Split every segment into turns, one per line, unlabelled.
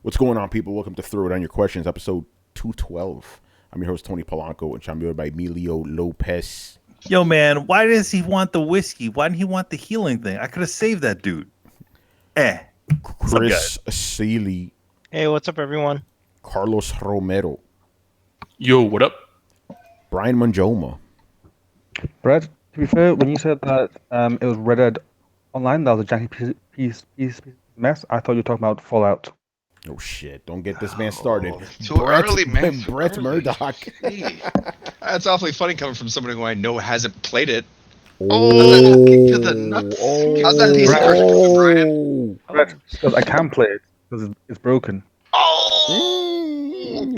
What's going on, people? Welcome to Throwdown Your Questions, episode 212. I'm your host, Tony Polanco, and I'm joined by Emilio Lopez.
Yo, man, why does he want the whiskey? Why didn't he want the healing thing? I could have saved that dude.
Chris Seeley.
Hey, what's up, everyone?
Carlos Romero.
Yo, what up?
Brian Manjoma.
Brad, to be fair, when you said that it was Red Dead Online, that was a janky piece mess. I thought you were talking about Fallout.
Oh, shit. Don't get this man started.
Too early, man.
Brett Murdoch.
That's awfully funny coming from somebody who I know hasn't played it.
Oh,
kick to the nuts. How's that easy for Brian?
Brad, because I can play it, because it's broken.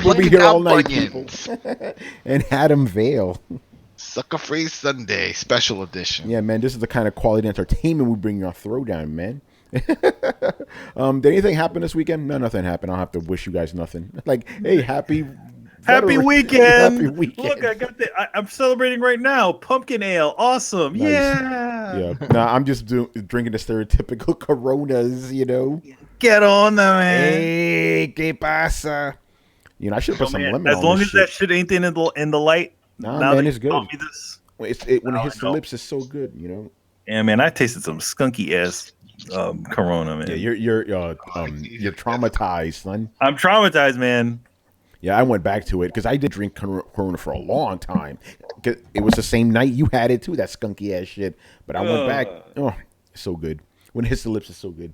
We'll be here all night, people. And Adam Vale.
Sucker Free Sunday Special Edition.
Yeah, man, this is the kind of quality entertainment we bring you on Throwdown, man. Did anything happen this weekend? No, nothing happened. I'll have to wish you guys nothing. Like, hey, happy
weekend!
Happy weekend!
Look, I got I'm celebrating right now. Pumpkin ale, awesome!
Nice.
Yeah.
Nah, I'm just drinking the stereotypical Coronas, you know.
Get on there, man.
Hey, ¿qué pasa? You know, I should put some lemon on
as long
this
as that shit ain't in the light.
Nah,
now
man, it's good.
Me this,
when it hits the lips, it's so good, you know.
Yeah, man, I tasted some skunky ass Corona, man.
Yeah, you're traumatized, son.
I'm traumatized, man.
Yeah, I went back to it because I did drink Corona for a long time. It was the same night you had it too, that skunky ass shit. But I went back. Oh, it's so good. When it hits the lips, it's so good.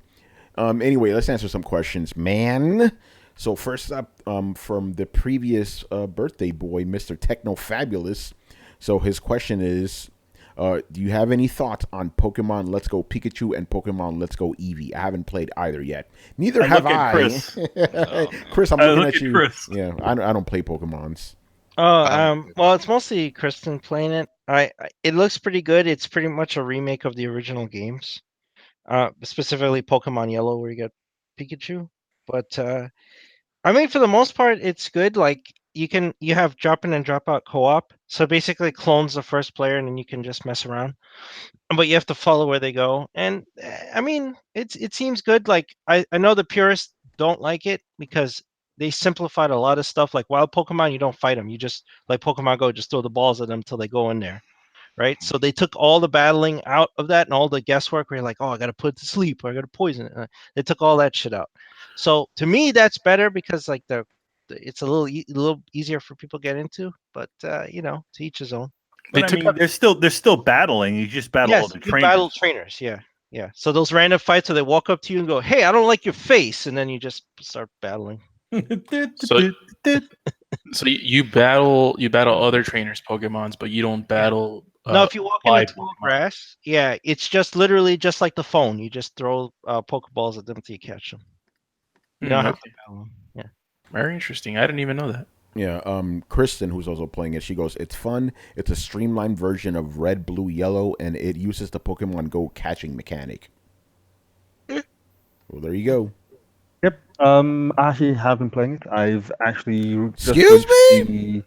Anyway, let's answer some questions, man. So first up, from the previous birthday boy, Mr. Techno Fabulous. So his question is, do you have any thoughts on Pokemon Let's Go Pikachu and Pokemon Let's Go Eevee? I haven't played either yet. Neither have I.
Chris.
Chris, I'm looking at you.
Chris.
Yeah, I don't play Pokemons.
Well, it's mostly Kristen playing it. It looks pretty good. It's pretty much a remake of the original games, specifically Pokemon Yellow, where you get Pikachu. But I mean, for the most part, it's good. Like you have drop in and drop out co-op. So basically clones the first player and then you can just mess around. But you have to follow where they go. And I mean, it seems good. Like I know the purists don't like it because they simplified a lot of stuff. Like wild Pokemon, you don't fight them. You just, like Pokemon Go, just throw the balls at them until they go in there. Right. So they took all the battling out of that and all the guesswork where you're like, oh, I got to put it to sleep or I got to poison it. They took all that shit out. So to me, that's better because like it's a little easier for people to get into, but you know, to each his own.
But I mean, they're still battling. You just battle all the trainers.
Battle trainers, yeah. So those random fights where they walk up to you and go, "Hey, I don't like your face," and then you just start battling.
So you battle other trainers' Pokemons, but you don't battle.
No, if you walk in the tall grass, yeah, it's just literally just like the phone. You just throw Pokeballs at them until you catch them. You don't have to battle them. Yeah.
Very interesting. I didn't even know that.
Yeah, Kristen, who's also playing it, she goes, it's fun. It's a streamlined version of Red, Blue, Yellow, and it uses the Pokemon Go catching mechanic. Well, there you go.
Yep. I actually have been playing it. I've actually.
Excuse me.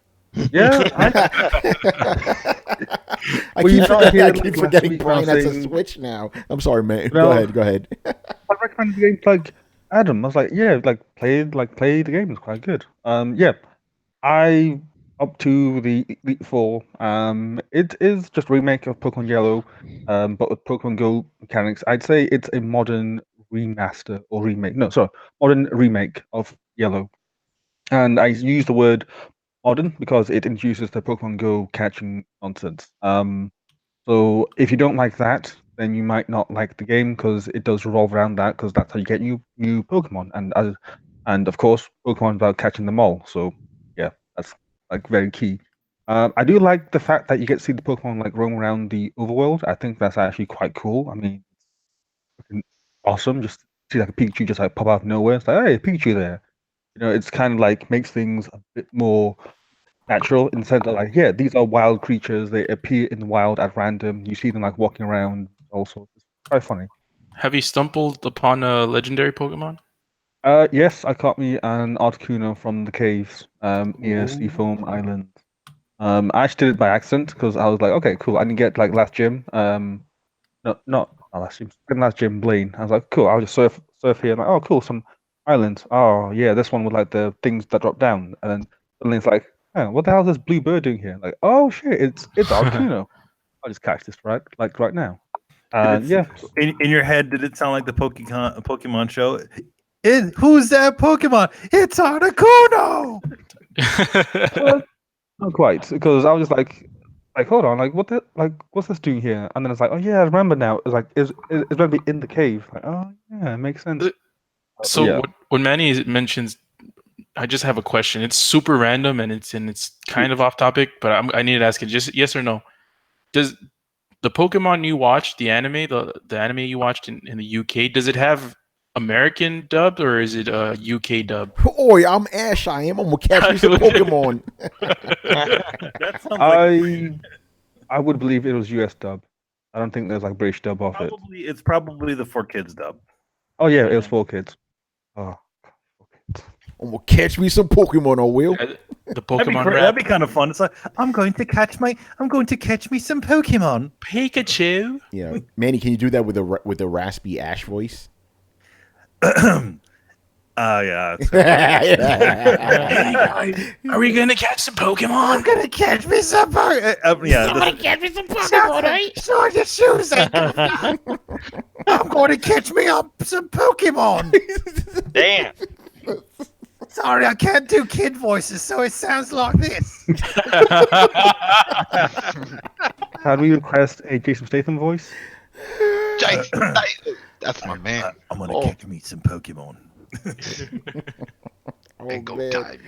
Yeah.
I keep forgetting Brian has a Switch now. I'm sorry, man.
No.
Go ahead.
I recommend the game like Adam. I was like, yeah, play the game. It's quite good. Yeah. I up to the Elite Four. It is just a remake of Pokemon Yellow, but with Pokemon Go mechanics. I'd say it's a modern remaster or remake. No, sorry, modern remake of Yellow. And I use the word modern because it introduces the Pokemon Go catching nonsense. So if you don't like that, then you might not like the game because it does revolve around that because that's how you get new Pokemon and of course Pokemon about catching them all. So yeah, that's like very key. I do like the fact that you get to see the Pokemon like roam around the overworld. I think that's actually quite cool. I mean, it's awesome. Just see like a Pikachu just like pop out of nowhere. It's like, hey, Pikachu there. You know, it's kind of like makes things a bit more natural in the sense that like, yeah, these are wild creatures. They appear in the wild at random. You see them like walking around. Also, it's quite funny.
Have you stumbled upon a legendary Pokemon?
Yes, I caught me an Articuno from the caves near Seafoam Island. I actually did it by accident because I was like, okay, cool. I didn't get like last gym. No, not last gym. Second last gym, Blaine. I was like, cool. I'll just surf here. I'm like, oh, cool. Some Islands. Oh yeah, this one with like the things that drop down, and then suddenly it's like, oh, what the hell is this blue bird doing here? Like, oh shit, it's Articuno. I'll just catch this right now. And yeah,
In your head, did it sound like the Pokemon show? Who's that Pokemon? It's Articuno!
well, not quite, because I was just like hold on, like what's this doing here? And then it's like, oh yeah, I remember now. It's like it's going to be in the cave. Like, oh yeah, it makes sense.
So
yeah.
when Manny mentions, I just have a question. It's super random and it's kind of off topic, but I need to ask it. Just yes or no. Does the Pokemon you watched, the anime, the anime you watched in the UK, does it have American dub or is it UK dub?
Oi, I'm Ash. I'm gonna catch me some Pokemon.
That sounds like
I would believe it was US dub. I don't think there's like British dub off it.
it's probably the 4Kids dub.
Oh yeah, it was 4Kids. Oh, 4Kids.
I'm gonna catch me some Pokemon, I will.
The Pokemon
That'd
rap.
be kind of fun. It's like I'm going to catch me some Pokemon.
Pikachu.
Yeah, Manny, can you do that with a raspy Ash voice?
Yeah.
Hey guys, are we gonna catch some Pokemon?
gonna catch me some Pokemon. Yeah,
Catch me some Pokemon, right?
Show your shoes. I'm going to catch me up some Pokemon.
Damn.
Sorry, I can't do kid voices, so it sounds like this.
Can we request a Jason Statham voice?
That's my man.
I'm gonna catch me some Pokemon.
And go
man.
time.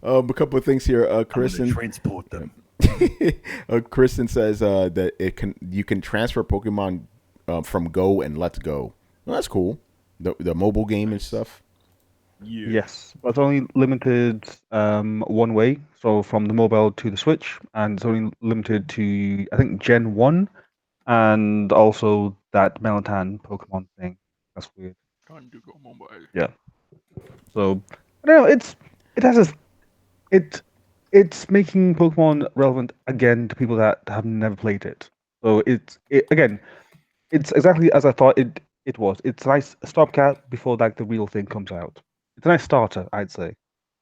A couple of things here.
I'm gonna
Kristen,
transport them.
Kristen says that you can transfer Pokemon from Go and Let's Go. Well, that's cool. The mobile game and stuff.
Yes, but it's only limited one way, so from the mobile to the Switch, and it's only limited to I think Gen 1, and also that Melatan Pokemon thing. That's weird. Yeah. So I don't know. It's making Pokemon relevant again to people that have never played it. So it's exactly as I thought it was. It's a nice stopgap before like the real thing comes out. It's a nice starter, I'd say.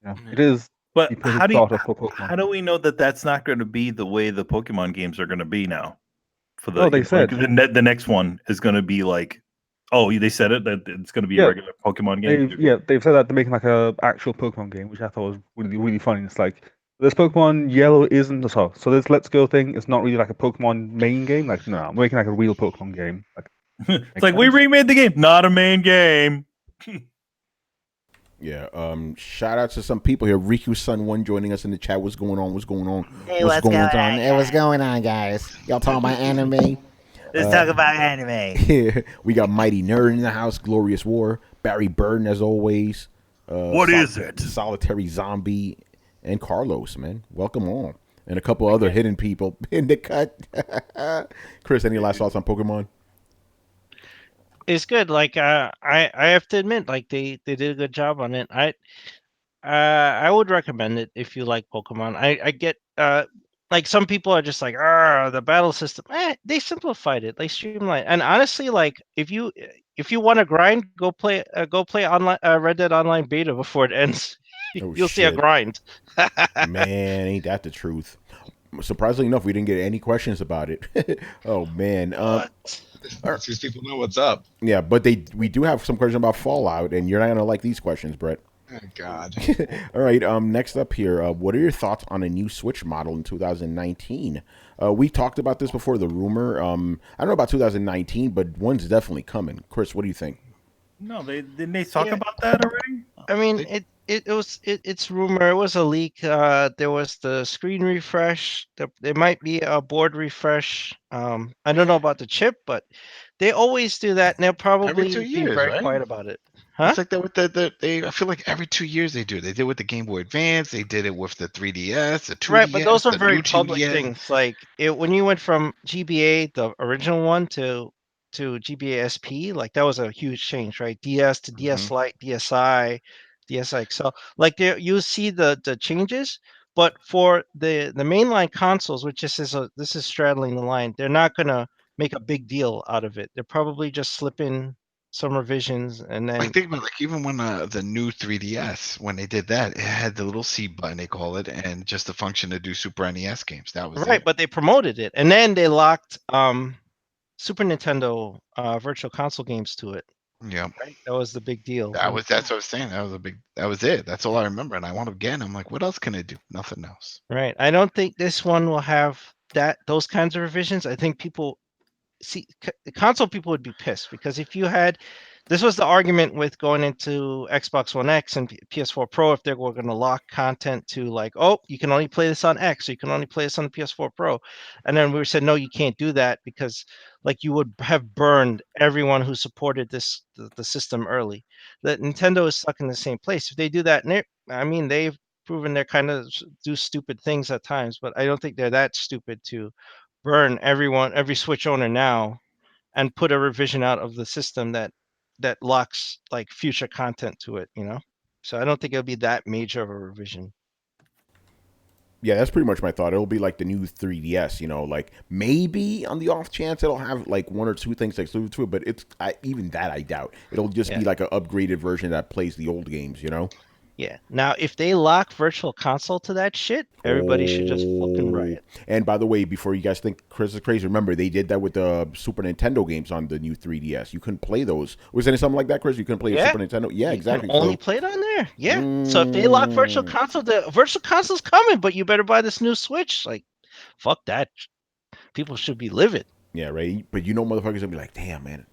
Yeah, it is.
But
the perfect
how
starter for Pokemon.
do we know that that's not going to be the way the Pokemon games are going to be now? For the
Oh, they said.
the next one is going to be like, oh, they said it that it's going to be a
Yeah.
regular Pokemon game.
They've said that they're making like a actual Pokemon game, which I thought was really, really funny. It's like this Pokemon Yellow isn't so this Let's Go thing is not really like a Pokemon main game. Like no, I'm making like a real Pokemon game. Like
It's like we remade the game, not a main game.
Yeah. Shout out to some people here. Riku Sun One joining us in the chat. What's going on? What's going on?
Hey, what's going on? Hey, what's going on, guys? Y'all talking about anime?
Let's talk about anime.
We got Mighty Nerd in the house. Glorious War. Barry Burden as always.
What is it?
Solitary Zombie and Carlos. Man, welcome on. And a couple other hidden people in the cut. Chris, any last thoughts on Pokemon?
It's good. Like I have to admit, like they did a good job on it. I would recommend it if you like Pokemon. I get like some people are just like, the battle system. They simplified it. They streamlined. And honestly, like if you want to grind, go play online Red Dead Online beta before it ends.
Oh,
You'll see a
shit.
grind.
Man, ain't that the truth? Surprisingly enough, we didn't get any questions about it. Oh man.
These people know what's up.
Yeah, but we do have some questions about Fallout, and you're not gonna like these questions, Brett.
Oh, God.
All right. Next up here, what are your thoughts on a new Switch model in 2019? We talked about this before. The rumor. I don't know about 2019, but one's definitely coming. Chris, what do you think?
No, didn't they talk
Yeah.
about that already?
I mean, it's rumor. It was a leak. There was the screen refresh. There might be a board refresh. I don't know about the chip, but they always do that, and they'll probably
2
be
years,
very
right?
quiet about it. Huh?
It's like that with I feel like every 2 years they do. They did it with the Game Boy Advance. They did it with the 3DS, the 2DS.
Right, but those are
the
very
new
public
2DS.
things. Like when you went from GBA, the original one, to GBA SP, like that was a huge change, right? DS to DS Lite, DSi, DSi XL. Like there, you see the changes, but for the mainline consoles, which this is straddling the line, they're not gonna make a big deal out of it. They're probably just slipping some revisions, and then
Like think about even when the new 3DS when they did that, it had the little C button they call it, and just the function to do Super NES games. That was
right,
it.
but they promoted it, and then they locked Super Nintendo Virtual Console games to it.
Yeah,
Right, that was the big deal.
that's what I was saying. That was it. That's all I remember. And I want to again. I'm like, what else can I do? Nothing else.
Right. I don't think this one will have those kinds of revisions. I think people see the console people would be pissed because if you had this was the argument with going into Xbox One X and PS4 Pro if they were going to lock content to like, oh, you can only play this on X, or you can only play this on the PS4 Pro. And then we said, no, you can't do that because like you would have burned everyone who supported the system early. That Nintendo is stuck in the same place. If they do that, I mean, they've proven they're kind of do stupid things at times, but I don't think they're that stupid to burn every Switch owner now and put a revision out of the system that locks like future content to it, you know? So I don't think it'll be that major of a revision.
Yeah, that's pretty much my thought. It'll be like the new 3DS, like maybe on the off chance it'll have like one or two things exclusive to it, but even that I doubt. It'll just be like an upgraded version that plays the old games,
Yeah. Now, if they lock Virtual Console to that shit, everybody should just fucking riot.
And by the way, before you guys think Chris is crazy, remember they did that with the Super Nintendo games on the new 3DS. You couldn't play those. Was there something like that, Chris? You couldn't play a Super Nintendo? Yeah, exactly.
You can only play it on there. Yeah. So if they lock Virtual Console, the Virtual Console's coming, but you better buy this new Switch. Like, fuck that. People should be livid.
Yeah, right. But motherfuckers will be like, damn, man,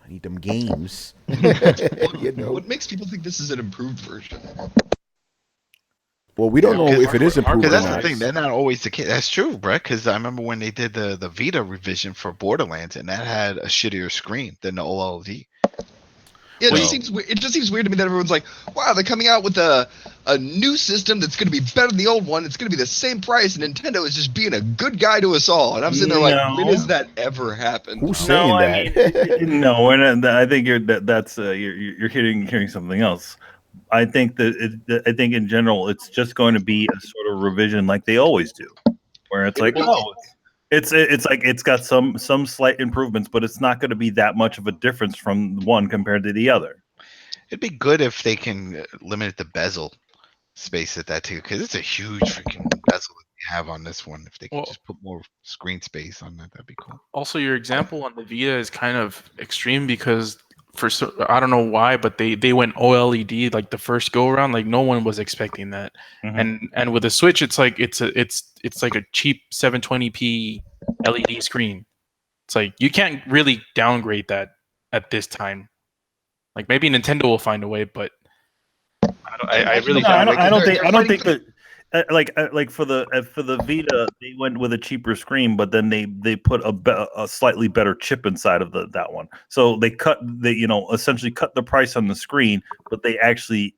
I need them games.
What makes people think this is an improved version?
Well, we don't know if it is improved.
Because that's the thing; they're not always the case. That's true, Brett. Because I remember when they did the Vita revision for Borderlands, and that had a shittier screen than the OLED.
Yeah, it just seems weird to me that everyone's like, "Wow, they're coming out with a new system that's going to be better than the old one. It's going to be the same price, and Nintendo is just being a good guy to us all." And I'm sitting there like, "When has that ever happened?"
Who's saying that?
No, we're not, I think you're hearing something else. I think I think in general it's just going to be a sort of revision like they always do, where it's like, oh, it's like it's got some slight improvements, but it's not going to be that much of a difference from one compared to the other.
It'd be good if they can limit the bezel space at that too, because it's a huge freaking bezel that you have on this one. If they could just put more screen space on that, that'd be cool.
Also, your example on the Vita is kind of extreme because I don't know why, but they went OLED like the first go around. Like no one was expecting that.
Mm-hmm.
And with the Switch, it's like it's like a cheap 720p LED screen. It's like you can't really downgrade that at this time. Like maybe Nintendo will find a way, but I really
don't think that. Like for the Vita, they went with a cheaper screen, but then they put a slightly better chip inside of that one. So they essentially cut the price on the screen, but they actually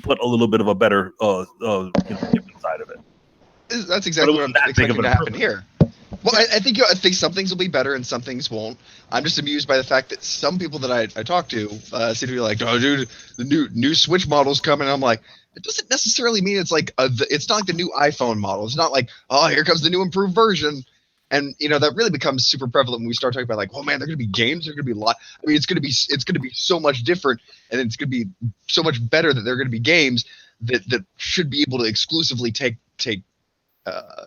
put a little bit of a better chip inside of it.
That's exactly what I'm expecting to happen here. Well, I think some things will be better and some things won't. I'm just amused by the fact that some people that I talk to seem to be like, "Oh, dude, the new Switch model's coming." And I'm like, it doesn't necessarily mean it's like it's not like the new iPhone model. It's not like, oh, here comes the new improved version. And that really becomes super prevalent when we start talking about like, oh man, they're going to be games. They're going to be it's going to be so much different, and it's going to be so much better that they're going to be games that should be able to exclusively take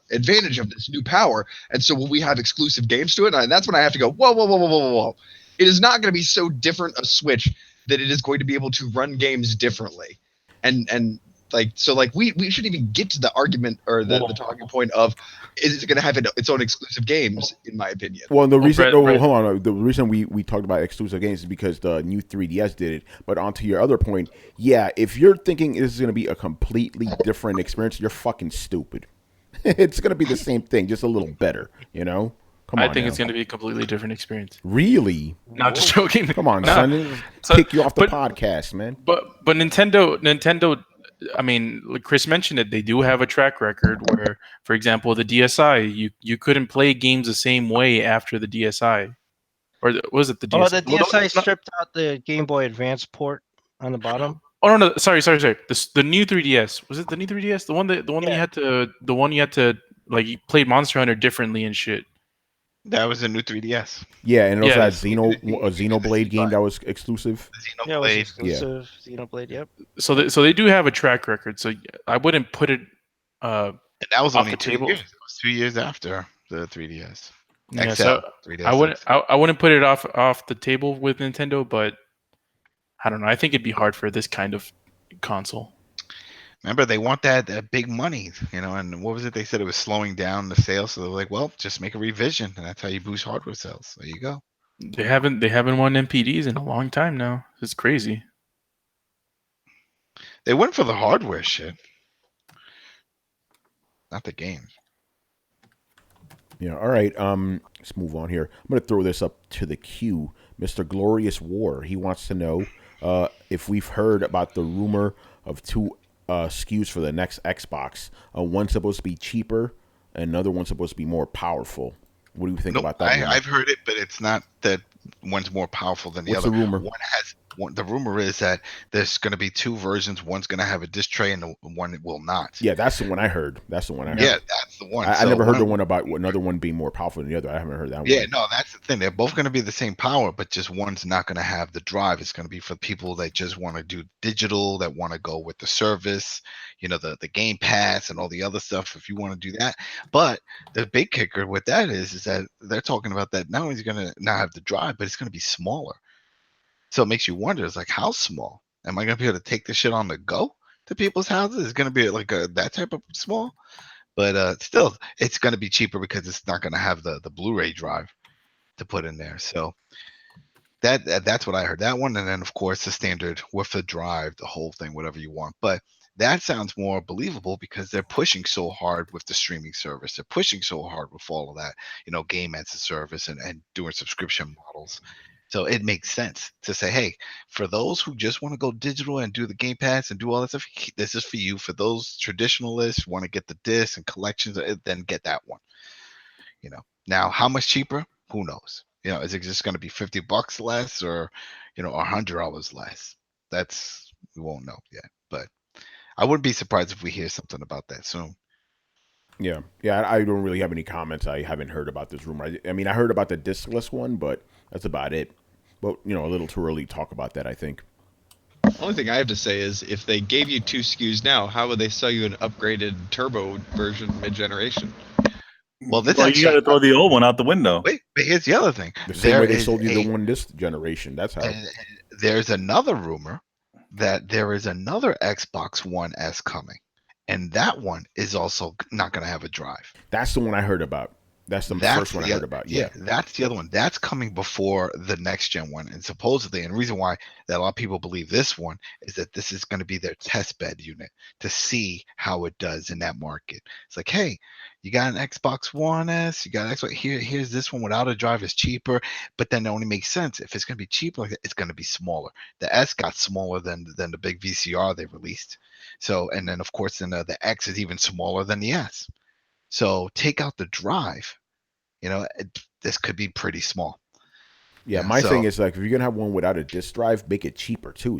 advantage of this new power. And so when we have exclusive games to it, and that's when I have to go, whoa. It is not going to be so different a Switch that it is going to be able to run games differently. And we shouldn't even get to the argument or the talking point of is it going to have its own exclusive games, in my opinion.
Well, the reason hold on, the reason we talked about exclusive games is because the new 3DS did it. But onto your other point, yeah, if you're thinking this is going to be a completely different experience, you're fucking stupid. It's going to be the same thing, just a little better, Come on.
I think it's going to be a completely different experience.
Really?
Not just joking.
Come on, son. Kick you off the podcast, man.
But Nintendo, I mean, like Chris mentioned it, they do have a track record where, for example, the DSi, you couldn't play games the same way after the DSi. Or was it the DSi?
Oh, the DSi stripped out the Game Boy Advance port on the bottom.
Oh no! Sorry. The new 3DS, was it the new 3DS? The one that you had to like you played Monster Hunter differently and shit.
That was a new 3DS.
Yeah, and it also
Yeah,
had a Xenoblade game that was exclusive.
Yeah, it was
Xenoblade.
exclusive. Xenoblade. Yep.
so they do have a track record. So I wouldn't put it
And that was
off
only
the
2
table.
years. It was 2 years after the 3DS.
Yeah,
XL.
so
3DS
I wouldn't put it off the table with Nintendo, but I don't know. I think it'd be hard for this kind of console.
Remember, they want that big money, and what was it? They said it was slowing down the sales. So they're like, well, just make a revision. And that's how you boost hardware sales. There you go.
They haven't won MPDs in a long time now. It's crazy.
They went for the hardware shit, not the games.
Yeah, all right. Let's move on here. I'm gonna throw this up to the queue. Mr. Glorious War. He wants to know if we've heard about the rumor of two SKUs for the next Xbox. One's supposed to be cheaper, and another one's supposed to be more powerful. What do you think about that?
I've heard it, but it's not that one's more powerful than the
What's
other.
the rumor?
The rumor is that there's going to be two versions. One's going to have a disc tray, and the one will not.
Yeah, that's the one I heard. Yeah, that's
the one.
I never heard the one about another one being more powerful than the other. I haven't heard that one.
Yeah, no, that's the thing. They're both going to be the same power, but just one's not going to have the drive. It's going to be for people that just want to do digital, that want to go with the service, the Game Pass and all the other stuff. If you want to do that, but the big kicker with that is that they're talking about that not only is it going to not have the drive, but it's going to be smaller. So it makes you wonder, it's like, how small? Am I going to be able to take this shit on the go to people's houses? It's going to be like that type of small. But still, it's going to be cheaper because it's not going to have the Blu-ray drive to put in there. So that's what I heard. That one, and then, of course, the standard with the drive, the whole thing, whatever you want. But that sounds more believable because they're pushing so hard with the streaming service. They're pushing so hard with all of that, game as a service and doing subscription models. So it makes sense to say, hey, for those who just want to go digital and do the Game Pass and do all that stuff, this is for you. For those traditionalists who want to get the discs and collections, then get that one. Now how much cheaper? Who knows? Is it just going to be $50 less or $100 less? We won't know yet. But I wouldn't be surprised if we hear something about that soon.
Yeah. I don't really have any comments. I haven't heard about this rumor. I mean, I heard about the discless one, but that's about it. But a little too early to talk about that, I think.
The only thing I have to say is, if they gave you two SKUs now, how would they sell you an upgraded turbo version mid-generation?
Well,
you got to throw the old one out the window.
Wait, but here's the other thing.
The same way they sold you the one this generation. That's how.
There's another rumor that there is another Xbox One S coming, and that one is also not going to have a drive.
That's the one I heard about. That's the first one I heard about. Yeah,
that's the other one. That's coming before the next gen one. And supposedly, and the reason why that a lot of people believe this one is that this is going to be their test bed unit to see how it does in that market. It's like, hey, you got an Xbox One S, you got an Xbox here's this one without a drive is cheaper, but then it only makes sense if it's going to be cheaper like that, it's going to be smaller. The S got smaller than the big VCR they released. So, and then of course, then the X is even smaller than the S. So take out the drive. This could be pretty small.
Yeah, my thing is, like, if you're gonna have one without a disc drive, make it cheaper too.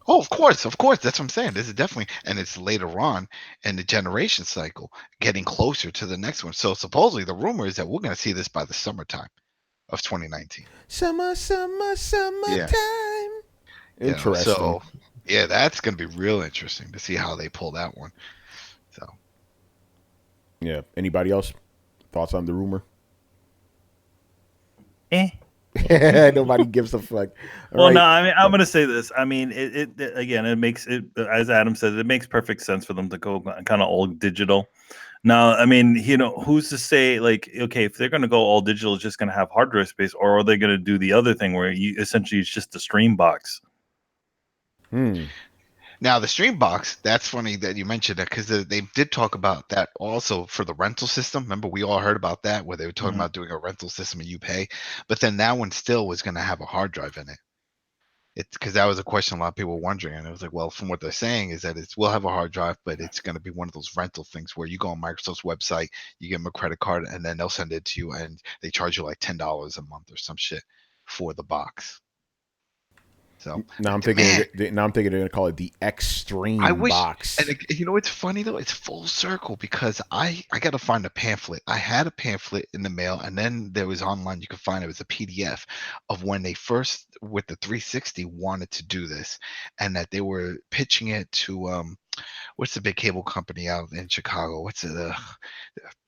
Oh, of course. That's what I'm saying. This is definitely, and it's later on in the generation cycle, getting closer to the next one. So supposedly the rumor is that we're gonna see this by the summertime of 2019.
Summertime. Interesting.
So yeah, that's gonna be real interesting to see how they pull that one. So
yeah. Anybody else thoughts on the rumor? Nobody gives a fuck.
No, I mean, I'm going to say this. I mean, it again, it makes it, as Adam said, it makes perfect sense for them to go kind of all digital. Now, I mean, who's to say, like, okay, if they're going to go all digital, it's just going to have hardware space, or are they going to do the other thing where essentially it's just a stream box?
Now the stream box, that's funny that you mentioned that, because they did talk about that also for the rental system. Remember, we all heard about that where they were talking about doing a rental system and you pay, but then that one still was going to have a hard drive in it. It's because that was a question a lot of people were wondering, and it was like, well, from what they're saying is that it will have a hard drive, but it's going to be one of those rental things where you go on Microsoft's website, you give them a credit card, and then they'll send it to you, and they charge you like $10 a month or some shit for the box. So
now I'm thinking they're gonna call it the Extreme
I wish,
Box.
and you know, it's funny though. It's full circle because I got to find a pamphlet. I had a pamphlet in the mail, and then there was online. You could find it was a PDF of when they first with the 360 wanted to do this, and that they were pitching it to what's the big cable company out in Chicago? What's it?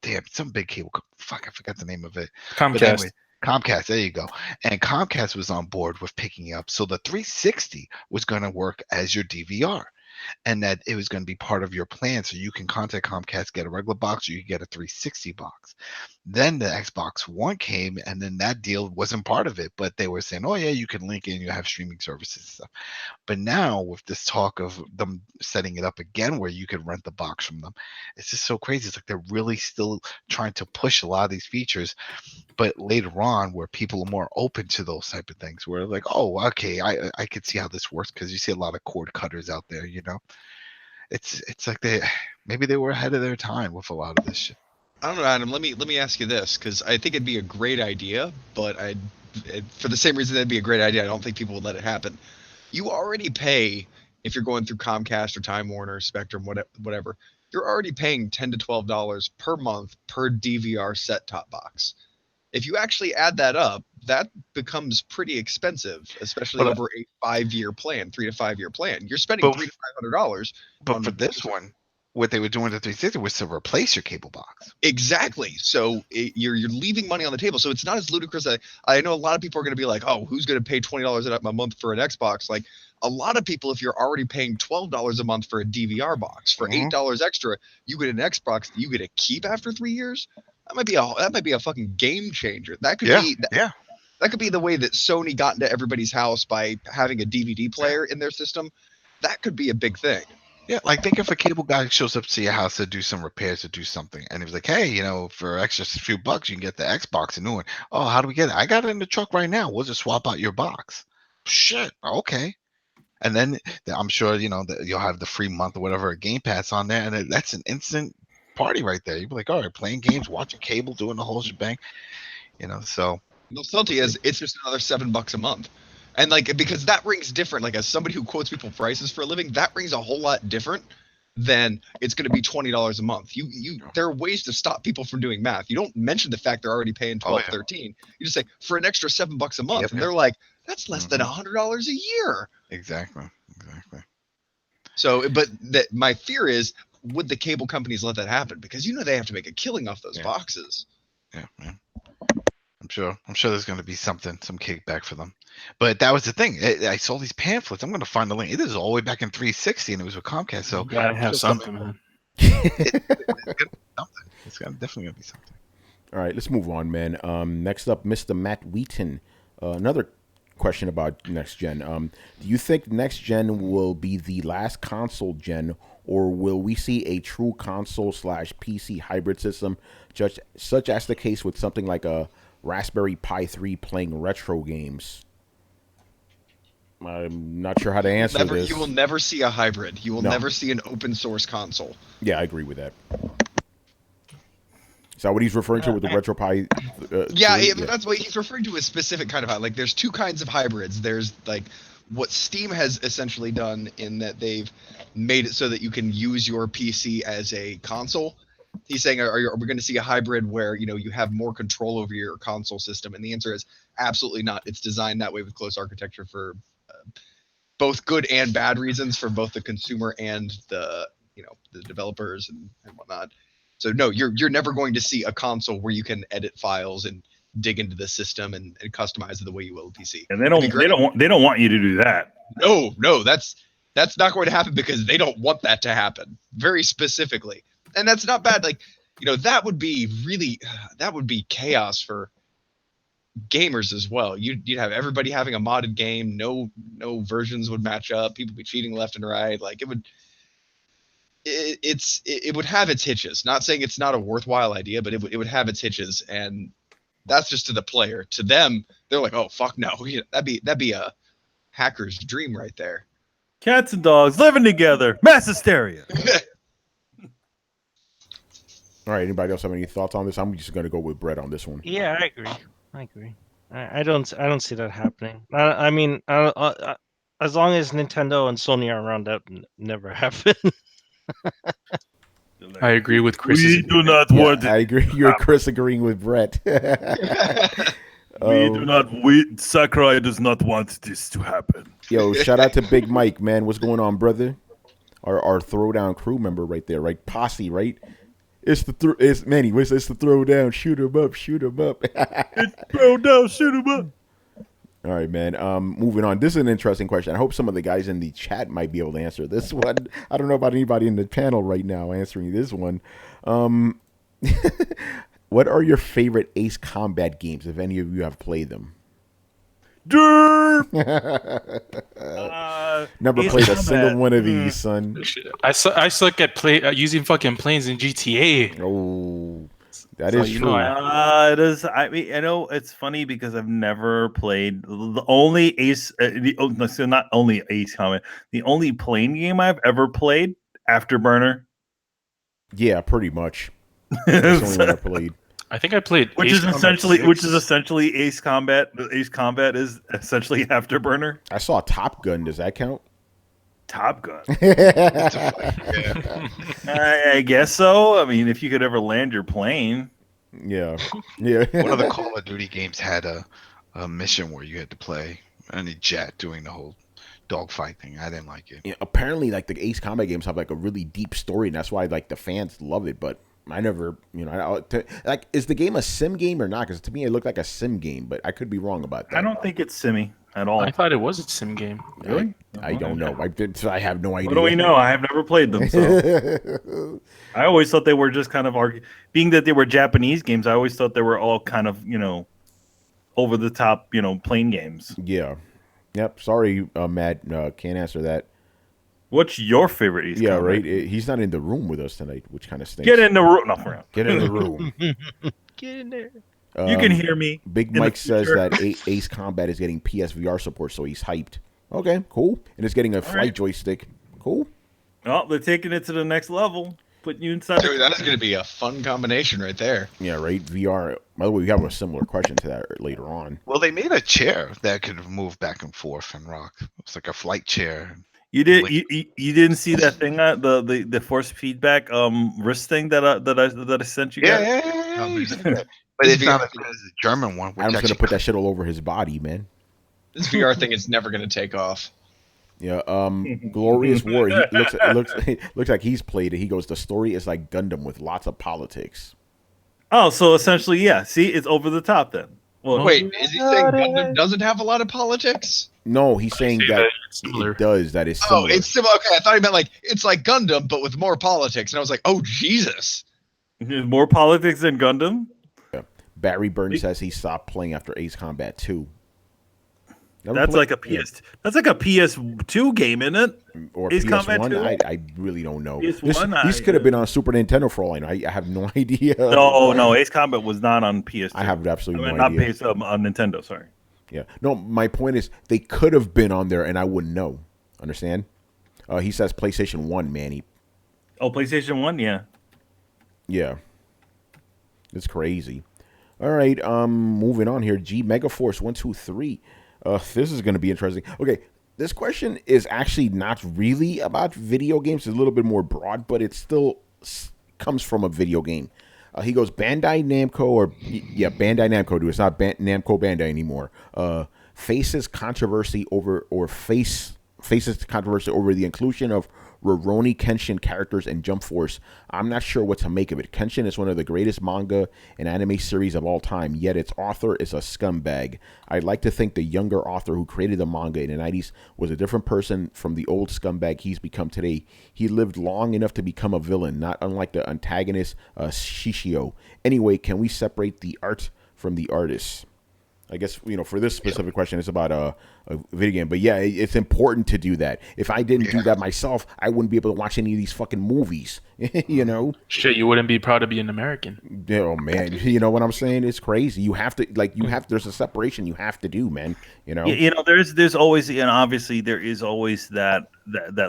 Damn, some big cable. Fuck, I forgot the name of it. But
Comcast.
anyway, Comcast, there you go. And Comcast was on board with picking up. So the 360 was going to work as your DVR, and that it was going to be part of your plan. So you can contact Comcast, get a regular box, or you can get a 360 box. Then the Xbox One came, and then that deal wasn't part of it. But they were saying, oh, yeah, you can link in, you have streaming services and stuff. But now with this talk of them setting it up again where you could rent the box from them, it's just so crazy. It's like they're really still trying to push a lot of these features, but later on where people are more open to those type of things, where like, oh, okay, I could see how this works, because you see a lot of cord cutters out there, you know. It's like maybe they were ahead of their time with a lot of this shit.
I don't know, Adam. Let me ask you this, because I think it'd be a great idea, but for the same reason it'd be a great idea, I don't think people would let it happen. You already pay, if you're going through Comcast or Time Warner, Spectrum, whatever. You're already paying $10 to $12 per month per DVR set-top box. If you actually add that up, that becomes pretty expensive, especially over a 5-year plan, 3 to 5 year plan. You're spending $300 to $500.
But for this one, what they were doing to 360 was to replace your cable box.
Exactly. So you're leaving money on the table. So it's not as ludicrous. I know a lot of people are going to be like, oh, who's going to pay $20 a month for an Xbox? Like, a lot of people, if you're already paying $12 a month for a DVR box, for $8 extra, you get an Xbox that you get to keep after 3 years. That might be a fucking game changer. That could be that could be the way that Sony got into everybody's house by having a DVD player in their system. That could be a big thing.
Yeah, like think if a cable guy shows up to your house to do some repairs, to do something, and he was like, hey, you know, for extra few bucks, you can get the Xbox, a new one. Oh, how do we get it? I got it in the truck right now. We'll just swap out your box. Shit, okay. And then I'm sure, you know, that you'll have the free month or whatever, Game Pass on there, and that's an instant party right there. You'd be like, all right, playing games, watching cable, doing the whole shebang, you know. So
they'll sell to you as it's just another $7 a month. And like, because that rings different, like as somebody who quotes people prices for a living, that rings a whole lot different than it's going to be $20 a month. There are ways to stop people from doing math. You don't mention the fact they're already paying $12, $13. You just say for an extra $7 a month, and they're like, that's less than $100 a year.
Exactly.
So, but my fear is, would the cable companies let that happen? Because you know they have to make a killing off those boxes.
Yeah. I'm sure there's going to be some kickback for them. But that was the thing. I saw these pamphlets. I'm going to find the link. It is all the way back in 360, and it was with Comcast. So
you gotta have something, man.
It's definitely going to be something.
All right, let's move on, man. Next up, Mr. Matt Wheaton. Another question about next gen. Do you think next gen will be the last console gen, or will we see a true console / PC hybrid system, such as the case with something like a Raspberry Pi 3 playing retro games? I'm not sure how to answer this.
You will never see a hybrid. You will never see an open source console.
Yeah, I agree with that. Is that what he's referring to with the retro Pi?
That's what he's referring to, a specific kind of like. There's two kinds of hybrids. There's like what Steam has essentially done in that they've made it so that you can use your PC as a console. He's saying, are we going to see a hybrid where, you know, you have more control over your console system? And the answer is absolutely not. It's designed that way with close architecture for both good and bad reasons, for both the consumer and the developers and whatnot. So no, you're never going to see a console where you can edit files and dig into the system and customize it the way you will a PC.
And they don't want you to do that.
No, that's not going to happen, because they don't want that to happen very specifically. And that's not bad. Like, you know, that would be chaos for gamers as well. You'd have everybody having a modded game. No versions would match up. People be cheating left and right. Like it would have its hitches. Not saying it's not a worthwhile idea, but it would have its hitches, and that's just to the player. To them, they're like, oh fuck no, that'd be a hacker's dream right there.
Cats and dogs living together, mass hysteria.
All right. Anybody else have any thoughts on this? I'm just going to go with Brett on this one.
Yeah, I agree. I don't see that happening. I mean, as long as Nintendo and Sony are around, that never happen.
I agree with Chris.
We do not
Yeah,
want
I
it.
agree. You're Chris agreeing with Brett.
We do not. Sakurai does not want this to happen.
Yo, shout out to Big Mike, man. What's going on, brother? Our Throwdown crew member right there, right? Posse, right? It's the it's Manny. It's the Throwdown. Shoot him up. Shoot him up.
It's Throwdown. Shoot him up.
All right, man. Moving on. This is an interesting question. I hope some of the guys in the chat might be able to answer this one. I don't know about anybody in the panel right now answering this one. What are your favorite Ace Combat games, if any of you have played them?
Never
Never
Ace
played a
Combat.
single one of these, son.
I suck at using fucking planes in GTA.
Oh, that
So,
is
you
true.
know,
It is. I mean, I know it's funny because I've never played the only Ace. So not only Ace Combat. The only plane game I've ever played, Afterburner.
Yeah, pretty much. That's the only one I played.
I think I played
Which
Ace
is
Combat
essentially
6.
Ace Combat. Ace Combat is essentially Afterburner.
I saw Top Gun. Does that count?
Top Gun.
Yeah.
I guess so. I mean, if you could ever land your plane.
Yeah. Yeah.
One of the Call of Duty games had a mission where you had to play on a jet doing the whole dogfight thing. I didn't like it.
Yeah, apparently, like the Ace Combat games have like a really deep story, and that's why like the fans love it. But I never, like, is the game a sim game or not? Because to me, it looked like a sim game, but I could be wrong about that.
I don't think it's simmy at all.
I thought it was a sim game.
Really?
I don't know. I have no idea.
What do we know? I have never played them. So I always thought they were just kind of being that they were Japanese games. I always thought they were all kind of over the top plane games.
Yeah. Yep. Sorry, Matt. Can't answer that.
What's your favorite Ace
Yeah,
Combat?
right. He's not in the room with us tonight, which kind of stinks.
Get in the room. No, for real.
Get in the room.
Get in there.
You can hear me.
Big
in the
Mike says
future.
that Ace Combat is getting PSVR support, so he's hyped. Okay, cool. And it's getting a flight
right.
joystick. Cool.
Oh, they're taking it to the next level. Putting you inside.
Dude, that is going to be a fun combination right there.
Yeah, right. VR. By the way, we have a similar question to that later on.
Well, they made a chair that could move back and forth and rock. It's like a flight chair.
You didn't see that thing the force feedback wrist thing that I sent you guys?
Yeah. But it's not as good as the German one.
I'm just gonna put that shit all over his body, man.
This VR thing is never going to take off.
Yeah. Glorious War. He looks like he's played it. He goes, the story is like Gundam with lots of politics.
Oh, so essentially, yeah. See, it's over the top then. Well,
Wait, is he saying Gundam doesn't have a lot of politics?
No, he's saying that
it's similar.
it does. That is
Oh,
similar.
it's similar. Okay, I thought he meant like it's like Gundam, but with more politics. And I was like, oh, Jesus.
more politics than Gundam.
Barry Burns says he stopped playing after Ace Combat 2.
That's like a PS. That's like a PS2 game, isn't it?
Or
Ace Combat
PS1.
2?
I really don't know.
PS1,
These could have been on Super Nintendo for all I know. I have no idea.
No, Ace Combat was not on PS2.
I have absolutely no
not
idea.
PS on Nintendo. Sorry.
Yeah. No, my point is they could have been on there and I wouldn't know. Understand? He says PlayStation 1, Manny.
Oh, PlayStation 1, yeah.
Yeah. It's crazy. All right, moving on here. G Megaforce 123. This is going to be interesting. Okay, this question is actually not really about video games. It's a little bit more broad, but it still comes from a video game. He goes, Bandai Namco, Bandai Namco, dude. It's not Namco Bandai anymore. Faces controversy over the inclusion of Rurouni Kenshin characters in Jump Force. I'm not sure what to make of it. Kenshin is one of the greatest manga and anime series of all time, yet its author is a scumbag. I'd like to think the younger author who created the manga in the 90s was a different person from the old scumbag he's become today. He lived long enough to become a villain, not unlike the antagonist Shishio. Anyway, can we separate the art from the artist? I guess, for this specific question, it's about a video game. But yeah, it's important to do that. If I didn't do that myself, I wouldn't be able to watch any of these fucking movies.
Shit, you wouldn't be proud to be an American.
Oh, man. You know what I'm saying? It's crazy. You have to, there's a separation you have to do, man.
There's always, obviously there is always that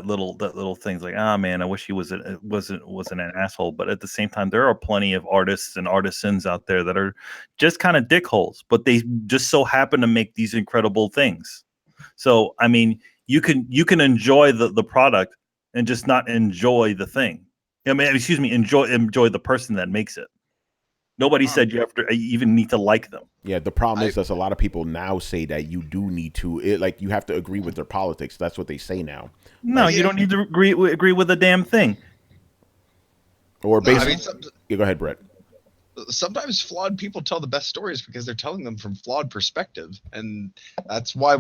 little things like, man, I wish he wasn't an asshole. But at the same time, there are plenty of artists and artisans out there that are just kind of dickholes, but they just so happen to make these incredible things. So, I mean, you can enjoy the product and just not enjoy the thing. I mean, excuse me, enjoy the person that makes it. Nobody said you have to even need to like them.
Yeah, the problem is that a lot of people now say that you do need to, like you have to agree with their politics. That's what they say now.
No,
like,
you don't need to agree with a damn thing.
Or basically, go ahead, Brett.
Sometimes flawed people tell the best stories because they're telling them from flawed perspective, and that's why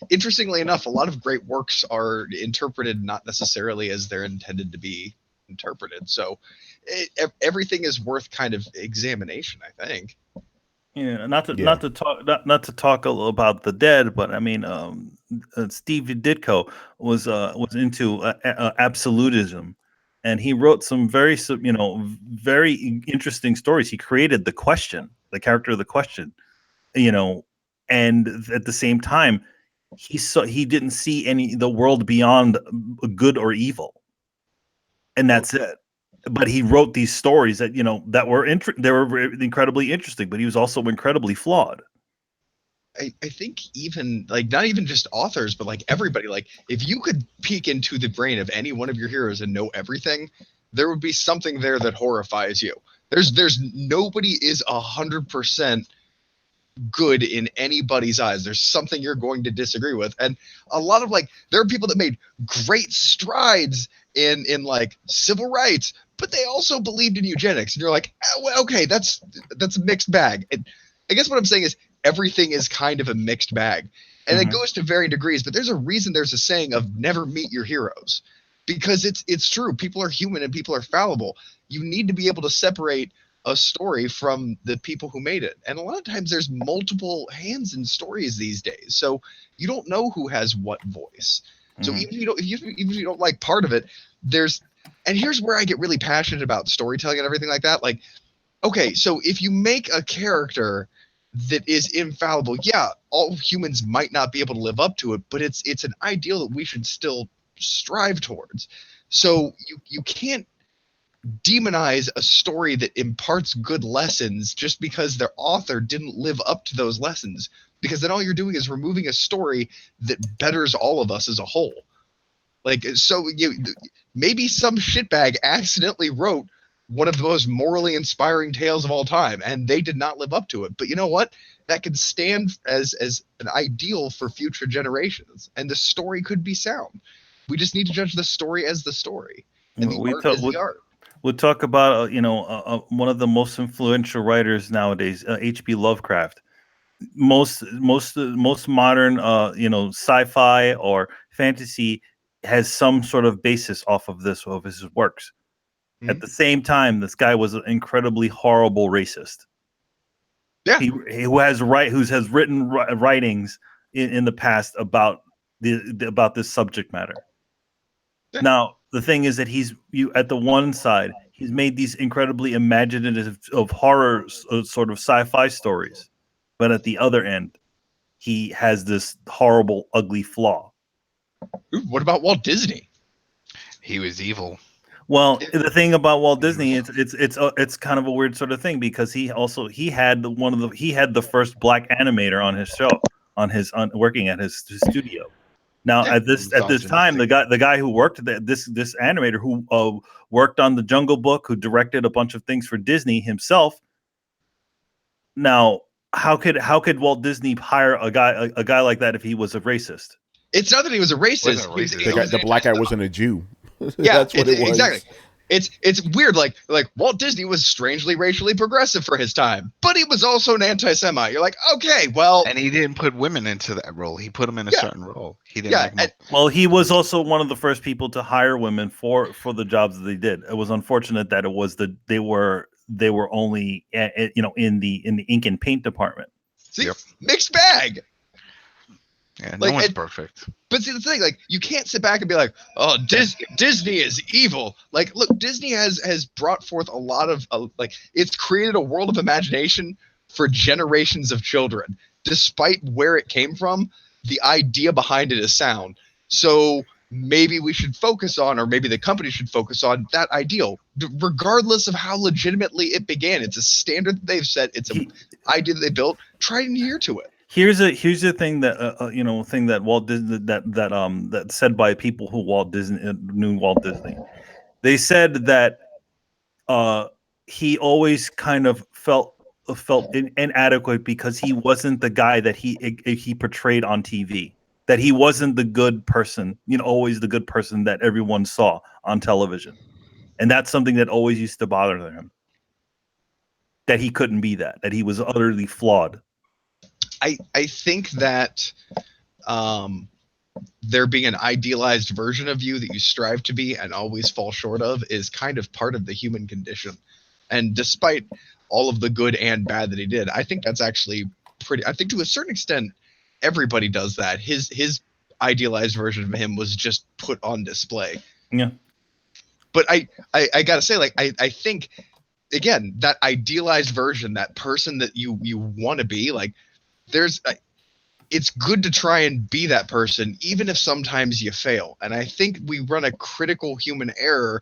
interestingly enough, a lot of great works are interpreted not necessarily as they're intended to be interpreted. So everything is worth kind of examination, I think.
Yeah, not to talk about the dead, but I mean, Steve Ditko was into absolutism. And he wrote some very interesting stories. He created the character of the Question, and at the same time, he didn't see the world beyond good or evil, and that's it. But he wrote these stories that that were they were incredibly interesting, but he was also incredibly flawed.
I think even not even just authors, but like everybody, like if you could peek into the brain of any one of your heroes and know everything, there would be something there that horrifies you. There's nobody is 100% good in anybody's eyes. There's something you're going to disagree with. And a lot of there are people that made great strides in like civil rights, but they also believed in eugenics. And you're like, well, okay, that's a mixed bag. And I guess what I'm saying is everything is kind of a mixed bag, and it goes to varying degrees, but there's a reason there's a saying of never meet your heroes, because it's true. People are human and people are fallible. You need to be able to separate a story from the people who made it. And a lot of times there's multiple hands in stories these days. So you don't know who has what voice. So even if you don't like part of it, and here's where I get really passionate about storytelling and everything like that. Like, okay, so if you make a character that is infallible, yeah, all humans might not be able to live up to it, but it's an ideal that we should still strive towards. So you can't demonize a story that imparts good lessons just because their author didn't live up to those lessons, because then all you're doing is removing a story that betters all of us as a whole. Maybe some shitbag accidentally wrote one of the most morally inspiring tales of all time, and they did not live up to it. But you know what? That could stand as an ideal for future generations, and the story could be sound. We just need to judge the story as the story, and the art as the art.
We'll talk about one of the most influential writers nowadays, H.P. Lovecraft. Most modern sci-fi or fantasy has some sort of basis off of his works. Mm-hmm. At the same time, this guy was an incredibly horrible racist.
Yeah,
who's written writings in the past about this subject matter. Yeah. Now, the thing is that at the one side, he's made these incredibly imaginative of horror sort of sci-fi stories, but at the other end, he has this horrible, ugly flaw.
What about Walt Disney?
He was evil.
Well, the thing about Walt Disney, it's kind of a weird sort of thing, because he had the first black animator on his show, working at his studio. Now at this time, the guy who worked this animator who worked on the Jungle Book, who directed a bunch of things for Disney himself. Now, how could Walt Disney hire a guy like that if he was a racist?
It's not that he was a racist.
The black guy wasn't a Jew.
Yeah,
that's what it was.
Exactly. It's weird. Like Walt Disney was strangely racially progressive for his time, but he was also an anti-Semite. You're like, okay, well,
and he didn't put women into that role. He put them in a certain role. He didn't.
Well, he was also one of the first people to hire women for the jobs that they did. It was unfortunate that they were only in the ink and paint department.
See, mixed bag.
Yeah, no one's perfect.
But see, the thing, you can't sit back and be like, "Oh, Disney is evil." Like, look, Disney has brought forth a lot of it's created a world of imagination for generations of children. Despite where it came from, the idea behind it is sound. So maybe we should focus on, or maybe the company should focus on that ideal, regardless of how legitimately it began. It's a standard that they've set. It's an idea that they built. Try and adhere to it.
Here's the thing that thing that Walt Disney that said by people who knew Walt Disney. They said that he always kind of felt inadequate because he wasn't the guy that he portrayed on TV. That he wasn't the good person, always the good person that everyone saw on television, and that's something that always used to bother him. That he couldn't be that he was utterly flawed.
I think that there being an idealized version of you that you strive to be and always fall short of is kind of part of the human condition. And despite all of the good and bad that he did, I think that's actually pretty. I think to a certain extent, everybody does that. His idealized version of him was just put on display.
Yeah.
But I gotta say, like, I think, again, that idealized version, that person that you want to be, like, it's good to try and be that person, even if sometimes you fail. And I think we run a critical human error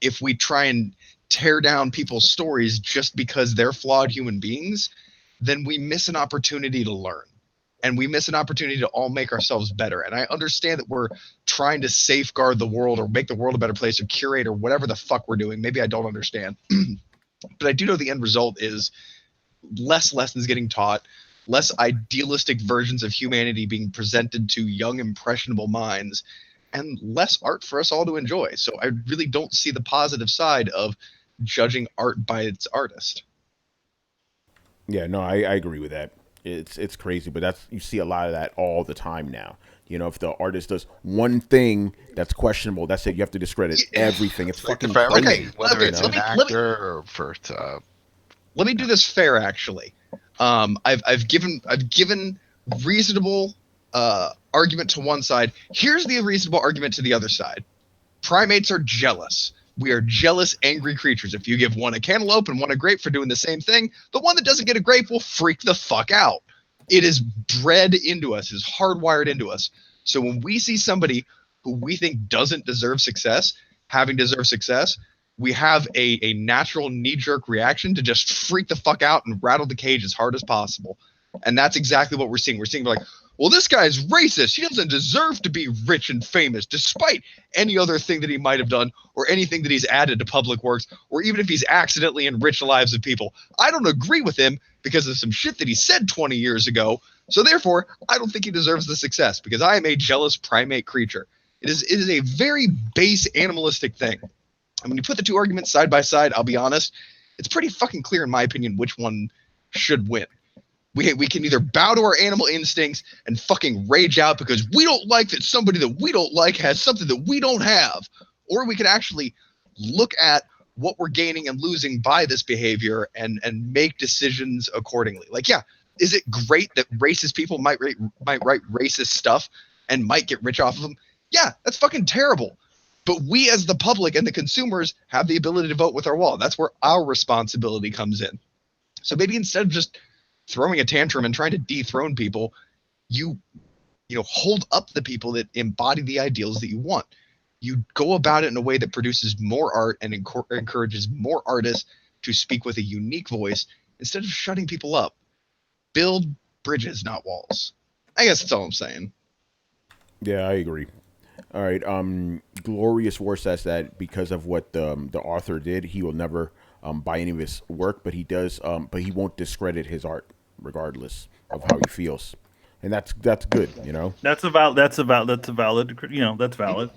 if we try and tear down people's stories just because they're flawed human beings. Then we miss an opportunity to learn, and we miss an opportunity to all make ourselves better. And I understand that we're trying to safeguard the world or make the world a better place or curate or whatever the fuck we're doing. Maybe I don't understand, but I do know the end result is less lessons getting taught, less idealistic versions of humanity being presented to young, impressionable minds, and less art for us all to enjoy. So I really don't see the positive side of judging art by its artist.
Yeah, no, I agree with that. It's crazy, but you see a lot of that all the time now. If the artist does one thing that's questionable, that's it. You have to discredit everything. It's fucking crazy.
Okay,
whether it's an actor or for.
Let me do this fair, actually. I've given reasonable argument to one side. Here's the reasonable argument to the other side. Primates are jealous. We are jealous, angry creatures. If you give one a cantaloupe and one a grape for doing the same thing, the one that doesn't get a grape will freak the fuck out. It is bred into us, is hardwired into us. So when we see somebody who we think doesn't deserve success, having deserved success, we have a natural knee-jerk reaction to just freak the fuck out and rattle the cage as hard as possible. And that's exactly what we're seeing. We're seeing like, well, this guy's racist. He doesn't deserve to be rich and famous, despite any other thing that he might have done or anything that he's added to public works, or even if he's accidentally enriched the lives of people. I don't agree with him because of some shit that he said 20 years ago. So therefore, I don't think he deserves the success because I am a jealous primate creature. It is a very base animalistic thing. And when you put the two arguments side by side, I'll be honest, it's pretty fucking clear, in my opinion, which one should win. We can either bow to our animal instincts and fucking rage out because we don't like that somebody that we don't like has something that we don't have, or we can actually look at what we're gaining and losing by this behavior and make decisions accordingly. Like, yeah, is it great that racist people might write racist stuff and might get rich off of them? Yeah, that's fucking terrible. But we as the public and the consumers have the ability to vote with our wallet. That's where our responsibility comes in. So maybe instead of just throwing a tantrum and trying to dethrone people, you hold up the people that embody the ideals that you want. You go about it in a way that produces more art and encourages more artists to speak with a unique voice instead of shutting people up. Build bridges, not walls. I guess that's all I'm saying.
Yeah, I agree. All right. Glorious War says that because of what the author did, he will never buy any of his work, but he does. But he won't discredit his art, regardless of how he feels, and that's good.
That's valid. That's valid.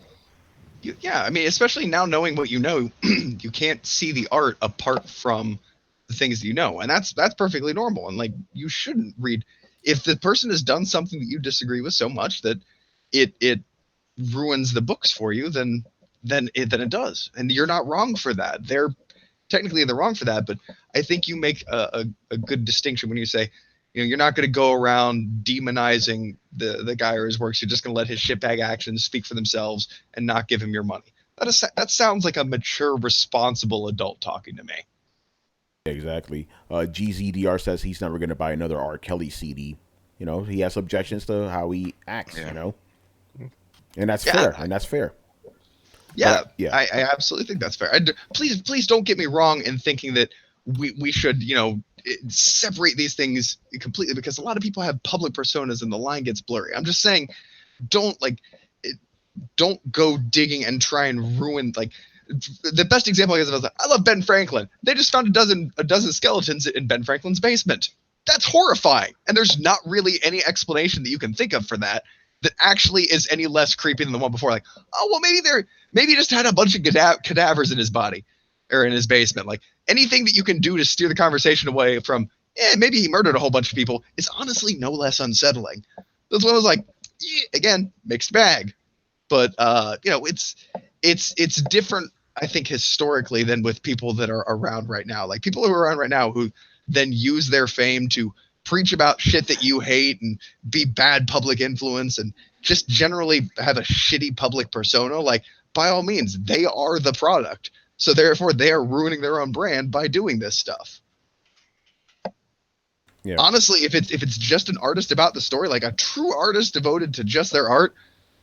Yeah, I mean, especially now knowing what you know, you can't see the art apart from the things that you know, and that's perfectly normal. And like, you shouldn't read if the person has done something that you disagree with so much that it ruins the books for you, then it does, and you're not wrong for that. They're wrong for that, but I think you make a good distinction when you say, you're not going to go around demonizing the guy or his works. You're just going to let his shitbag actions speak for themselves and not give him your money. That sounds like a mature, responsible adult talking to me.
Exactly. GZDR says he's never going to buy another R. Kelly CD. He has objections to how he acts. And that's fair. And that's fair.
Yeah, I absolutely think that's fair. Please don't get me wrong in thinking that we should, separate these things completely, because a lot of people have public personas and the line gets blurry. I'm just saying, don't go digging and try and ruin, like, the best example I guess is, I love Ben Franklin. They just found a dozen skeletons in Ben Franklin's basement. That's horrifying, and there's not really any explanation that you can think of for that actually is any less creepy than the one before. Like, oh well, maybe he just had a bunch of cadavers in his body or in his basement. Like, anything that you can do to steer the conversation away from, maybe he murdered a whole bunch of people, is honestly no less unsettling. This one was like, again, mixed bag, but it's different, I think, historically than with people that are around right now. Like, people who are around right now who then use their fame to preach about shit that you hate and be bad public influence and just generally have a shitty public persona. Like, by all means, they are the product. So therefore they are ruining their own brand by doing this stuff.
Yeah.
Honestly, if it's just an artist about the story, like a true artist devoted to just their art,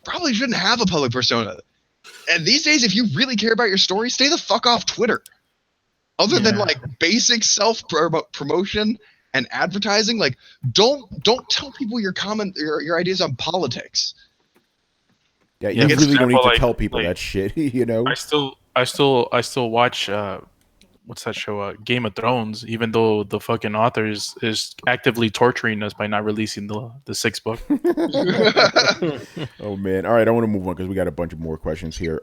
probably shouldn't have a public persona. And these days, if you really care about your story, stay the fuck off Twitter. Other than like basic self-promotion and advertising, like don't tell people your ideas on politics.
Yeah, you really don't need to tell people that shit. You know,
I still watch what's that show? Game of Thrones, even though the fucking author is actively torturing us by not releasing the sixth book.
Oh man! All right, I want to move on because we got a bunch of more questions here.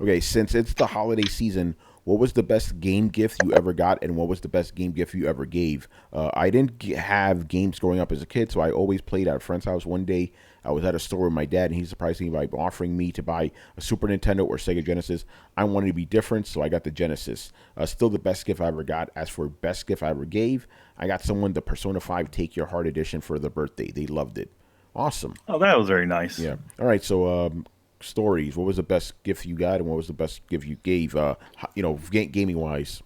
Okay, since it's the holiday season, what was the best game gift you ever got, and what was the best game gift you ever gave? I didn't have games growing up as a kid, so I always played at a friend's house. One day, I was at a store with my dad, and he surprised me by offering me to buy a Super Nintendo or Sega Genesis. I wanted to be different, so I got the Genesis. Still the best gift I ever got. As for best gift I ever gave, I got someone the Persona 5 Take Your Heart edition for their birthday. They loved it. Awesome.
Oh, that was very nice.
Yeah. All right, so stories. What was the best gift you got, and what was the best gift you gave, gaming wise?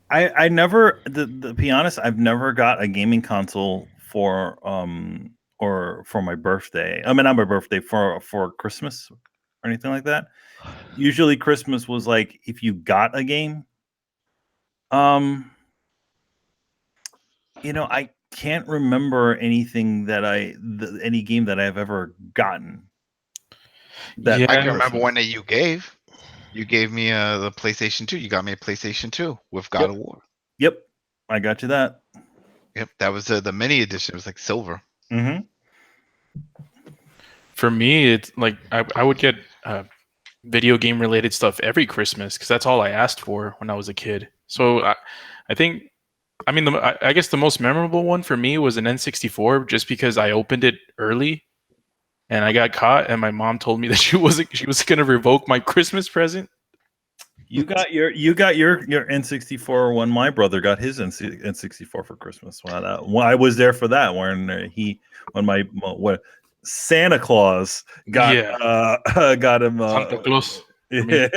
I never, to be honest, I've never got a gaming console for or for my birthday. I mean, not my birthday, for Christmas or anything like that. Usually Christmas was like if you got a game. I can't remember anything that any game that I've ever gotten.
I can remember one that you gave. You gave me the PlayStation 2. You got me a PlayStation 2 with God of War.
Yep, I got you that.
Yep, that was the mini edition. It was like silver.
Mm-hmm.
For me, it's like I would get video game related stuff every Christmas because that's all I asked for when I was a kid. So I think, I mean, I guess the most memorable one for me was an N64, just because I opened it early and I got caught, and my mom told me that she was going to revoke my Christmas present.
You got your N64 when my brother got his N64 for Christmas. When I was there for that, when Santa Claus got him
Santa Claus.
Yeah.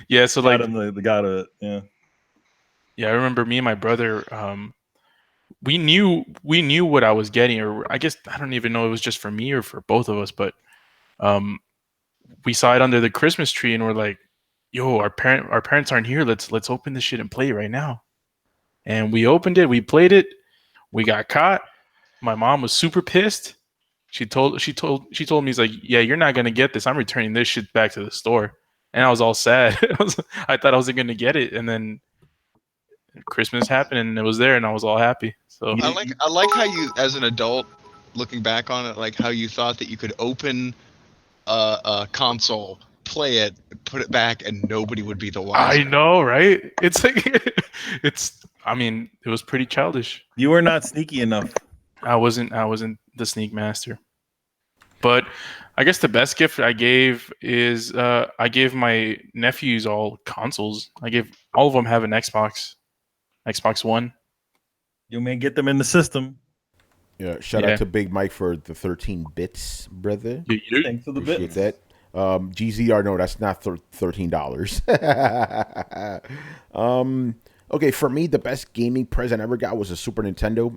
Yeah, so
got him the god of it. Yeah.
Yeah, I remember me and my brother, we knew what I was getting, or I guess I don't even know it was just for me or for both of us, but we saw it under the Christmas tree and we're like, yo, our parents aren't here. Let's open this shit and play it right now. And we opened it, we played it, we got caught. My mom was super pissed. She told me, he's like, yeah, you're not gonna get this. I'm returning this shit back to the store. And I was all sad. I thought I wasn't gonna get it, and then Christmas happened and it was there, and I was all happy. So
I like how you, as an adult, looking back on it, like how you thought that you could open a console, play it, put it back, and nobody would be the wiser.
I know, right? It's like I mean, it was pretty childish.
You were not sneaky enough.
I wasn't the sneak master. But I guess the best gift I gave is I gave my nephews all consoles. I gave all of them have an Xbox One.
You may get them in the system.
Yeah, shout out to Big Mike for the 13 bits, brother.
Thanks for the bits.
Appreciate that. GZR, no, that's not $13. Okay, for me, the best gaming present I ever got was a Super Nintendo,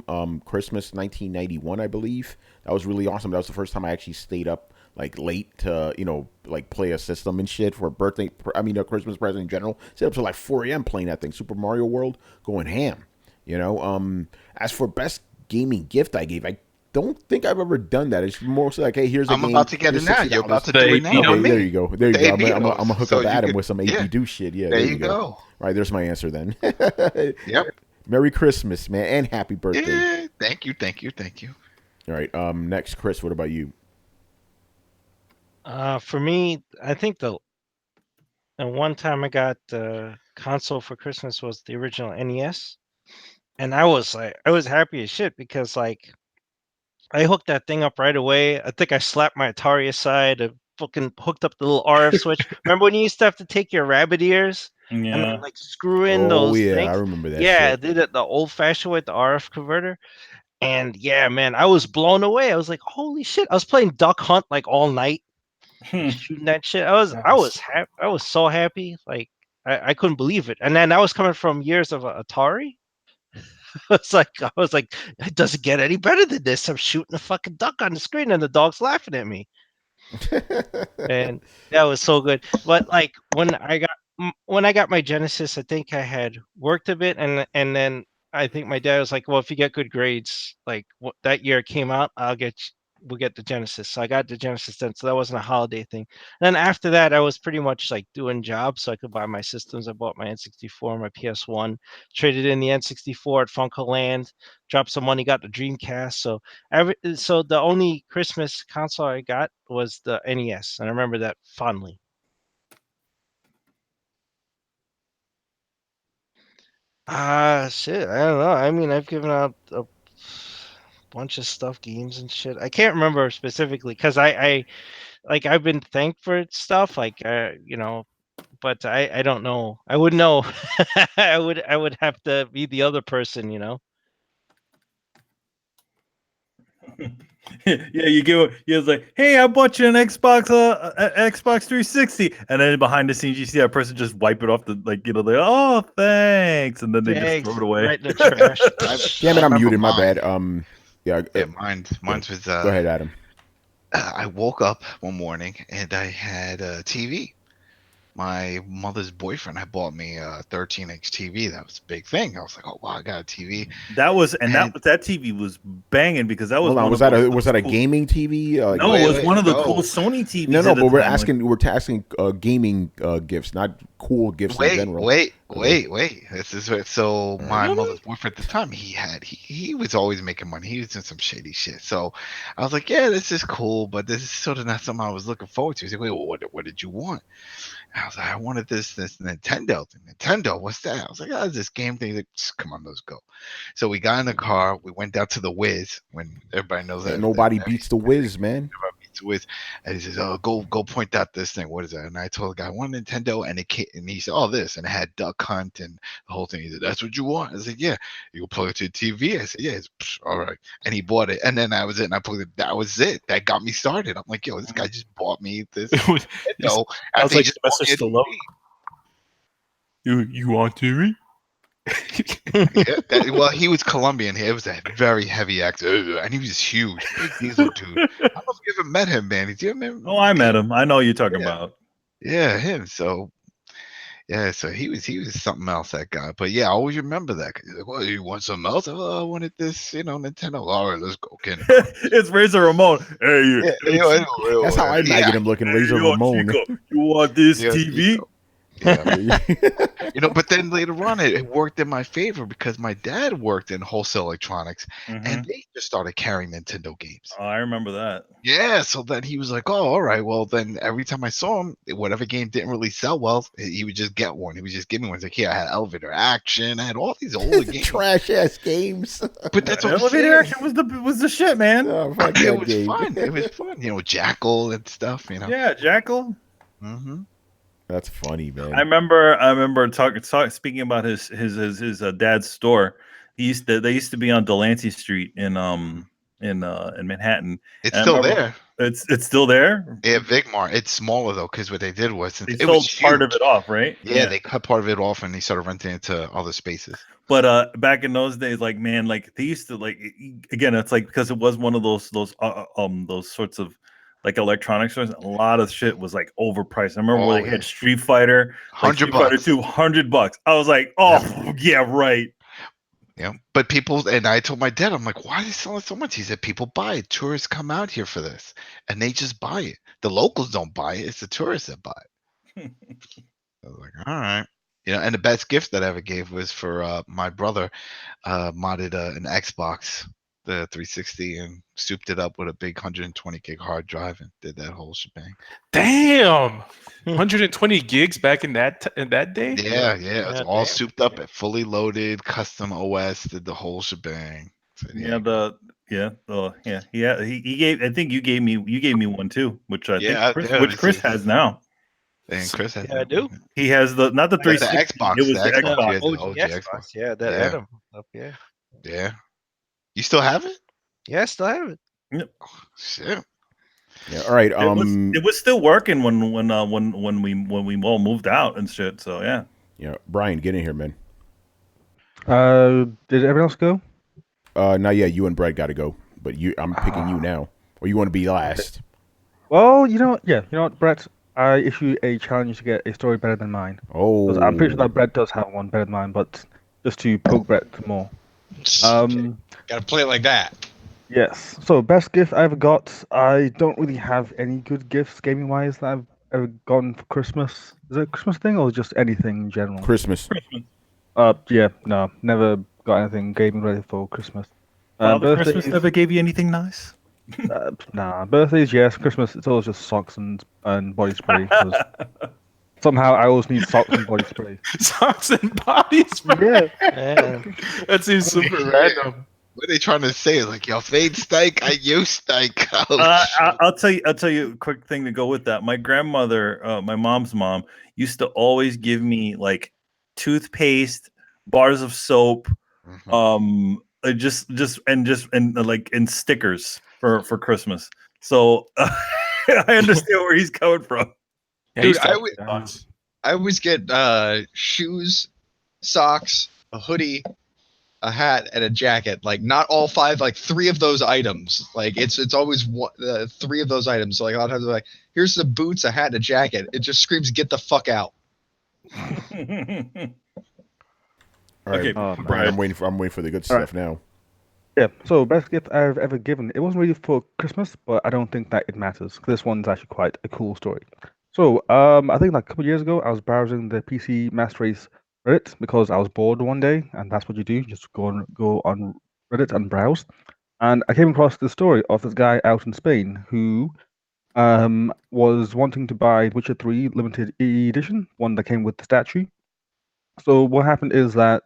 Christmas 1991, I believe. That was really awesome. That was the first time I actually stayed up like late to like play a system and shit for a birthday. I mean, a Christmas present in general. Stayed up till like 4 a.m. playing that thing, Super Mario World, going ham. As for best gaming gift I gave, I don't think I've ever done that. It's mostly like, hey, here's a
I'm
game.
about to get it
here's
now.
$60.
You're about to
The
do it
AP
now.
Okay,
on me.
there you go. There you
The
go.
AP
I'm gonna hook
so
up
you
Adam
could-
with some AP do shit. Yeah,
There you go.
All right, there's my answer then.
Yep.
Merry Christmas, man, and happy birthday.
Yeah. Thank you.
All right. Next, Chris. What about you?
For me, I think the one time I got the console for Christmas was the original NES, and I was happy as shit because like I hooked that thing up right away. I think I slapped my Atari aside. I fucking hooked up the little RF switch. Remember when you used to have to take your rabbit ears and
Yeah.
then, like screw in
Oh
those
yeah,
things?
I remember that.
Yeah, I
shit.
did it the old-fashioned way with the RF converter. And yeah, man, I was blown away. I was like, "Holy shit!" I was playing Duck Hunt like all night, shooting that shit. I was so happy. Like I couldn't believe it. And then that was coming from years of Atari. I was like, it doesn't get any better than this. I'm shooting a fucking duck on the screen and the dog's laughing at me. And that was so good. But like when I got my Genesis, I think I had worked a bit, and then I think my dad was like, "Well, if you get good grades, like what that year it came out, we'll get the Genesis." So I got the Genesis then, so that wasn't a holiday thing. And then after that, I was pretty much like doing jobs so I could buy my systems. I bought my N64, my PS1, traded in the N64 at Funko Land, dropped some money, got the Dreamcast. So the only Christmas console I got was the NES, and I remember that fondly. Shit. I don't know. I mean, I've given out a bunch of stuff, games and shit. I can't remember specifically because I've been thanked for stuff, but I don't know. I wouldn't know. I would have to be the other person.
Yeah, you was like, hey, I bought you an Xbox 360, and then behind the scenes you see that person just wipe it off oh, thanks, and then they just throw it away.
Right in the trash.
Damn it, I'm
remember
muted. My
mine.
bad. Yeah.
Mine's was.
Go ahead, Adam.
I woke up one morning and I had a TV. My mother's boyfriend had bought me a 13-inch TV. That was a big thing. I was like, "Oh wow, I got a TV."
That TV was banging because that was.
Hold on, was that a gaming TV?
No, it was one of the cool Sony TVs.
No, but we're asking gaming gifts, not cool gifts in general.
Wait. This is so my mother's boyfriend at the time. He was always making money. He was doing some shady shit. So I was like, yeah, this is cool, but this is sort of not something I was looking forward to. He's like, wait, what did you want? And I was like, I wanted this Nintendo thing. Nintendo, what's that? I was like, oh, it's this game thing. He's like, come on, let's go. So we got in the car. We went down to the Wiz when everybody knows that.
Nobody beats the Wiz, man.
With, and he says, "Oh, go point out this thing. What is that?" And I told the guy, "I want Nintendo," and he said, "Oh, this," and it had Duck Hunt and the whole thing. He said, "That's what you want?" I said, "Yeah." You go plug it to the TV. I said, "Yeah." All right, and he bought it, and then that was it. And I plugged it. That was it. That got me started. I'm like, "Yo, this guy just bought me this." No,
I was like,
just
Mr. Stallone. You want TV?
Well, he was Colombian. It was a very heavy accent, and he was huge, big diesel dude. I don't know if you ever met him, man. Did you ever met him?
Oh, I met him. I know what you're talking about.
Yeah, him. So, yeah, so he was something else, that guy. But yeah, I always remember that. He's like, "Well, you want something else?" I wanted this, Nintendo. All right, let's go, Ken.
It's Razor Ramon. Hey,
That's how I imagine him looking, Razor Ramon.
Chico, you want this TV?
Yeah. But then later on, it worked in my favor because my dad worked in wholesale electronics, and they just started carrying Nintendo games.
Oh, I remember that.
Yeah, so then he was like, "Oh, all right. Well, then every time I saw him, whatever game didn't really sell well, he would just get one. He would just give me one. He's like, yeah, I had Elevator Action. I had all these older games,
trash ass games.
But that's what
Elevator Action was the shit, man.
Oh, fuck
it
that
was
game.
fun. It was fun. Jackal and stuff.
Yeah, Jackal.
Mm-hmm.
That's funny, man.
I remember speaking about his dad's store. They used to be on Delancey Street in Manhattan.
It's still there.
It's still there.
Yeah, Vigmar. It's smaller though, because what they did was
They
it
sold
was
part of
huge.
it off, right?
Yeah, they cut part of it off and they started renting it to other spaces.
But back in those days, like, man, like they used to, like, again, it's like because it was one of those sorts of like electronic stores, a lot of shit was like overpriced. I remember
Oh,
when they had Street Fighter, like Street Fighter
$100.
2, $100. I was like, oh yeah, right.
Yeah, but people, and I told my dad, I'm like, why are they selling so much? He said, people buy it. Tourists come out here for this, and they just buy it. The locals don't buy it. It's the tourists that buy it. I was like, all right. You know, and the best gift that I ever gave was for my brother modded an Xbox, the 360, and souped it up with a big 120 gig hard drive and did that whole shebang.
Damn, 120 gigs back in that day.
Yeah, it was all
damn.
souped up, fully loaded, custom OS, did the whole shebang. So,
He gave. I think you gave me one too, which I think Chris has now.
And Chris has
I do.
He has not the 360.
The Xbox.
It was the
Xbox.
Xbox.
He has the
OG Xbox. Yeah, that
Yeah.
Adam up. Yeah.
Yeah. You still have it?
Yeah, I still have it.
Oh, shit.
Yeah. All right.
It was still working when we all moved out and shit. So yeah.
Yeah. Brian, get in here, man.
Did everyone else go?
Not yet. You and Brett got to go, but I'm picking you now, or you want to be last?
Well, you know what, Brett. I issue a challenge to get a story better than mine.
Oh.
'Cause I'm pretty sure that Brett does have one better than mine, but just to poke Brett more.
Gotta play it like that.
Yes. So best gift I ever got. I don't really have any good gifts gaming wise that I've ever gotten for Christmas. Is it a Christmas thing or just anything in general?
Christmas.
Yeah, no, never got anything gaming ready for Christmas.
Father Christmas never gave you anything nice.
Nah, birthdays yes. Christmas it's always just socks and body spray. 'Cause somehow I always need socks and body spray.
Socks and body spray.
Yeah.
That seems super random.
What are they trying to say? Like, your fade stink, I you stink. Oh,
I'll tell you a quick thing to go with that. My grandmother, my mom's mom, used to always give me like toothpaste, bars of soap, and stickers for Christmas. So I understand where he's coming from.
Yeah,
Dude,
he's
I always get shoes, socks, a hoodie, a hat, and a jacket. Like not all five, like three of those items. Like it's always three of those items. So like a lot of times they're like, here's the boots, a hat, and a jacket. It just screams, get the fuck out.
All right,
Okay,
Brian, I'm waiting for the good stuff now.
Yeah, so best gift I've ever given. It wasn't really for Christmas, but I don't think that it matters. 'Cause this one's actually quite a cool story. So, I think like a couple of years ago, I was browsing the PC Master Race Reddit because I was bored one day, and that's what you do, just go on Reddit and browse. And I came across the story of this guy out in Spain who was wanting to buy Witcher 3 limited edition, one that came with the statue. So what happened is that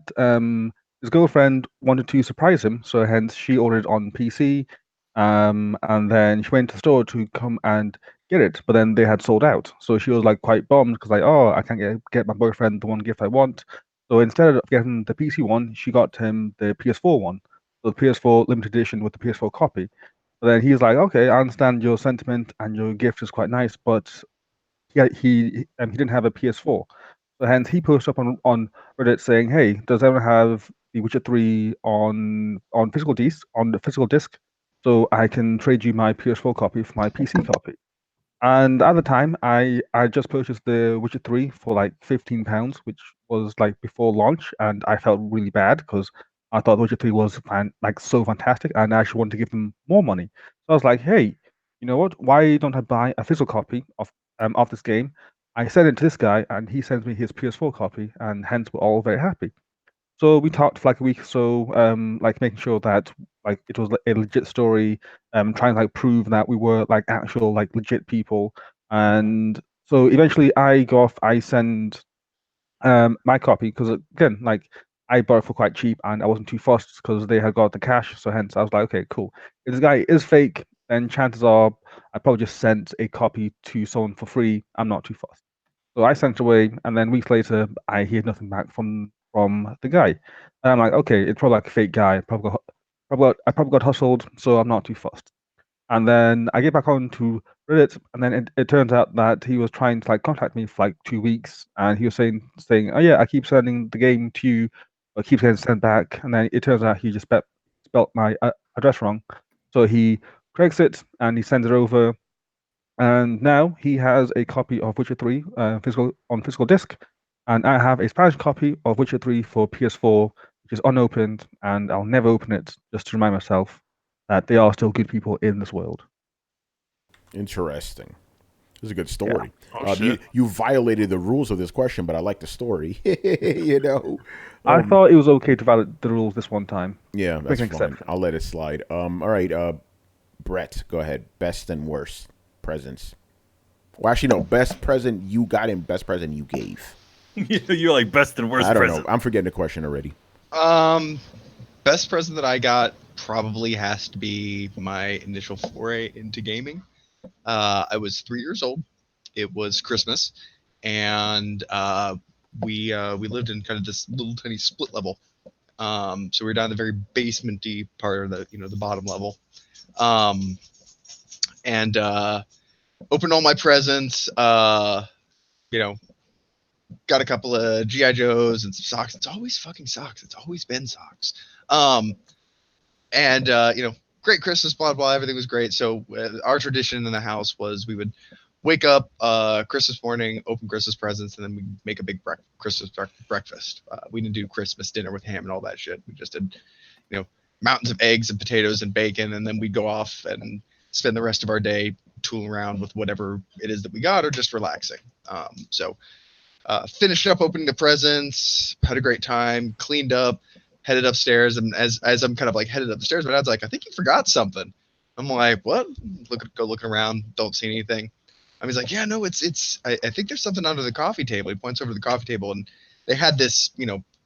his girlfriend wanted to surprise him, so hence she ordered on PC, and then she went to the store to come and get it, but then they had sold out. So she was like quite bummed because like, oh, I can't get my boyfriend the one gift I want. So instead of getting the PC one, she got him the PS4 one, so the PS4 limited edition with the PS4 copy. But then he's like, okay, I understand your sentiment and your gift is quite nice, but he didn't have a PS4. So hence he posted up on Reddit saying, "Hey, does anyone have The Witcher 3 on physical disc, so I can trade you my PS4 copy for my PC copy?" And at the time, I just purchased The Witcher 3 for like £15, which was like before launch, and I felt really bad because I thought The Witcher 3 was so fantastic, and I actually wanted to give them more money. So I was like, "Hey, you know what? Why don't I buy a physical copy of this game?" I send it to this guy, and he sends me his PS4 copy, and hence we're all very happy. So we talked for like a week or so, like making sure that like it was a legit story, trying to like prove that we were like actual like legit people. And so eventually I send my copy because again, like I bought it for quite cheap and I wasn't too fussed because they had got the cash. So hence I was like, okay, cool. If this guy is fake, then chances are I probably just sent a copy to someone for free. I'm not too fussed. So I sent it away, and then weeks later, I hear nothing back from the guy. And I'm like, okay, it's probably like a fake guy. I probably got hustled, so I'm not too fussed. And then I get back on to Reddit, and then it turns out that he was trying to like contact me for like 2 weeks, and he was saying, oh yeah, I keep sending the game to you, or keep getting sent back, and then it turns out he just spelt my address wrong. So he corrects it and he sends it over. And now he has a copy of Witcher 3 physical disc, and I have a Spanish copy of Witcher 3 for PS4, which is unopened, and I'll never open it, just to remind myself that there are still good people in this world.
Interesting. This is a good story.
Oh,
You violated the rules of this question, but I like the story. You know.
I thought it was okay to violate the rules this one time.
Yeah, that's
an
fine.
exception.
I'll let it slide. All right. Brett, go ahead. Best and worst presents. Well, actually, no. Best present you got and best present you gave.
You're like best and worst
I don't
present.
know. I'm forgetting the question already.
Best present that I got probably has to be my initial foray into gaming. I was 3 years old. It was Christmas, and we lived in kind of this little tiny split level. So we were down the very basement-y part of the bottom level. And opened all my presents. Got a couple of GI Joes and some socks. It's always fucking socks. It's always been socks. Great Christmas, blah blah. Everything was great. So our tradition in the house was we would wake up Christmas morning, open Christmas presents, and then we'd make a big Christmas breakfast. We didn't do Christmas dinner with ham and all that shit. We just did, mountains of eggs and potatoes and bacon, and then we'd go off and spend the rest of our day tooling around with whatever it is that we got or just relaxing. Finished up opening the presents, had a great time, cleaned up, headed upstairs, and as I'm kind of like headed upstairs, my dad's like, I think you forgot something. I'm like, what? Go looking around, don't see anything. He's like, yeah, no, I think there's something under the coffee table. He points over to the coffee table, and they had this,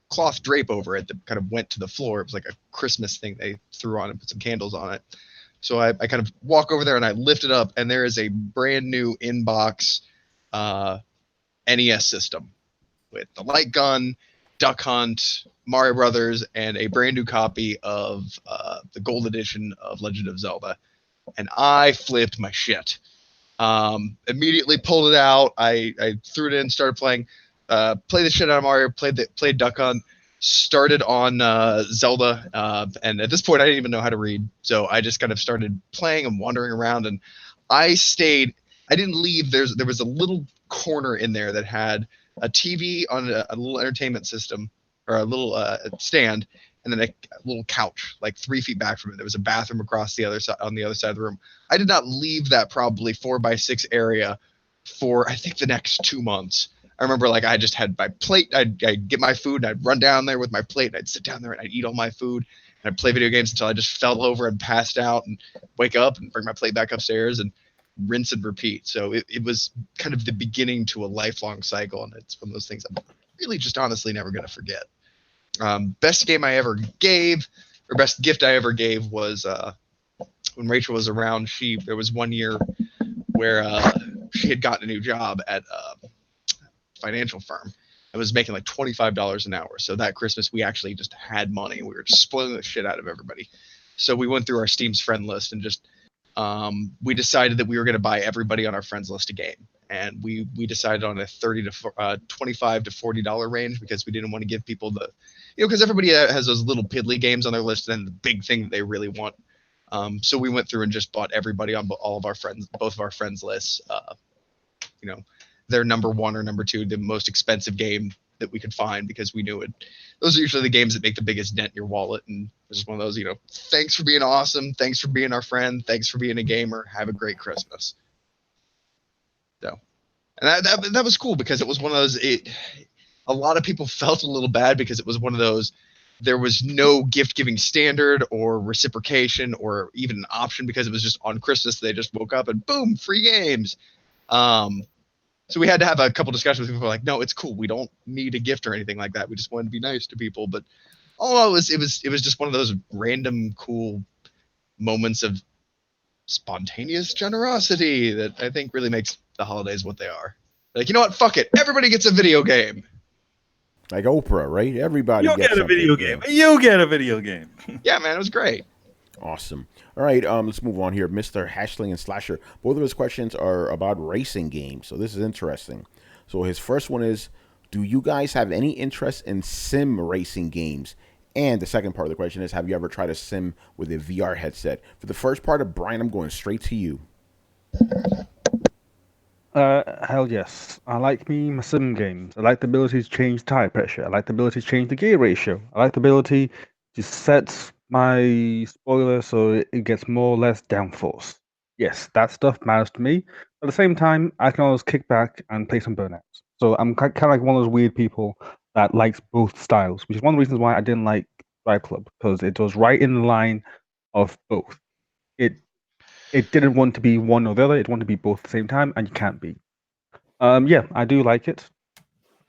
cloth drape over it that kind of went to the floor. It was like a Christmas thing they threw on and put some candles on it. So I kind of walk over there and I lift it up, and there is a brand new in-box NES system with the light gun, Duck Hunt, Mario Brothers, and a brand new copy of the gold edition of Legend of Zelda. And I flipped my shit. Immediately pulled it out. I threw it in, started playing. Played the shit out of Mario. Played Duck Hunt. Started on Zelda. And at this point, I didn't even know how to read. So I just kind of started playing and wandering around. And I stayed. I didn't leave. There was a little corner in there that had a TV on a little entertainment system or a little stand, and then a little couch like 3 feet back from it. There was a bathroom across the other side on the other side of the room. I did not leave that probably 4x6 area for I think the next 2 months. I remember like I just had my plate. I'd get my food and I'd run down there with my plate and I'd sit down there and I'd eat all my food and I'd play video games until I just fell over and passed out and wake up and bring my plate back upstairs and rinse and repeat. So it was kind of the beginning to a lifelong cycle, and it's one of those things I'm really just honestly never going to forget. Best game I ever gave, or best gift I ever gave was when Rachel was around. There was one year where she had gotten a new job at a financial firm. I was making like $25 an hour. So that Christmas we actually just had money. We were just spoiling the shit out of everybody. So we went through our Steam's friend list and just we decided that we were going to buy everybody on our friends list a game, and we decided on a $25 to $40 range because we didn't want to give people the, because everybody has those little piddly games on their list and the big thing that they really want. So we went through and just bought everybody on both of our friends lists. Their number 1 or number 2, the most expensive game that we could find, because we knew it. Those are usually the games that make the biggest dent in your wallet. And it's just one of those, thanks for being awesome. Thanks for being our friend. Thanks for being a gamer. Have a great Christmas. So, and that was cool because it was one of those, a lot of people felt a little bad because it was one of those, there was no gift giving standard or reciprocation or even an option because it was just on Christmas. They just woke up and boom, free games. So we had to have a couple discussions with people like, no, it's cool. We don't need a gift or anything like that. We just wanted to be nice to people. But it was just one of those random cool moments of spontaneous generosity that I think really makes the holidays what they are. Like, you know what? Fuck it. Everybody gets a video game.
Like Oprah, right? Everybody
You'll
gets
get a video game. You get a video game.
Yeah, man, it was great.
Awesome. All right, let's move on here. Mr. Hashling and Slasher. Both of his questions are about racing games, so this is interesting. So his first one is, do you guys have any interest in sim racing games? And the second part of the question is, have you ever tried a sim with a VR headset? For the first part of Brian, I'm going straight to you.
Hell yes. I like my sim games. I like the ability to change tire pressure. I like the ability to change the gear ratio. I like the ability to set my spoiler so it gets more or less downforce. Yes, that stuff matters to me. At the same time, I can always kick back and play some burnouts. So I'm kind of like one of those weird people that likes both styles, which is one of the reasons why I didn't like Drive Club, because it was right in the line of both. It it didn't want to be one or the other. It wanted to be both at the same time, and you can't be. Yeah, I do like it.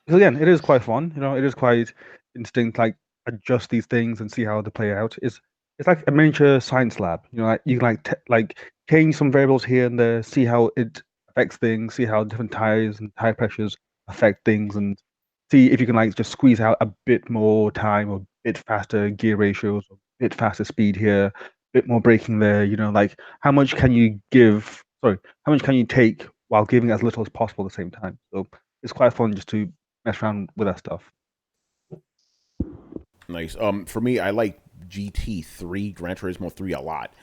Because again, it is quite fun. It is quite instinct. Like adjust these things and see how they play out. It's like a miniature science lab. Like you can like change some variables here and there, see how it affects things, see how different tires and tire pressures affect things, and see if you can like just squeeze out a bit more time or a bit faster gear ratios, or a bit faster speed here, a bit more braking there. Like how much can you give? Sorry, how much can you take while giving as little as possible at the same time? So it's quite fun just to mess around with that stuff.
Nice. For me, I like GT3, Gran Turismo 3 a lot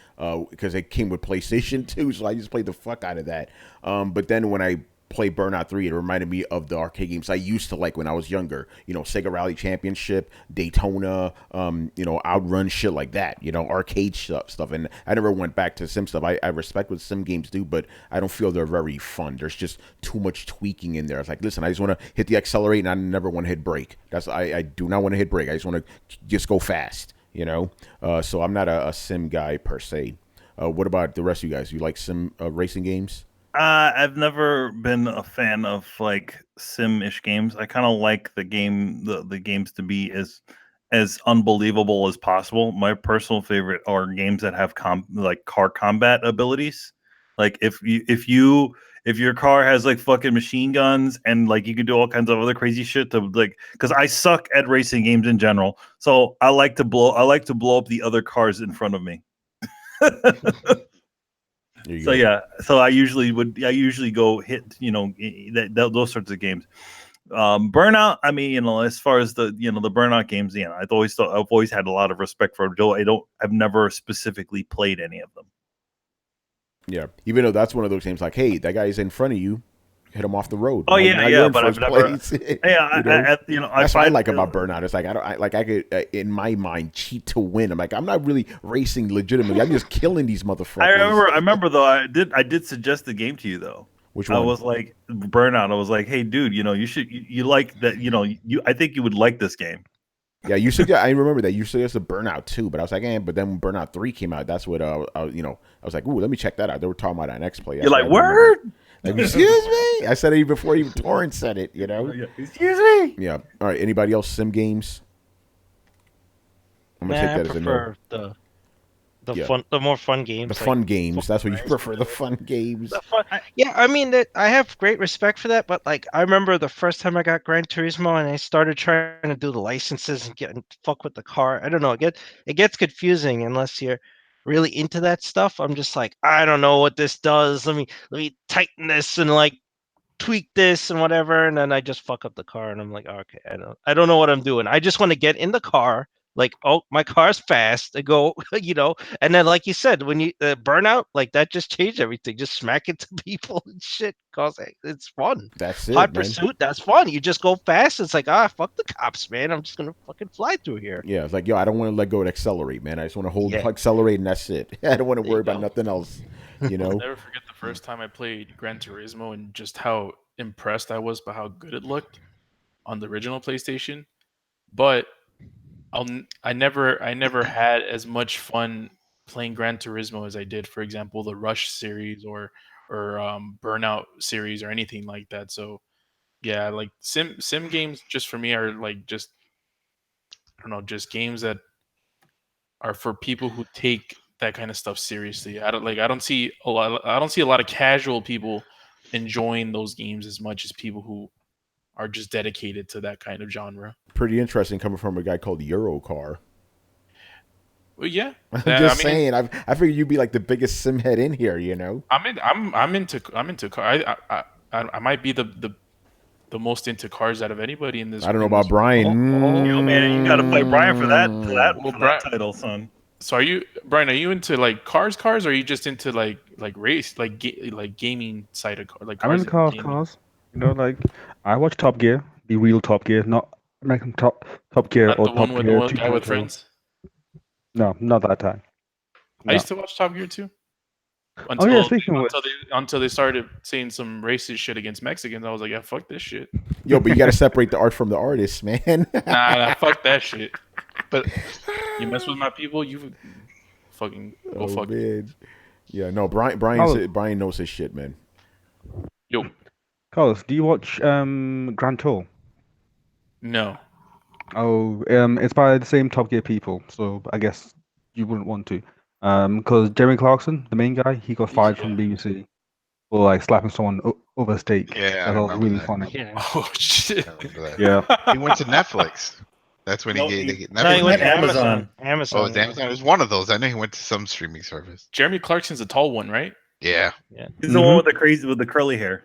because it came with PlayStation 2, so I just played the fuck out of that. But then when I played Burnout 3, it reminded me of the arcade games I used to like when I was younger. Sega Rally Championship, Daytona, Outrun, shit like that. Arcade stuff. And I never went back to sim stuff. I respect what sim games do, but I don't feel they're very fun. There's just too much tweaking in there. It's like, listen, I just want to hit the accelerate, and I never want to hit brake. I do not want to hit brake. I just want to just go fast. So I'm not a sim guy per se. What about the rest of you guys? You like sim racing games?
I've never been a fan of like sim-ish games. I kind of like the games to be as unbelievable as possible. My personal favorite are games that have like car combat abilities. Like if your car has like fucking machine guns and like you can do all kinds of other crazy shit to like, because I suck at racing games in general. So I like to blow up the other cars in front of me. So yeah, so I usually go hit those sorts of games. Burnout, I mean, as far as the the Burnout games, I've always had a lot of respect for them. I've never specifically played any of them.
Yeah, even though that's one of those games like, hey, that guy's in front of you, hit him off the road.
Oh yeah, but I've never.
That's
what
I like about Burnout. It's like I could in my mind cheat to win. I'm like, I'm not really racing legitimately. I'm just killing these motherfuckers.
I remember though. I did suggest the game to you though.
Which one?
I was like Burnout. I was like, hey, dude, you like that. I think you would like this game.
Yeah, I remember that you suggested Burnout 2, but I was like, but then when Burnout 3 came out, that's what I was like, ooh, let me check that out. They were talking about an X-Play.
You're like, word?
Like, excuse me? I said it before even Torrent said it,
Excuse me?
Yeah. All right. Anybody else sim games? I'm gonna take that as a no.
The more fun games.
The fun games. That's what you prefer. The fun games.
Yeah, I mean, I have great respect for that, but like, I remember the first time I got Gran Turismo and I started trying to do the licenses and get fuck with the car. I don't know. It gets confusing unless you're really into that stuff. I'm just like, I don't know what this does. Let me tighten this and like tweak this and whatever, and then I just fuck up the car, and I'm like, okay, I don't know what I'm doing. I just want to get in the car. Like, oh, my car's fast. I go, and then like you said, when you burnout, like that just changed everything. Just smack into people and shit. Cause it's fun.
That's it.
Hot pursuit, that's fun. You just go fast. It's like, fuck the cops, man. I'm just gonna fucking fly through here.
Yeah, it's like, I don't want to let go and accelerate, man. I just want to hold accelerate, and that's it. I don't want to worry about nothing else.
I'll never forget the first time I played Gran Turismo and just how impressed I was by how good it looked on the original PlayStation. But I never had as much fun playing Gran Turismo as I did, for example, the Rush series or Burnout series or anything like that. So yeah, like sim games just for me are like just, I don't know, just games that are for people who take that kind of stuff seriously. I don't see a lot of casual people enjoying those games as much as people who are just dedicated to that kind of genre.
Pretty interesting coming from a guy called Eurocar.
Well, yeah,
I'm just saying. I figured you'd be like the biggest sim head in here.
I'm into car. I might be the most into cars out of anybody in this.
I don't know about Brian.
Yo, man, you got to play Brian for that title, son.
So Brian, are you into like cars, or are you just into like race, like gaming side of like
I'm in
cars.
the car of
gaming.
cars. You know, like I watch Top Gear, the real Top Gear, not American Top Gear
Not
or
the one
Top
with
Gear
the guy with
2.0.
friends.
No, not that time.
I
No.
used to watch Top Gear too.
Oh yeah, speaking of which,
Until they started saying some racist shit against Mexicans, I was like, yeah, fuck this shit.
Yo, but you got to separate the art from the artist, man.
Nah, fuck that shit.
But
You mess with my people, you fucking go
Oh
fuck.
man. Yeah, no, Brian knows his shit, man.
Yo,
Carlos, do you watch Grand Tour?
no.
Oh, it's by the same Top Gear people, so I guess you wouldn't want to. Because Jeremy Clarkson, the main guy, he got fired from BBC for like slapping someone over a steak.
yeah, I
That was
remember
really
that.
funny.
Yeah.
Oh shit.
I remember that.
Yeah.
He went to Netflix. That's when
No,
they
he-
get
No,
Netflix.
he went to
Amazon.
Amazon.
Oh, it's Amazon. It was one of those. I know he went to some streaming service.
Jeremy Clarkson's a tall one, right?
Yeah.
He's the one with the curly hair.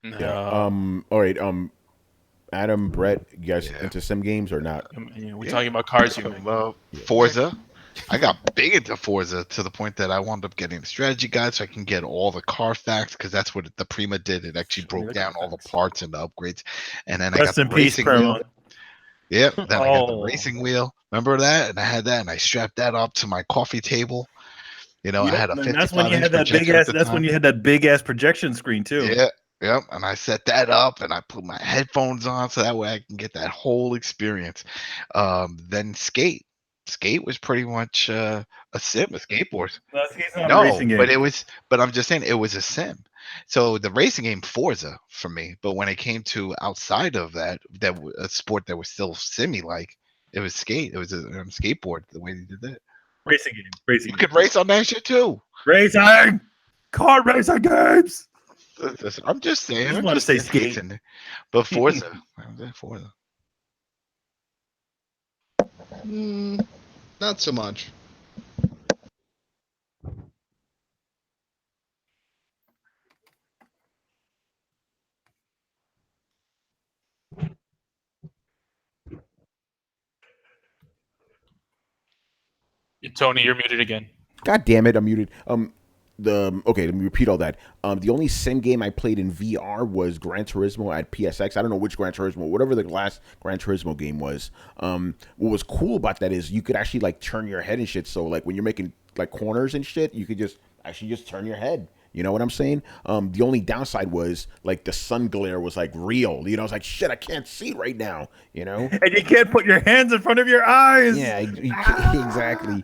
No.
Yeah. All right. Adam, Brett, you guys
Yeah.
into sim games or not?
We're talking about cars here. man.
Well, Forza. I got big into Forza to the point that I wound up getting a strategy guide so I can get all the car facts because that's what the Prima did. It actually broke down all the parts and the upgrades. And then I
Rest
got
in
the
peace,
racing wheel.
Paramount.
Yep. Then I got the
Oh.
racing wheel. Remember that? And I had that and I strapped that up to my coffee table. You know, I had a
And
55
that's when you had that big ass. That's when you had that big ass projection screen too.
Yeah. Yep, and I set that up, and I put my headphones on so that way I can get that whole experience. Then skate. Skate was pretty much a sim, a skateboard.
No, it's not a
No,
racing game.
but it was. But I'm just saying it was a sim. So the racing game Forza for me. But when it came to outside of that, a sport that was still simmy like, it was skate. It was a skateboard. The way they did that.
Racing game. Racing.
You could race on that shit too.
Racing. Car racing games.
Listen, I'm just saying.
I just
I'm
wanna say
saying,
skate.
But Forza. Forza.
Not so much.
Tony, you're muted again.
God damn it, I'm muted. Okay, let me repeat all that. The only sim game I played in VR was Gran Turismo at PSX. I don't know which Gran Turismo, whatever the last Gran Turismo game was. What was cool about that is you could actually like turn your head and shit. So like when you're making like corners and shit, you could just turn your head. You know what I'm saying? The only downside was like the sun glare was like real. You know, it's like shit, I can't see right now. You know,
And you can't put your hands in front of your eyes.
yeah, exactly.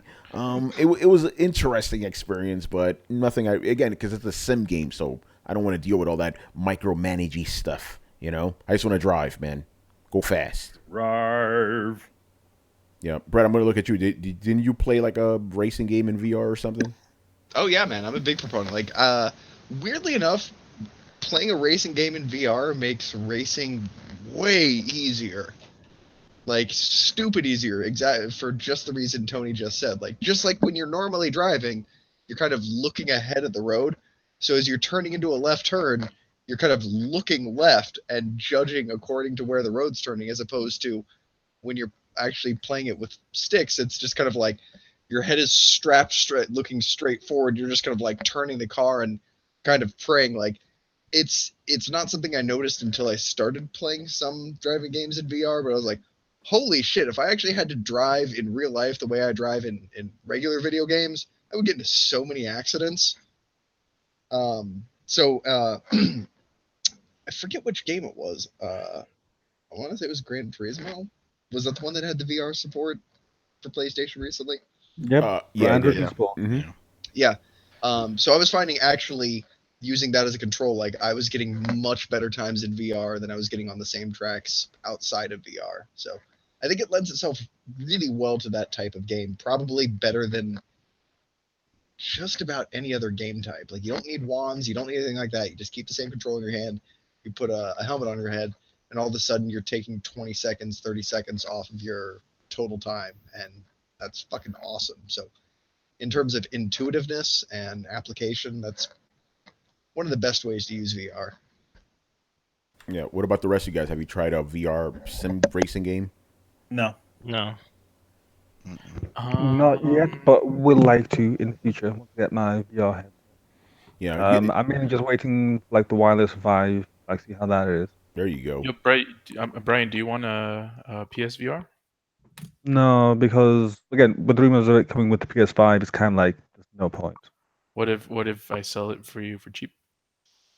It was an interesting experience, but nothing. Again, because it's a sim game, so I don't want to deal with all that micromanagey stuff. You know, I just want to drive, man. Go fast.
Drive.
Yeah, Brett, I'm gonna look at you. Didn't you play like a racing game in VR or something?
Oh yeah, man, I'm a big proponent. Like, weirdly enough, playing a racing game in VR makes racing way easier. Like, stupid easier, exactly for just the reason Tony just said. Like, just like when you're normally driving, you're kind of looking ahead of the road. So as you're turning into a left turn, you're kind of looking left and judging according to where the road's turning, as opposed to when you're actually playing it with sticks, it's just kind of like your head is strapped straight, looking straight forward. You're just kind of like turning the car and kind of praying. Like, it's not something I noticed until I started playing some driving games in VR, but I was like, holy shit, if I actually had to drive in real life the way I drive in regular video games, I would get into so many accidents. I forget which game it was. I want to say it was Gran Turismo. Was that the one that had the VR support for PlayStation recently?
Yep.
Yeah,
Android
yeah.
and Sport.
Mm-hmm.
Yeah. So I was finding actually using that as a control, like I was getting much better times in VR than I was getting on the same tracks outside of VR. So I think it lends itself really well to that type of game, probably better than just about any other game type. Like, you don't need wands, you don't need anything like that. You just keep the same control in your hand. You put a helmet on your head, and all of a sudden you're taking 20 seconds, 30 seconds off of your total time, and that's fucking awesome. So in terms of intuitiveness and application, that's one of the best ways to use VR.
Yeah. What about the rest of you guys? Have you tried a VR sim racing game?
No.
No.
Not yet, but would like to in the future. Get my VR head.
Yeah,
I'm mainly just waiting like the wireless Vive, like see how that is.
there you go.
Yo, Brian, do you want a PSVR?
No, because again, with rumors of it coming with the PS5, it's kind of like there's no point.
What if I sell it for you for cheap?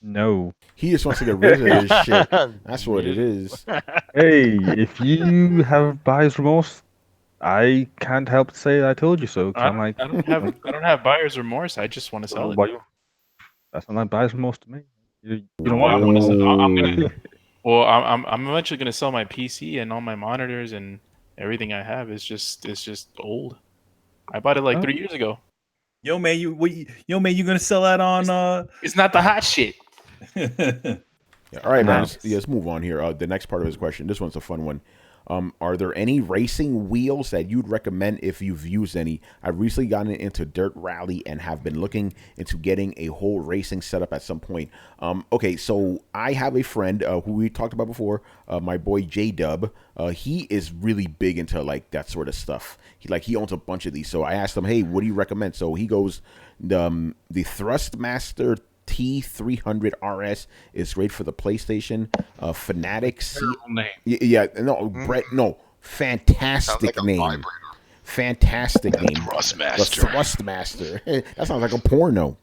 No.
He just wants to get rid of this shit. That's what it is.
Hey, if you have buyer's remorse, I can't help to say I told you so. 'Cause I'm like,
I don't have buyer's remorse. I just want to sell it.
well, that's not like buyer's remorse to me. You
No,
don't want
I want to. I'm
Ooh.
gonna. Well, I'm eventually gonna sell my PC and all my monitors and everything I have. It's just old. I bought it like
Oh.
3 years ago.
Yo, man, you gonna sell that on?
It's not the hot shit.
Yeah, all right, man.
Nice.
Let's move on here. The next part of his question. This one's a fun one. Are there any racing wheels that you'd recommend if you've used any? I've recently gotten into Dirt Rally and have been looking into getting a whole racing setup at some point. Okay, so I have a friend who we talked about before, my boy J Dub. He is really big into like that sort of stuff. He owns a bunch of these. So I asked him, hey, what do you recommend? So he goes, the Thrustmaster T300 RS is great for the PlayStation. Fanatic fantastic
Sounds like a
name.
vibrator.
Fantastic name. The
Thrustmaster.
Thrustmaster. That sounds like a porno.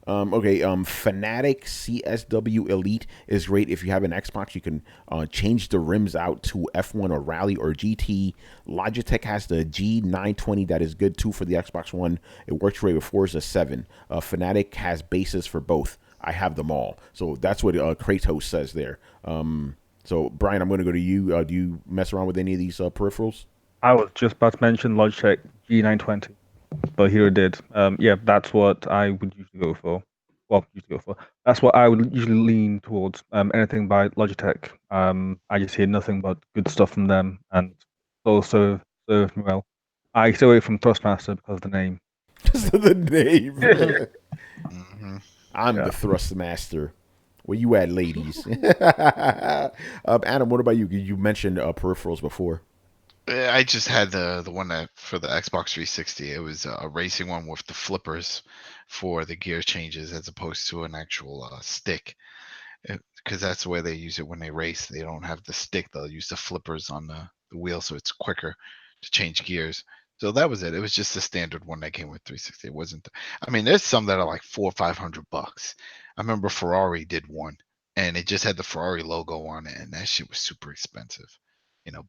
Fanatic CSW Elite is great. If you have an Xbox, you can change the rims out to F1 or Rally or GT. Logitech has the G920 that is good too for the Xbox One. It works great with Forza 7. Fanatic has bases for both. I have them all. So that's what Kratos says there. So Brian, I'm going to go to you. Do you mess around with any of these peripherals?
I was just about to mention Logitech G920, but here it did. Yeah, that's what I would usually go for. That's what I would usually lean towards. Anything by Logitech. I just hear nothing but good stuff from them, and also served me well. I stay away from Thrustmaster because of the name.
Just the name.
Mhm.
I'm the Thrustmaster. Where you at, ladies? Adam, what about you? You mentioned peripherals before.
I just had the one that for the Xbox 360. It was a racing one with the flippers for the gear changes as opposed to an actual stick. Because that's the way they use it when they race. They don't have the stick. They'll use the flippers on the wheel, so it's quicker to change gears. So that was it. It was just the standard one that came with 360. It wasn't. I mean, there's some that are like $400 or $500. I remember Ferrari did one, and it just had the Ferrari logo on it, and that shit was super expensive.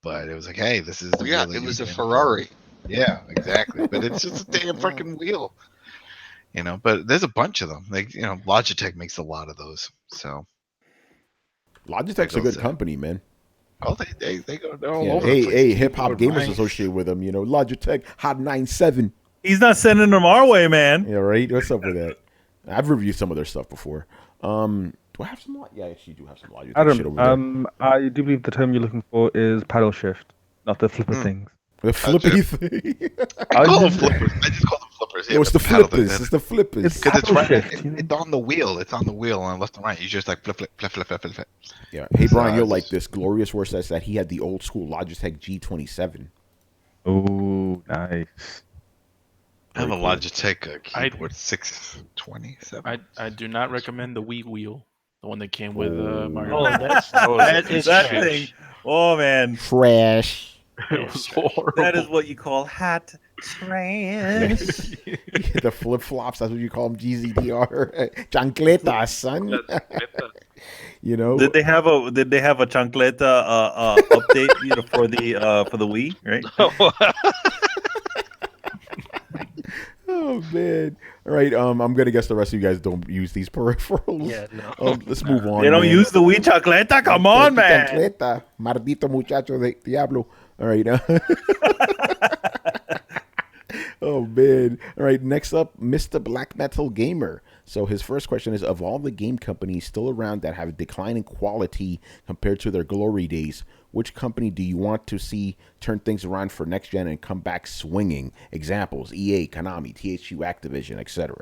But it was like, hey, this is the
Yeah,
wheel that
it was
you
a
can-
Ferrari.
Yeah, exactly. But it's just a damn freaking wheel. But there's a bunch of them. Like, Logitech makes a lot of those. So
Logitech's a good company, man.
they go they're all
Yeah.
over the place.
Hey, Hip Hop
Keyboard,
Gamers
mice.
associated with them. Logitech Hot 97.
He's not sending them our way, man.
Yeah, right. What's up with that? I've reviewed some of their stuff before. Do I have some? Yeah, I actually do have some Logitech shit over there.
I do believe the term you're looking for is paddle shift, not the flipper things.
The flippy thing.
I call them flippers. I just call them flippers.
It's the
paddle thing,
flippers. It's the flippers.
It's
Because it's
paddle
right.
shift,
It's on the wheel. It's on the wheel on left and right. You just like flip, flip, flip, flip, flip, flip, flip.
Yeah. Hey, Brian,
So
you'll
it's-
like this. Glorious War says that he had the old school Logitech G27.
Oh, nice.
I have a
Very cool.
Logitech keyboard 627.
I do not recommend the Wii wheel, the one that came with Mario.
Oh, that's
That
it's
that
trash.
thing. Oh man,
Trash.
It was horrible.
that is what you call hot trash.
The flip flops. That's what you call them. GZDR. Chancletas, son.
Did they have a chancleta update for the Wii, right?
Oh man! All right, I'm gonna guess the rest of you guys don't use these peripherals.
Yeah, no.
Let's move on.
They don't
man.
use the Wii chancleta. Come on, man.
Chancleta, maldito muchacho de diablo. All right. Oh man! All right. Next up, Mr. Black Metal Gamer. So his first question is: of all the game companies still around that have declining quality compared to their glory days, which company do you want to see turn things around for next gen and come back swinging? Examples: EA, Konami, THQ, Activision, etc.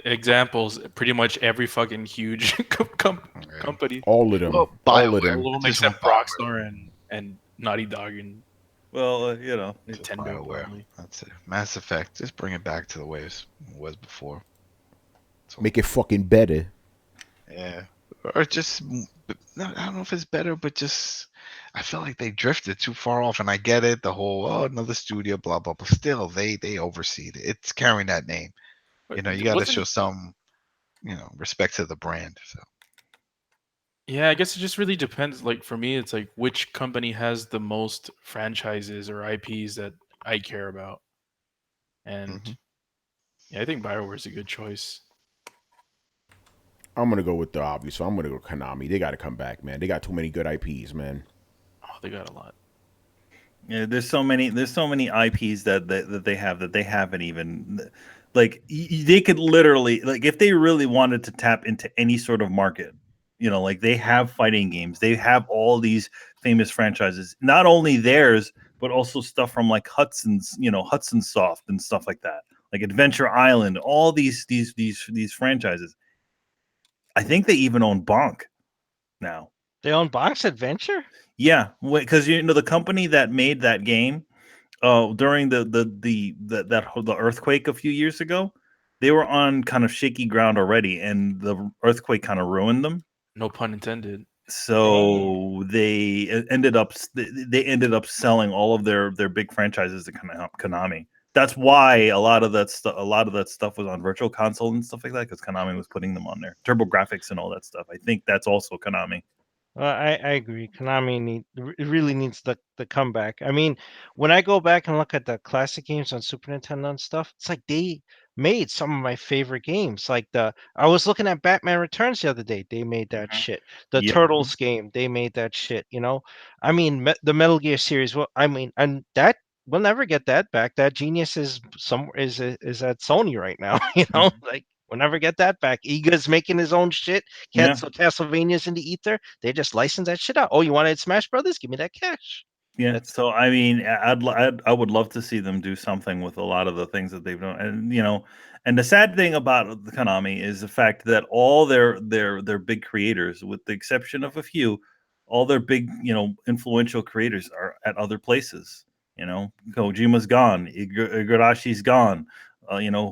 Examples: pretty much every fucking huge company.
All of them.
Well,
all of them.
All of them
Just
except
BioWare.
Rockstar and Naughty Dog and
Well,
Nintendo.
BioWare.
Probably.
That's it. Mass Effect. Just bring it back to the way it was before.
Make it fucking better.
Yeah, or just no, I don't know if it's better, but just I feel like they drifted too far off. And I get it, the whole another studio, blah blah, but still they oversee it. It's carrying that name. You know, you got to show some respect to the brand. So
Yeah, I guess it just really depends. Like for me, it's like which company has the most franchises or IPs that I care about. And yeah, I think BioWare is a good choice.
I'm gonna go with the obvious. So I'm gonna go Konami. They got to come back, man. They got too many good IPs, man.
Oh, they got a lot.
Yeah, there's so many IPs that they have that they haven't even like they could literally like if they really wanted to tap into any sort of market, like they have fighting games, they have all these famous franchises, not only theirs but also stuff from like Hudson Soft and stuff like that, like Adventure Island, all these franchises. I think they even own Bonk now.
They own Box Adventure?
Yeah, because the company that made that game during the earthquake a few years ago, they were on kind of shaky ground already, and the earthquake kind of ruined them.
No pun intended.
So they ended up selling all of their big franchises to Konami. That's why a lot of that stuff was on Virtual Console and stuff like that, because Konami was putting them on there. TurboGrafx and all that stuff. I think that's also Konami.
I agree. Konami really needs the comeback. I mean, when I go back and look at the classic games on Super Nintendo and stuff, it's like they made some of my favorite games. Like I was looking at Batman Returns the other day. They made that shit. The
Yep.
Turtles game, they made that shit. I mean, the Metal Gear series. Well, I mean, and that we'll never get that back. That genius is at Sony right now. Like. We'll never get that back. Iga's making his own shit. Castlevania's in the ether. They just license that shit out. Oh, you wanted Smash Brothers? Give me that cash.
Yeah. So I mean, I would love to see them do something with a lot of the things that they've done, and the sad thing about the Konami is the fact that all their big creators, with the exception of a few, all their big influential creators are at other places. Kojima's gone, Igarashi's gone.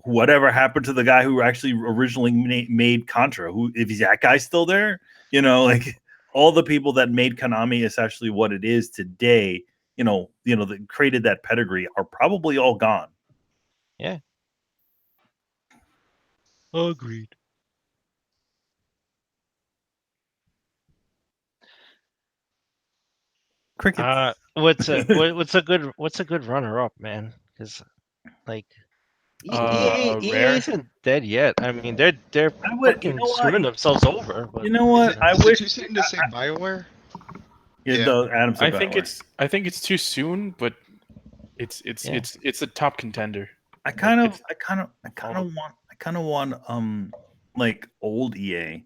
Whatever happened to the guy who actually originally made Contra? Is that guy still there? Like all the people that made Konami essentially what it is today, that created that pedigree are probably all gone.
Yeah. Agreed.
Cricket.
What's a good runner up, man? Because like EA
Rare?
isn't dead yet. I mean, they're fucking screwing themselves over. But,
You know what?
Is
I
it
wish
too soon to say BioWare?
Adam said
I think
BioWare.
it's too soon, but it's a top contender.
I kind of want like old EA,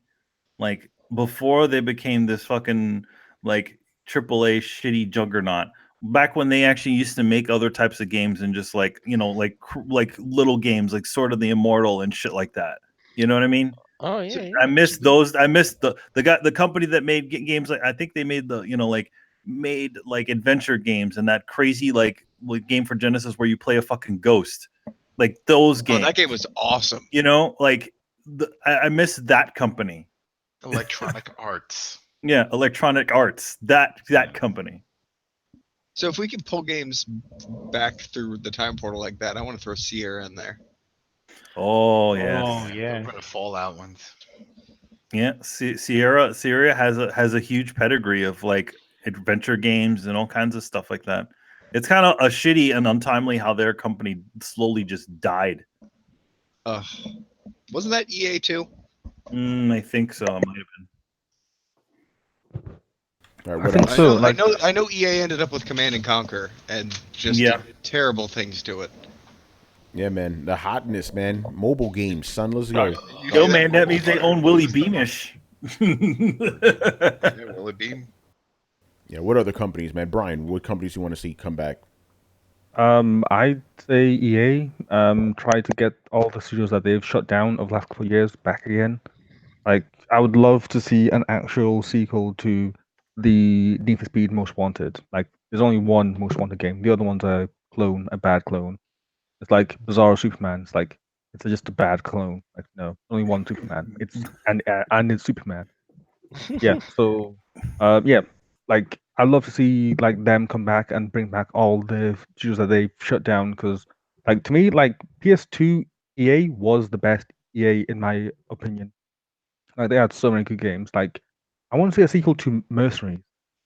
like before they became this fucking like AAA shitty juggernaut. Back when they actually used to make other types of games and just like like little games like Sword of the Immortal and shit like that. You know what I mean?
oh yeah,
I missed those. I missed the company that made games like I think they made made like adventure games and that crazy like game for Genesis where you play a fucking ghost, like those games.
Oh, that game was awesome.
Like I miss that company.
Electronic Arts.
Yeah, Electronic Arts. That company.
So if we can pull games back through the time portal like that, I want to throw Sierra in there.
Oh yes.
Oh yeah.
For the Fallout ones.
Yeah, Sierra has a huge pedigree of like adventure games and all kinds of stuff like that. It's kind of a shitty and untimely how their company slowly just died.
Wasn't that EA too?
I think so. It might have been.
All right, what
I think
else?
so.
I know EA ended up with Command and Conquer and just did terrible things to it.
Yeah, man, the hotness, man. Mobile games, son. Let's go.
Yo, man, that means they own Willie Beamish.
Yeah, Willie Beam.
Yeah, what other companies, man? Brian, what companies you want to see come back?
I'd say EA try to get all the studios that they've shut down over the last couple of years back again. Like, I would love to see an actual sequel to the Need for Speed Most Wanted. Like, there's only one Most Wanted game. The other one's a clone, a bad clone. It's like Bizarro Superman. It's like It's just a bad clone. Like no, only one Superman. And it's Superman. Yeah. So, yeah, like I love to see like them come back and bring back all the studios that they shut down. Because like to me, like PS2 EA was the best EA in my opinion. Like they had so many good games. Like I want to see a sequel to Mercenaries.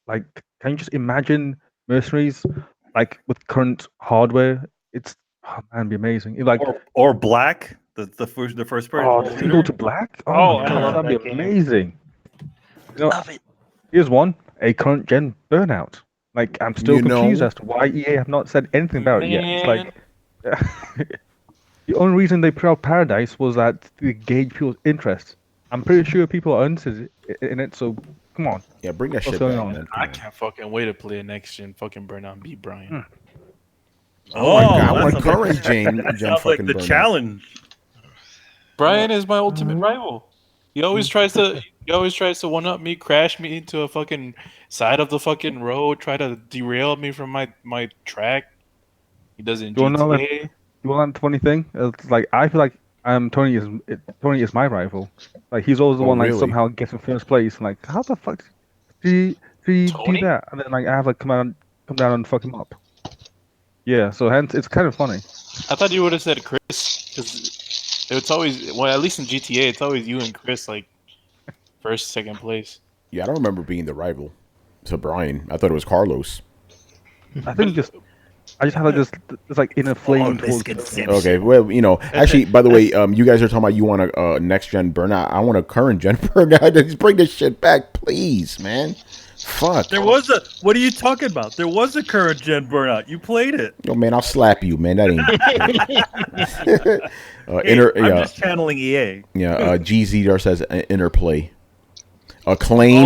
Like, can you just imagine Mercenaries like with current hardware? It's oh man, it'd be amazing. Like
or Black, the first person
the sequel
shooter.
to Black. Oh,
Oh,
my
I
gosh,
love
that'd be
that game.
amazing. You know,
Love it.
here's one, a current gen Burnout. Like I'm still
You
confused
know-
as to why EA have not said anything about it yet. It's
Man.
like the only reason they put out Paradise was that to gauge people's interest. I'm pretty sure people are interested in it, so come on.
Yeah, bring that
What's
shit
going
back,
on?
man.
I can't fucking wait to play a next gen fucking Burnout and beat Brian.
Oh my god, I
that
want
sounds
current
like,
gen
that
gen
sounds like
fucking
the
Burnout.
challenge.
Brian is my ultimate rival. He always tries to one up me, crash me into a fucking side of the fucking road, try to derail me from my track. He does it in
Do you want to know
GTA.
You want the funny thing? It's like I feel like Tony is my rival. Like he's always the
Oh,
one like
really?
somehow gets in first place. Like how the fuck did he do
Tony?
that? And then like I have like come down and fuck him up. Yeah, so hence it's kind of funny.
I thought you would have said Chris, because it's always, well, at least in GTA, it's always you and Chris like first, second place.
Yeah, I don't remember being the rival to Brian. I thought it was Carlos.
I think I just have like this like inner flame towards.
Okay, well, you know, actually, by the way, you guys are talking about you want a next gen Burnout. I want a current gen Burnout. Just bring this shit back, please, man. Fuck.
There was a. What are you talking about? There was a current gen Burnout. You played it.
Yo, man, I'll slap you, man. That ain't.
Hey, I'm just channeling EA.
Yeah, GZ says interplay. Acclaim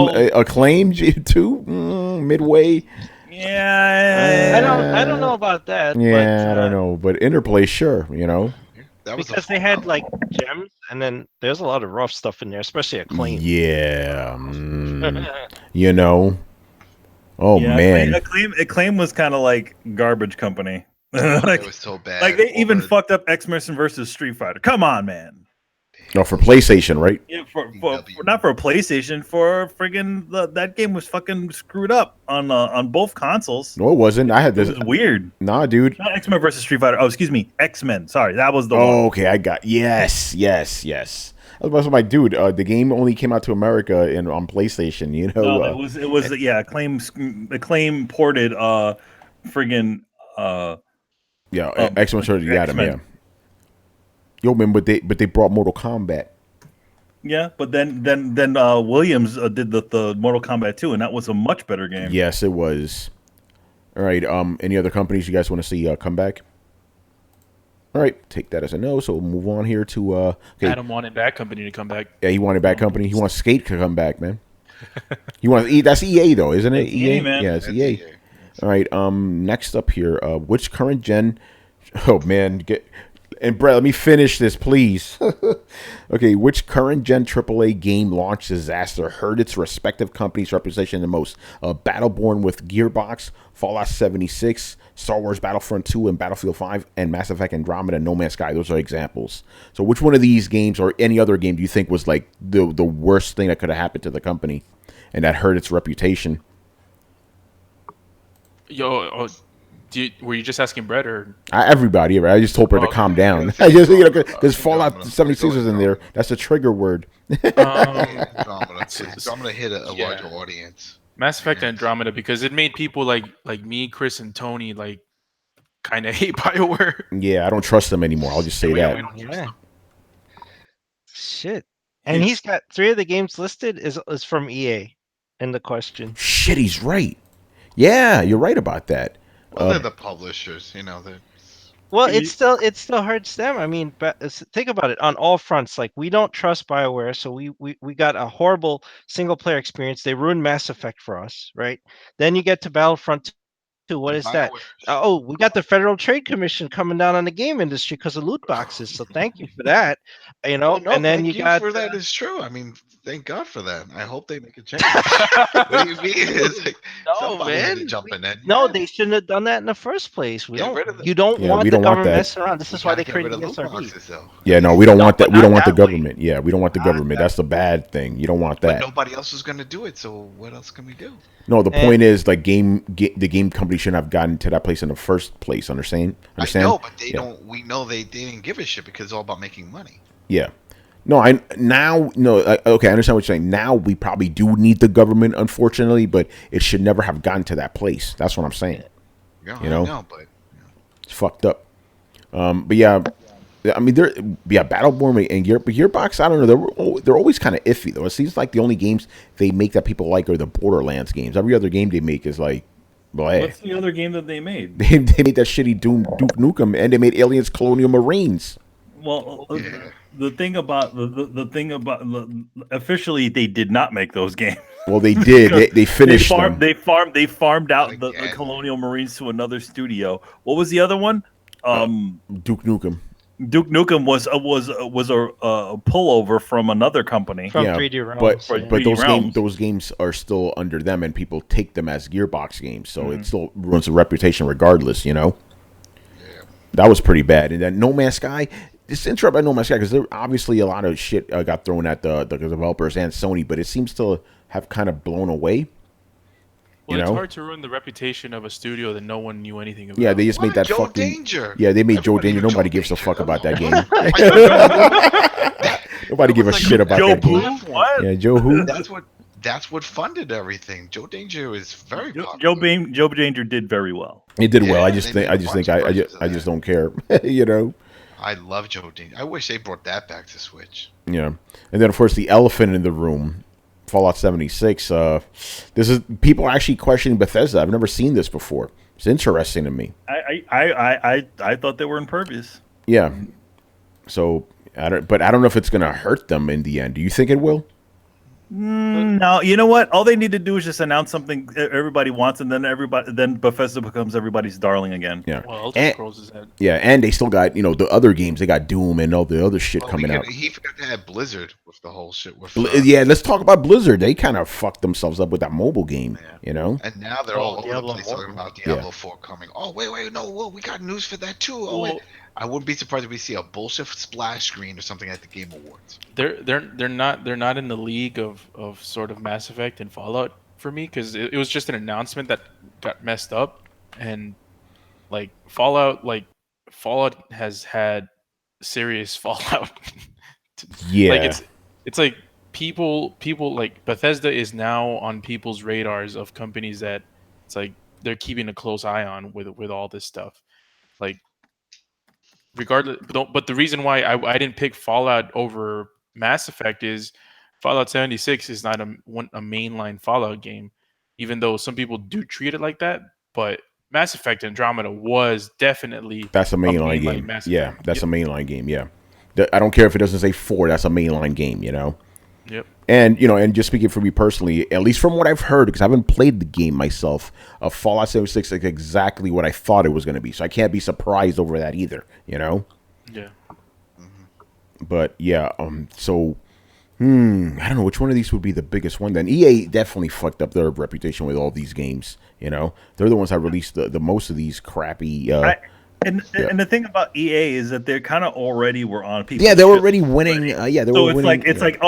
G2 midway.
Yeah,
I don't know about that.
Yeah,
but,
I don't know, but interplay, sure, you know.
That was
Because they had like gems, and then there's a lot of rough stuff in there, especially Acclaim.
Yeah, you know. Oh
yeah,
man,
Acclaim was kind of like garbage company.
it was so bad.
Like they even fucked up X-Men versus Street Fighter. Come on, man.
no, for PlayStation, right?
Yeah, for not for a PlayStation, for friggin' that game was fucking screwed up on both consoles.
No, it wasn't. I had
It
this.
was weird.
Nah, dude.
Not X-Men versus Street Fighter. Oh, excuse me, X-Men. Sorry, that was the
Oh,
one.
okay, I got yes. I was about to say, my dude, the game only came out to America on PlayStation. You know,
No, it was yeah. Acclaim ported friggin'
X-Men started the Adam,
X-Men.
yeah. Yo, man, but they brought Mortal Kombat.
Yeah, but then Williams did the Mortal Kombat 2, and that was a much better game.
Yes, it was. All right. Any other companies you guys want to see come back? All right, take that as a no. So we'll move on here to okay.
Adam wanted Bad Company to come back.
Yeah, he wanted Bad Company. He wants Skate to come back, man. He wants that's EA though, isn't it?
It's EA, man.
Yeah, it's
That's
EA.
EA.
All right. Next up here, which current gen? Oh man, and Brett, let me finish this, please. Okay, which current gen AAA game launch disaster hurt its respective companies' reputation the most? Battleborn with Gearbox, Fallout 76, Star Wars Battlefront 2, and Battlefield 5, and Mass Effect Andromeda and No Man's Sky. Those are examples. So which one of these games or any other game do you think was like the worst thing that could have happened to the company and that hurt its reputation?
Yo, were you just asking Brett or?
Everybody, right? I just told her to calm down. I just, because Fallout 76 is in there. That's a trigger word.
Andromeda. Andromeda hit a larger audience.
Mass Effect Andromeda, because it made people like me, Chris, and Tony like kind of hate BioWare.
Yeah, I don't trust them anymore. I'll just say that.
Yeah. Shit. And he's got 3 of the games listed is from EA in the question.
Shit, he's right. Yeah, you're right about that.
Well, they're the publishers,
Well, it still hurts them. I mean, think about it on all fronts. Like we don't trust BioWare, so we got a horrible single player experience. They ruined Mass Effect for us, right? Then you get to Battlefront 2. What is that? Oh, we got the Federal Trade Commission coming down on the game industry because of loot boxes. So thank you for that.
Well, no,
and then
thank
you got
for that is true. I mean, Thank God for that. I hope they make a change. What do you mean? It's like
No,
somebody had to
man.
jump in there.
No,
Yeah,
they shouldn't have done that in the first place.
get rid of the,
You don't
Yeah,
want
we
the
don't want
government
that.
messing around. This
we
is why
gotta
they
get rid
created
of
the
loot
SRB.
boxes, though.
Yeah, no, we don't want that.
but
We don't
not
want the
that way.
government. Yeah, we don't want the government. That's the bad thing. You don't want
But
that.
nobody else is gonna do it. So what else can we do?
No, the
And-
point is, like, the game company shouldn't have gotten to that place in the first place. Understand?
I know, but they don't. We know they didn't give a shit because it's all about making money.
Yeah. No, okay, I understand what you're saying. Now we probably do need the government, unfortunately, but it should never have gotten to that place. That's what I'm saying.
Yeah,
You know?
I know, but
It's fucked up. But yeah, I mean, Battleborn and Gearbox, I don't know. They're always kind of iffy though. It seems like the only games they make that people like are the Borderlands games. Every other game they make is like, bleh.
What's the other game that they made?
They made that shitty Duke Nukem, and they made Aliens Colonial Marines.
Well,
Yeah.
the thing about officially they did not make those games.
Well, they did. They finished them.
They farmed out the
Again.
Colonial Marines to another studio. What was the other one?
Duke Nukem.
Duke Nukem was a pullover from another company.
From
Yeah,
3D Realms.
But
yeah.
3D
those games are still under them, and people take them as Gearbox games, so
Mm-hmm.
it still ruins the reputation regardless. You know, that was pretty bad. And then No Man's Sky. It's interesting about No Man's Sky because there obviously a lot of shit got thrown at the developers and Sony, but it seems to have kind of blown away.
Well,
You
it's
know?
hard to ruin the reputation of a studio that no one knew anything about.
Yeah, they just
Why
made that
Joe
fucking.
Danger?
Yeah, they made Joe
Everybody
Danger.
knew
Nobody
Joe
gives a
Danger.
fuck
Come
about that
on.
game. Nobody gives a shit about
Joe
that
Blue?
game.
What?
Yeah, Joe who?
That's what funded everything. Joe Danger is very popular.
Joe Danger did very well.
It did well. I
Yeah,
just
they
think.
made a
I
bunch of versions of
just
that.
don't care. You know.
I love Joe Danger. I wish they brought that back to Switch.
Yeah, and then of course the elephant in the room, Fallout 76. This is people are actually questioning Bethesda. I've never seen this before. It's interesting to me.
I thought they were impervious.
Yeah. So I don't know if it's gonna hurt them in the end. Do you think it will?
No, you know what? All they need to do is just announce something everybody wants, and then Bethesda becomes everybody's darling again.
Yeah.
Well, Elder
And-
Scrolls is that.
Yeah, and they still got the other games. They got Doom and all the other shit coming out.
He forgot to add Blizzard with the whole shit. With
Yeah, let's talk about Blizzard. They kind of fucked themselves up with that mobile game. You know.
And now they're all over
Diablo
the place
4.
talking about Diablo 4 coming. Oh, wait, no, well, we got news for that too. Oh, wait. I wouldn't be surprised if we see a bullshit splash screen or something at the Game Awards.
They're not in the league of sort of Mass Effect and Fallout for me because it was just an announcement that got messed up, and like Fallout has had serious fallout.
Yeah.
Like it's like people like Bethesda is now on people's radars of companies that it's like they're keeping a close eye on with all this stuff. Like regardless, but the reason why I didn't pick Fallout over Mass Effect is Fallout 76 is not a mainline Fallout game, even though some people do treat it like that. But Mass Effect Andromeda was definitely
That's a mainline game.
Mass
Yeah,
Effect.
that's
Yep.
a mainline game. Yeah, I don't care if it doesn't say 4. That's a mainline game. You know.
Yep.
And and just speaking for me personally, at least from what I've heard, because I haven't played the game myself, Fallout 76 is exactly what I thought it was going to be. So I can't be surprised over that either. You know.
Yeah.
But yeah, so I don't know which one of these would be the biggest one. Then EA definitely fucked up their reputation with all these games. You know, they're the ones that released the most of these crappy.
And the thing about EA is that they kind of already were on people.
Yeah, they were already winning. Yeah, they
So
were
it's
winning.
like it's like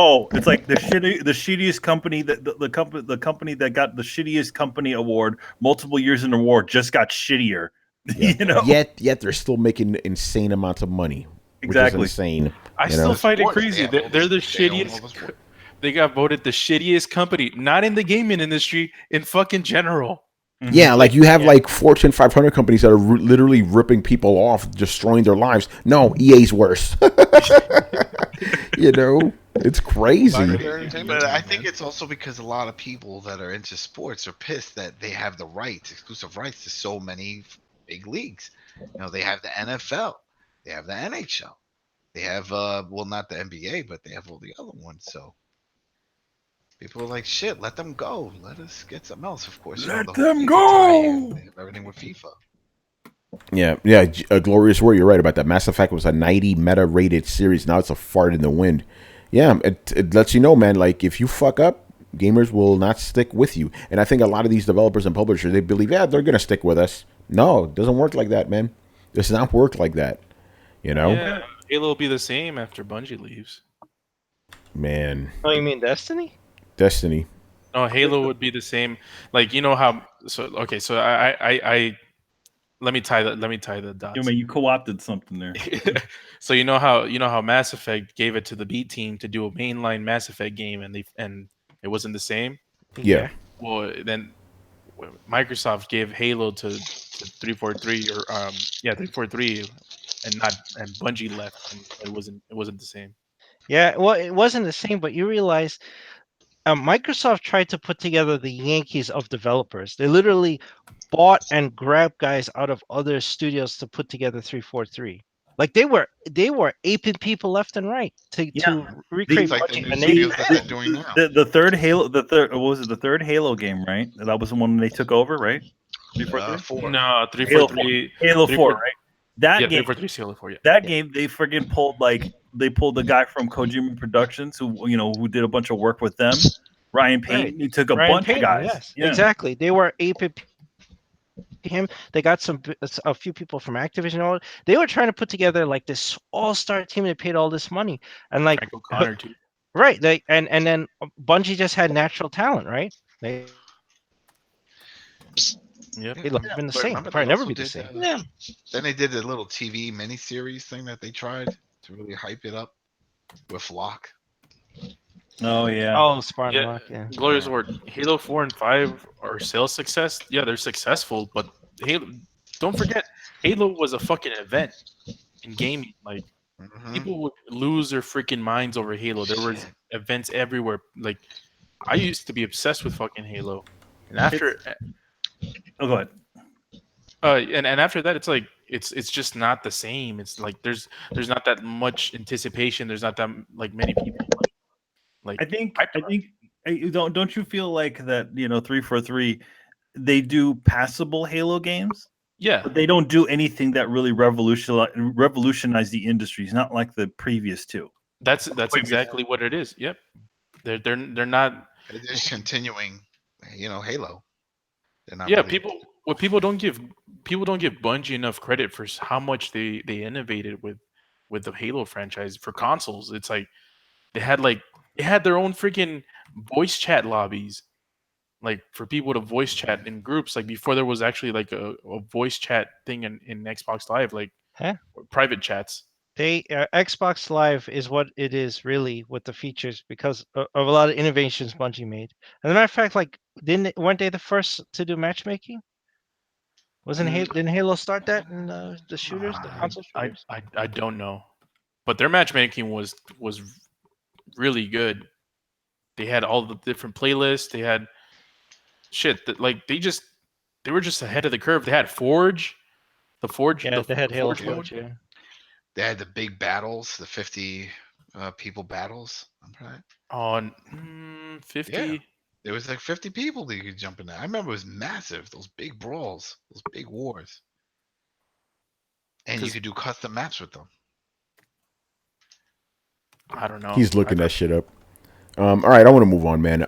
the shittiest company that the company that got the shittiest company award multiple years in a row just got shittier.
Yeah.
You know.
Yet they're still making insane amounts of money.
Exactly.
Which is insane.
I
you
still
know?
find it
Sports,
crazy.
they have
They're
all
the
this- they own all
shittiest.
this sport.
They got voted the shittiest company, not in the gaming industry, in fucking general.
Yeah, like you have like Fortune 500 companies that are literally ripping people off, destroying their lives. No, EA's worse. You know, it's crazy.
But I think it's also because a lot of people that are into sports are pissed that they have the rights, exclusive rights to so many big leagues. They have the NFL, they have the NHL, they have well, not the NBA, but they have all the other ones. So people are like, shit, let them go. Let us get something else. Of course,
Let
the whole
them
FIFA
go!
tie-in, they have everything with FIFA.
Yeah, a Glorious War. You're right about that. Mass Effect was a 90 meta rated series. Now it's a fart in the wind. Yeah, it lets you know, man. Like if you fuck up, gamers will not stick with you. And I think a lot of these developers and publishers, they believe, yeah, they're gonna stick with us. No, it doesn't work like that, man. It does not work like that. You know,
Yeah, Halo will be the same after Bungie leaves.
man.
Oh, you mean Destiny?
Destiny.
No, Halo would be the same. Like you know how. So okay, so I let me tie the dots.
I mean, you co-opted something there.
So you know how Mass Effect gave it to the B team to do a mainline Mass Effect game, and it wasn't the same.
Yeah.
Well, then Microsoft gave Halo to 343 or 343, and Bungie left, and it wasn't the same.
Yeah, well, it wasn't the same, but you realize Microsoft tried to put together the Yankees of developers. They literally bought and grabbed guys out of other studios to put together 343. Like they were aping people left and right to recreate
It's like the
Bungie,
new
and they
studios that they're
did.
doing now.
The third Halo, what was it? The third Halo game, right? That was the one they took over, right? 343.
4.
No,
Halo
343.
Halo 4, right? That
Yeah,
game,
343 is Halo 4. Yeah.
that game, they friggin' pulled the guy from Kojima Productions who did a bunch of work with them, Ryan Payton.
Right.
He took a
Ryan
bunch
Payton,
of guys.
yes,
Yeah.
exactly. They were aping him. They got a few people from Activision. They were trying to put together like this all-star team that paid all this money, and like
Frank O'Connor too.
right. And then Bungie just had natural talent, right? They
Yep.
It'll have been the
But
same.
remember,
Probably
they
never
also
be the
did,
same.
Yeah.
Then they did a little TV miniseries thing that they tried to really hype it up with Locke.
Oh yeah.
Oh, Spartan
Yeah,
Rock, yeah.
Glorious word. Halo 4 and 5 are sales success. Yeah, they're successful, but Halo. Don't forget, Halo was a fucking event in gaming. Like
Mhm.
people would lose their freaking minds over Halo. There was events everywhere. Like I used to be obsessed with fucking Halo, and after
Oh, go ahead.
and after that, it's like it's just not the same. It's like there's not that much anticipation. There's not that like many people like
I think
hyped about it.
don't you feel like that 343 they do passable Halo games,
Yeah,
but they don't do anything that really revolutionize the industry. It's not like the previous two.
that's exactly what it is. Yep, they're not.
They're just continuing, Halo. They're not
Yeah,
really-
people don't give Bungie enough credit for how much they innovated with the Halo franchise for consoles. It's like they had their own freaking voice chat lobbies, like for people to voice chat in groups. Like before there was actually like a voice chat thing in Xbox Live, like
Huh?
private chats.
Xbox Live is what it is really with the features because of a lot of innovations Bungie made. As a matter of fact, like weren't they the first to do matchmaking? Didn't Halo start that in the shooters, the console shooters?
I don't know, but their matchmaking was really good. They had all the different playlists. They had shit that like they were just ahead of the curve. They had Forge, the Forge.
Yeah, they had Halo
Forge mode.
Forge, yeah.
They had the big battles, the 50 people battles. Remember that?
On 50.
Yeah. There was like 50 people that you could jump in there. I remember it was massive. Those big brawls, those big wars. And you
'Cause-
could do custom maps with them.
I don't know.
He's looking that shit up. All right, I want to move on, man.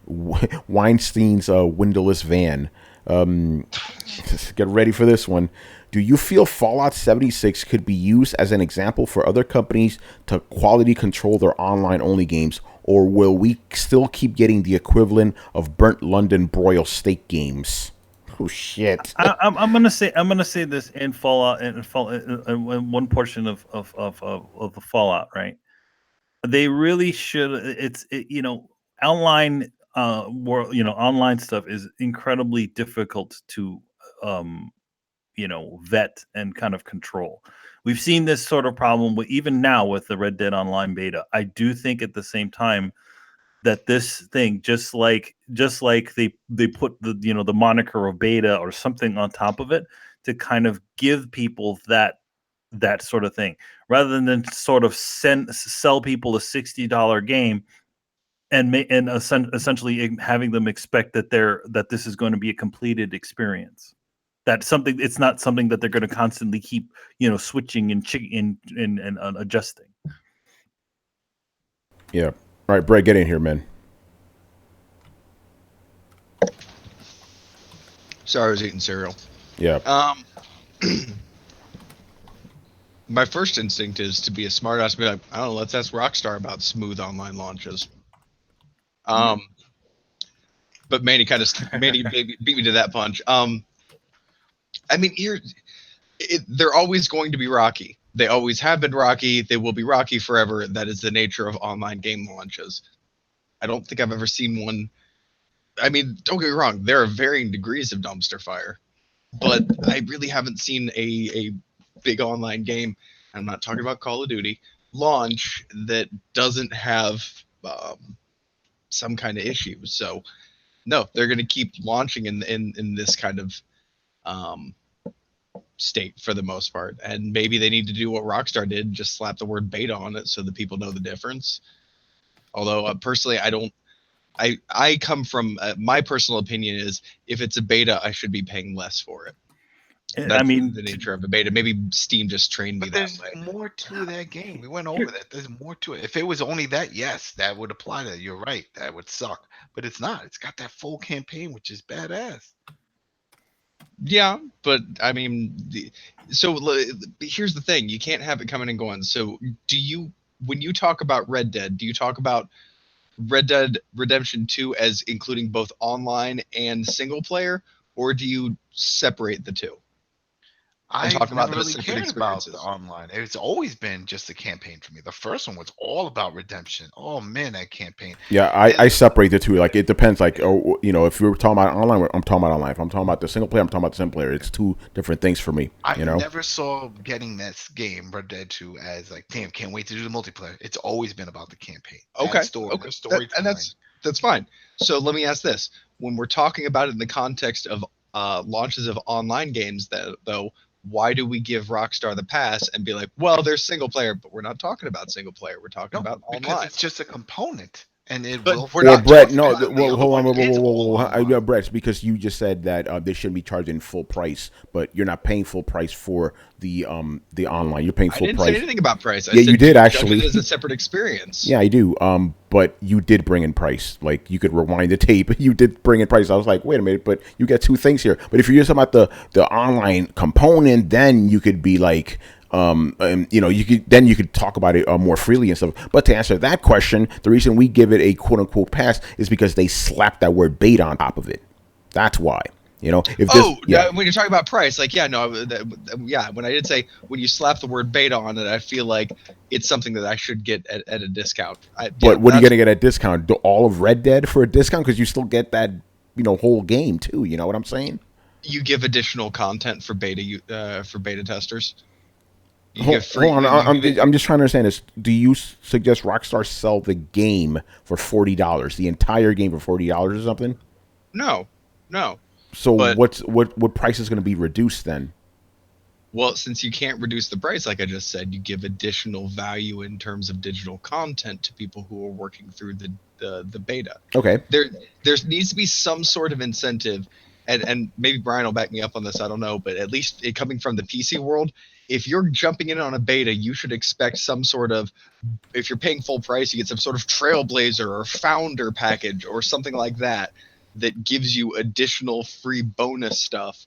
Weinstein's windowless van. Get ready for this one. Do you feel Fallout 76 could be used as an example for other companies to quality control their online-only games, or will we still keep getting the equivalent of burnt London broil steak games? Oh shit!
I'm gonna say this in Fallout and in one portion of the Fallout, right? They really should. Online online stuff is incredibly difficult to vet and kind of control. We've seen this sort of problem even now with the Red Dead Online beta. I do think at the same time that this thing, just like they put the moniker of beta or something on top of it to kind of give people that sort of thing, rather than sort of sell people a $60 game and essentially having them expect that this is going to be a completed experience. It's not something that they're going to constantly keep switching and adjusting.
Yeah. All right, Brett, get in here, man.
Sorry, I was eating cereal.
Yeah.
My first instinct is to be a smartass and be like, I don't know, let's ask Rockstar about smooth online launches. But Manny beat me to that punch. I mean, they're always going to be rocky. They always have been rocky. They will be rocky forever. That is the nature of online game launches. I don't think I've ever seen one. I mean, don't get me wrong. There are varying degrees of dumpster fire, but I really haven't seen a big online game. I'm not talking about Call of Duty launch that doesn't have some kind of issues. So no, they're going to keep launching in this kind of state for the most part. And maybe they need to do what Rockstar did, just slap the word beta on it so that people know the difference. Although personally, I don't. I come from my personal opinion is if it's a beta, I should be paying less for it. That's
I mean,
the nature of a beta. Maybe Steam just trained me
But
that
there's
way.
more to that game. We went over that. There's more to it. If it was only that, yes, that would apply to. You're right. That would suck. But it's not. It's got that full campaign, which is badass.
Yeah, but I mean, here's the thing: you can't have it coming and going. So, when you talk about Red Dead, do you talk about Red Dead Redemption 2 as including both online and single player, or do you separate the two? And talk
I've
about
never
them as
really
separate
cared about
experiences.
the online. It's always been just a campaign for me. The first one was all about redemption. Oh man, that campaign.
Yeah, I separate the two. Like it depends. Like if we were talking about online, I'm talking about online. If I'm talking about the single player, I'm talking about the single player. It's two different things for me.
I
You know.
never saw getting this game, Red Dead 2, as like, damn, can't wait to do the multiplayer. It's always been about the campaign.
Okay,
The story
and that's fine. So let me ask this: when we're talking about it in the context of launches of online games, though, why do we give Rockstar the pass and be like, well, there's single player, but we're not talking about single player. We're talking about
because
online.
it's just a component, and it
But
will.
we're
Well,
not
Brett,
talking
no,
about
well, hold on, whoa,
It's all online.
yeah, Brett, it's because you just said that they shouldn't be charging full price, but you're not paying full price for the online. You're paying
I
full
didn't
price.
say anything about price. I
Yeah,
said
you did
judge
actually.
it as a separate experience.
Yeah, I do. But you did bring in price. Like you could rewind the tape. You did bring in price. I was like, wait a minute, but you get two things here. But if you're just about the online component, then you could be like, you could talk about it more freely and stuff. But to answer that question, the reason we give it a quote unquote pass is because they slapped that word bait on top of it. That's why.
When you're talking about price, like, yeah, no, when I did say when you slap the word beta on it, I feel like it's something that I should get at a discount.
But what are you going to get at discount? All of Red Dead for a discount? Because you still get that, whole game too. You know what I'm saying?
You give additional content for beta testers.
Hold on, I'm just trying to understand this. Do you suggest Rockstar sell the game for $40, the entire game for $40 or something?
No.
So
But,
what price is going to be reduced then?
Well, since you can't reduce the price, like I just said, you give additional value in terms of digital content to people who are working through the beta.
Okay.
There needs to be some sort of incentive, and maybe Brian will back me up on this. I don't know, but at least it coming from the PC world, if you're jumping in on a beta, you should expect some sort of. If you're paying full price, you get some sort of Trailblazer or Founder package or something like that gives you additional free bonus stuff.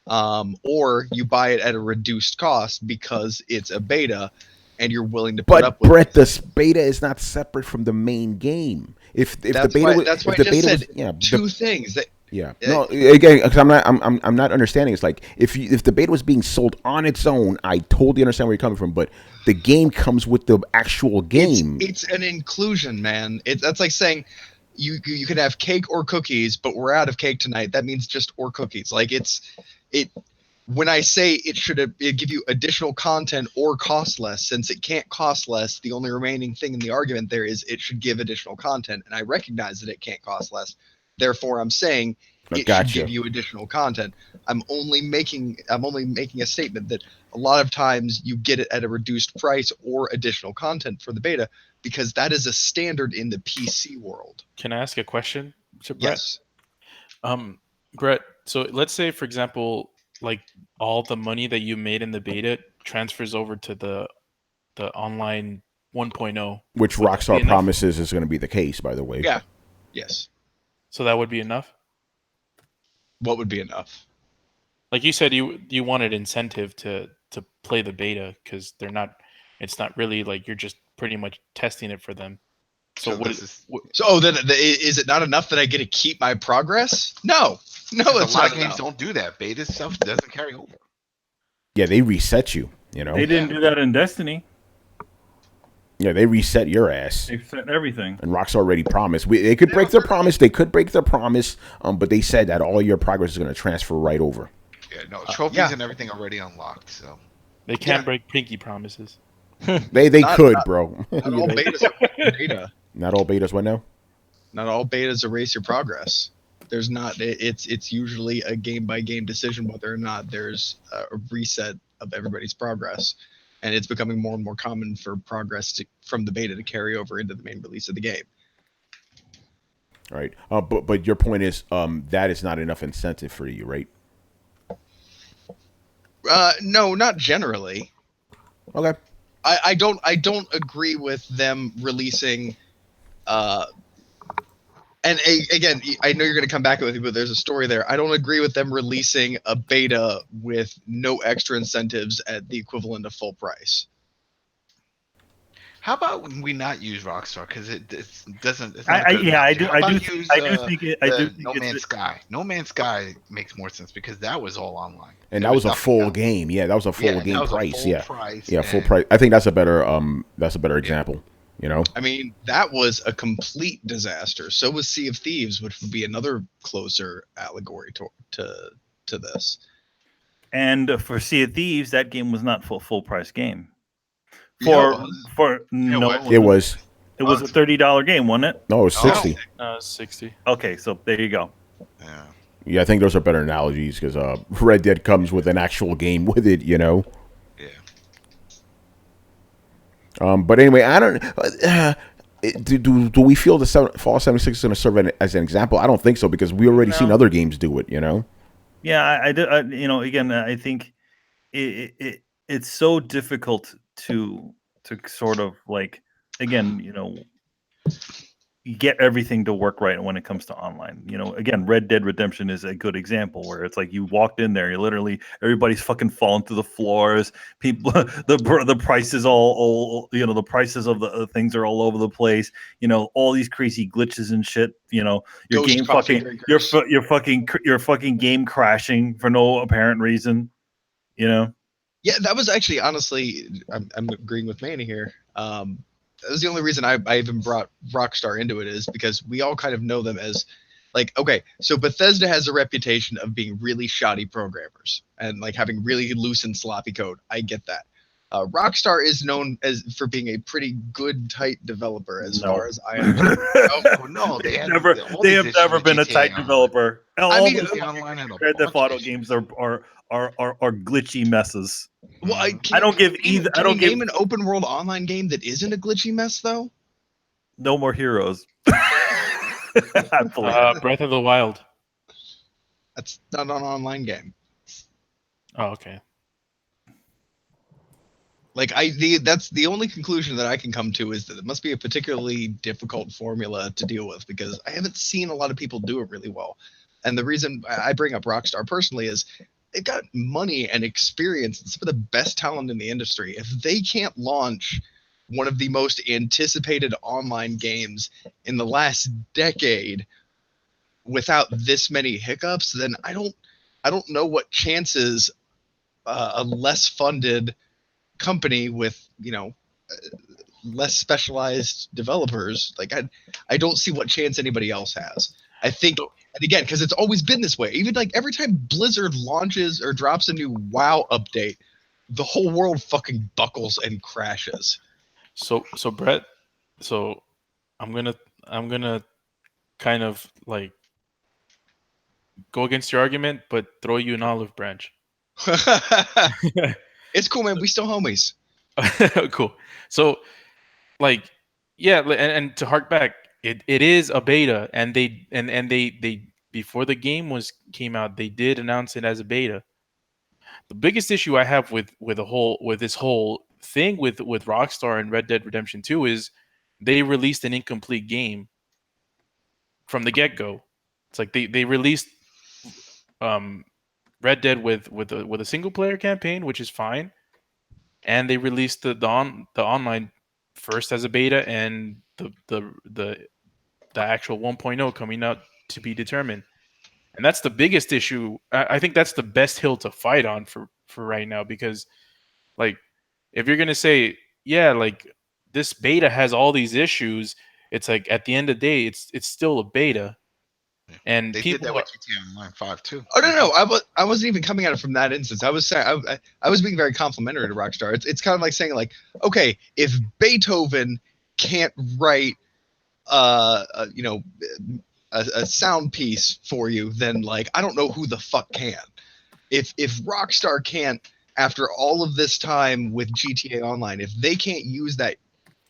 Or you buy it at a reduced cost because it's a beta and you're willing to put up with
Brett,
it.
this beta is not separate from the main game. If the beta
that's why I just said two things.
No, again, because I'm not understanding. It's like if the beta was being sold on its own, I totally understand where you're coming from. But the game comes with the actual game.
It's an inclusion, man. That's like saying you can have cake or cookies, but we're out of cake tonight. That means just or cookies. Like when I say it should give you additional content or cost less, since it can't cost less, the only remaining thing in the argument there is it should give additional content, and I recognize that it can't cost less. Therefore, I'm saying it should give you additional content. I'm only making a statement that a lot of times you get it at a reduced price or additional content for the beta because that is a standard in the PC world.
Can I ask a question to Brett?
Yes.
Brett, so let's say, for example, like all the money that you made in the beta transfers over to the online 1.0.
Which
Would that be
Rockstar
enough?
promises is going to be the case, by the way.
Yeah. Yes.
So that would be enough.
What would be enough?
Like you said, you wanted incentive to play the beta because they're not. It's not really like you're just pretty much testing it for them. So what
this
is?
is
So, then is it not enough that I get to keep my progress? No,
a
it's
lot
not
of games
enough.
don't do that. Beta stuff doesn't carry over.
Yeah, they reset you. You know.
They didn't do that in Destiny.
Yeah, they reset your ass.
They set everything.
And Rockstar already promised. They could break their promise. They could break their promise. But they said that all your progress is going to transfer right over.
Yeah, no trophies
yeah.
and everything already unlocked. So
They can't break pinky promises.
They
Not-
could,
not-
bro.
Not all betas are beta.
Not all betas. What now?
Not all betas erase your progress. There's not. It's usually a game by game decision whether or not there's a reset of everybody's progress, and it's becoming more and more common for progress from the beta to carry over into the main release of the game.
All right. But your point is that is not enough incentive for you, right?
No, not generally.
Okay.
I don't agree with them releasing again, I know you're going to come back with me, but there's a story there. I don't agree with them releasing a beta with no extra incentives at the equivalent of full price.
how about we not use Rockstar because it doesn't? It's
I do
use,
think
No Man's Sky. No Man's Sky makes more sense because that was all online.
And
There
that was a
nothing
full
else.
game. Yeah, that was a full
Yeah,
game
that was a
price.
full
Yeah.
price,
Yeah, full
and-
price. I think that's a better example. You know.
I mean, that was a complete disaster. So was Sea of Thieves, which would be another closer allegory to this.
And for Sea of Thieves, that game was not full price game.
Yeah,
It was.
It was a $30 game, wasn't it?
No, it was 60.
60.
Okay, so there you go.
Yeah.
Yeah, I think those are better analogies because Red Dead comes with an actual game with it. You know.
Yeah.
But anyway, I don't. Do we feel the Fallout 76 is going to serve as an example? I don't think so because we already seen other games do it. You know.
Yeah, I did. Again, I think it's so difficult to sort of like, again, get everything to work right when it comes to online. Again, Red Dead Redemption is a good example where it's like you walked in there, you literally everybody's fucking falling through the floors. People, the prices all the prices of the things are all over the place. All these crazy glitches and shit. Your
Ghost
game
coffee
fucking
drinkers.
your fucking game crashing for no apparent reason.
Yeah, that was actually honestly, I'm agreeing with Manny here. That was the only reason I even brought Rockstar into it is because we all kind of know them as like, okay, so Bethesda has a reputation of being really shoddy programmers and like having really loose and sloppy code. I get that. Rockstar is known for being a pretty good, tight developer as far as I understand.
No, they have
never been a tight developer.
I mean,
the online and
Grand Theft Auto games are glitchy messes.
Well,
I don't give either. I don't give
name an open world online game that isn't a glitchy mess though.
No More Heroes.
Breath of the Wild.
That's not an online game.
Oh, okay.
Like that's the only conclusion that I can come to is that it must be a particularly difficult formula to deal with because I haven't seen a lot of people do it really well. And the reason I bring up Rockstar personally is they've got money and experience and some of the best talent in the industry. If they can't launch one of the most anticipated online games in the last decade without this many hiccups, then I don't know what chances a less funded company with less specialized developers like I don't see what chance anybody else has. I think, and again, because it's always been this way. Even like every time Blizzard launches or drops a new WoW update, the whole world fucking buckles and crashes.
So Brett, I'm gonna kind of like go against your argument, but throw you an olive branch.
It's cool, man. We still homies.
Cool. So, like, yeah, and to hark back, it is a beta, and they before the game came out, they did announce it as a beta. The biggest issue I have with this whole thing with Rockstar and Red Dead Redemption 2 is they released an incomplete game from the get-go. It's like they released Red Dead with a single player campaign, which is fine, and they released the online first as a beta and the actual 1.0 coming out to be determined. And that's the biggest issue. I think that's the best hill to fight on for right now, because like if you're gonna say, yeah, like this beta has all these issues, it's like at the end of the day, it's still a beta. And
They
people
did that with GTA Online 5 too.
Oh no, I wasn't even coming at it from that instance. I was saying I was being very complimentary to Rockstar. It's kind of like saying like, okay, if Beethoven can't write you know, a sound piece for you, then like I don't know who the fuck can. If Rockstar can't, after all of this time with GTA Online, if they can't use that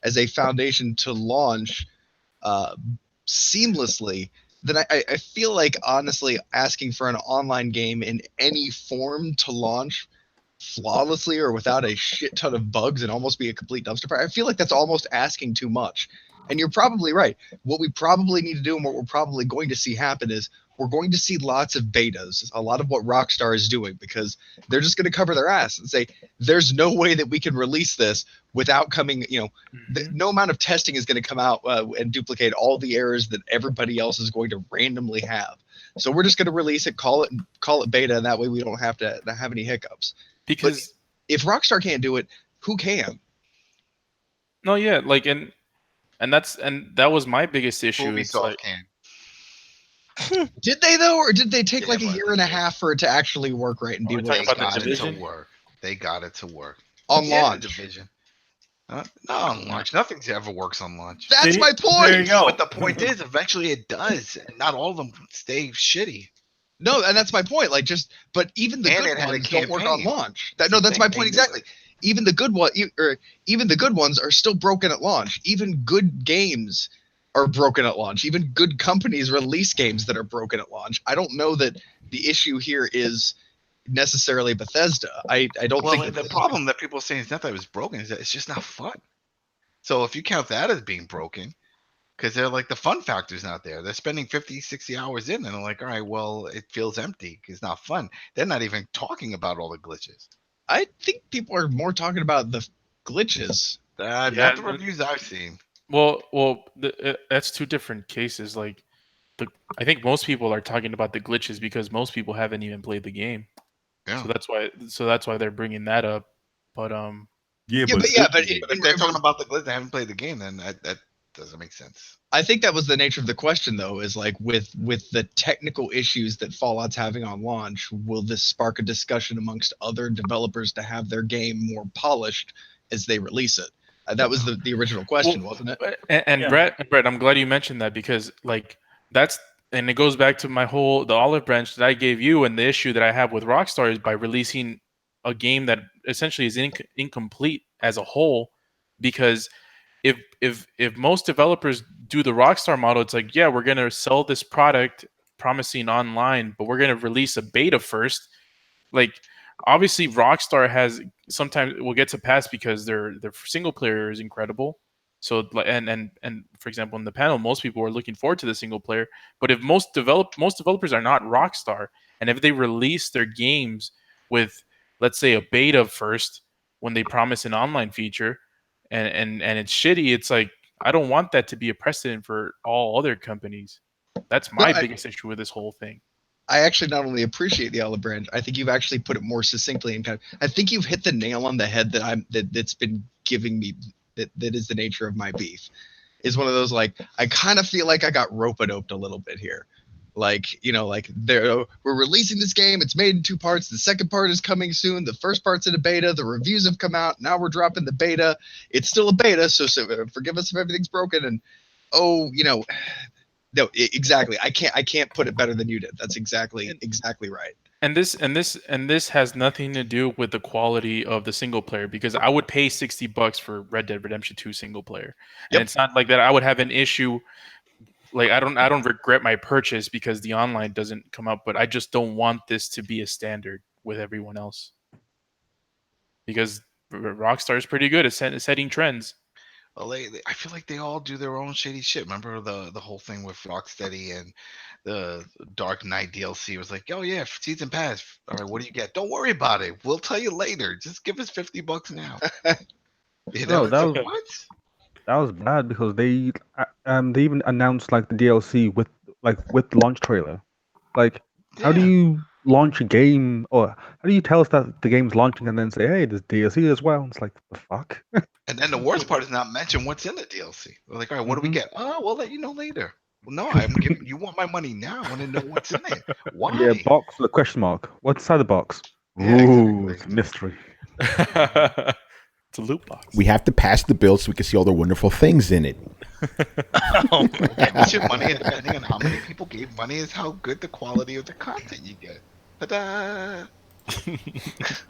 as a foundation to launch seamlessly, then I feel like honestly asking for an online game in any form to launch flawlessly or without a shit ton of bugs and almost be a complete dumpster fire, I feel like that's almost asking too much. And you're probably right. What we probably need to do and what we're probably going to see happen is we're going to see lots of betas, a lot of what Rockstar is doing, because they're just going to cover their ass and say, there's no way that we can release this without coming, you know, no amount of testing is going to come out and duplicate all the errors that everybody else is going to randomly have. So we're just going to release it, call it beta, and that way we don't have to have any hiccups.
Because
but if Rockstar can't do it, who can?
No, yeah, like and that was my biggest issue. It's
Ubisoft
like,
can.
Did they though, or did they take
Yeah,
like a
but
year and a half for it to actually work right and be
Are we talking
released?
about the
Got it to
Division?
work. They got it to work.
On
Yeah, the
launch.
Division. Not on launch. Nothing ever works on launch.
That's
See?
my point.
There you go.
But the point is, eventually it does. And not all of them stay shitty.
No, and that's my point. Like, but even the
And
good
it had a
ones don't work on
campaign.
launch. That's my point exactly. Even the good one, or even the good ones are still broken at launch. Even good games are broken at launch. Even good companies release games that are broken at launch. I don't know that the issue here is necessarily Bethesda. I don't think
the problem that people are saying is not that it was broken, is that it's just not fun. So if you count that as being broken, because they're like the fun factor's not there. They're spending 50, 60 hours in, and they're like, all right, well, it feels empty. It's not fun. They're not even talking about all the glitches.
I think people are more talking about the glitches.
Not the reviews I've seen.
Well, that's two different cases. Like, I think most people are talking about the glitches because most people haven't even played the game.
Yeah.
So that's why they're bringing that up. But
but
if they're talking about the glitch, they haven't played the game, then that doesn't make sense.
I think that was the nature of the question, though, is like with the technical issues that Fallout's having on launch, will this spark a discussion amongst other developers to have their game more polished as they release it? That was the original question, wasn't it?
And yeah. Brett, I'm glad you mentioned that, because like and it goes back to the olive branch that I gave you, and the issue that I have with Rockstar is by releasing a game that essentially is incomplete as a whole, because if most developers do the Rockstar model, it's like, yeah, we're going to sell this product promising online, but we're going to release a beta first. Like, obviously Rockstar has sometimes will get to pass because their single player is incredible. So and for example, in the panel, most people are looking forward to the single player. But if most developers are not Rockstar, and if they release their games with, let's say, a beta first when they promise an online feature, and it's shitty, it's like, I don't want that to be a precedent for all other companies. That's my biggest issue with this whole thing.
I actually not only appreciate the olive branch, I think you've actually put it more succinctly, and I think you've hit the nail on the head that's been giving me that is the nature of my beef. Is one of those, like, I kind of feel like I got rope-a-doped a little bit here. Like, you know, like we're releasing this game. It's made in 2 parts. The second part is coming soon. The first part's in a beta. The reviews have come out. Now we're dropping the beta. It's still a beta, so forgive us if everything's broken. And no, exactly. I can't put it better than you did. That's exactly right.
And this has nothing to do with the quality of the single player, because I would pay $60 for Red Dead Redemption 2 single player, and it's not like that I would have an issue. Like, I don't regret my purchase because the online doesn't come up, but I just don't want this to be a standard with everyone else, because Rockstar is pretty good at setting trends.
Well, I feel like they all do their own shady shit. Remember the whole thing with Rocksteady and the Dark Knight DLC was like, oh yeah, season pass. All right, what do you get? Don't worry about it. We'll tell you later. Just give us $50 now.
No, that was
what?
that was bad because they even announced like the DLC with the launch trailer. Like, how do
Yeah.
you launch a game, or how do you tell us that the game's launching and then say, hey, there's DLC as well? It's like, the fuck?
And then the worst part is not mention what's in the DLC. We're like, all right, what do we
Mhm.
get? Oh, we'll let you know later. Well, no, I'm giving you want my money now. I want to know what's in it. Why?
Yeah, box with a question mark. What's inside the box?
Yeah,
Ooh,
exactly.
it's a mystery.
It's a loot box.
We have to pass the bill so we can see all the wonderful things in it.
And what's your money? Depending on how many people gave money, is how good the quality of the content you get. Ta-da!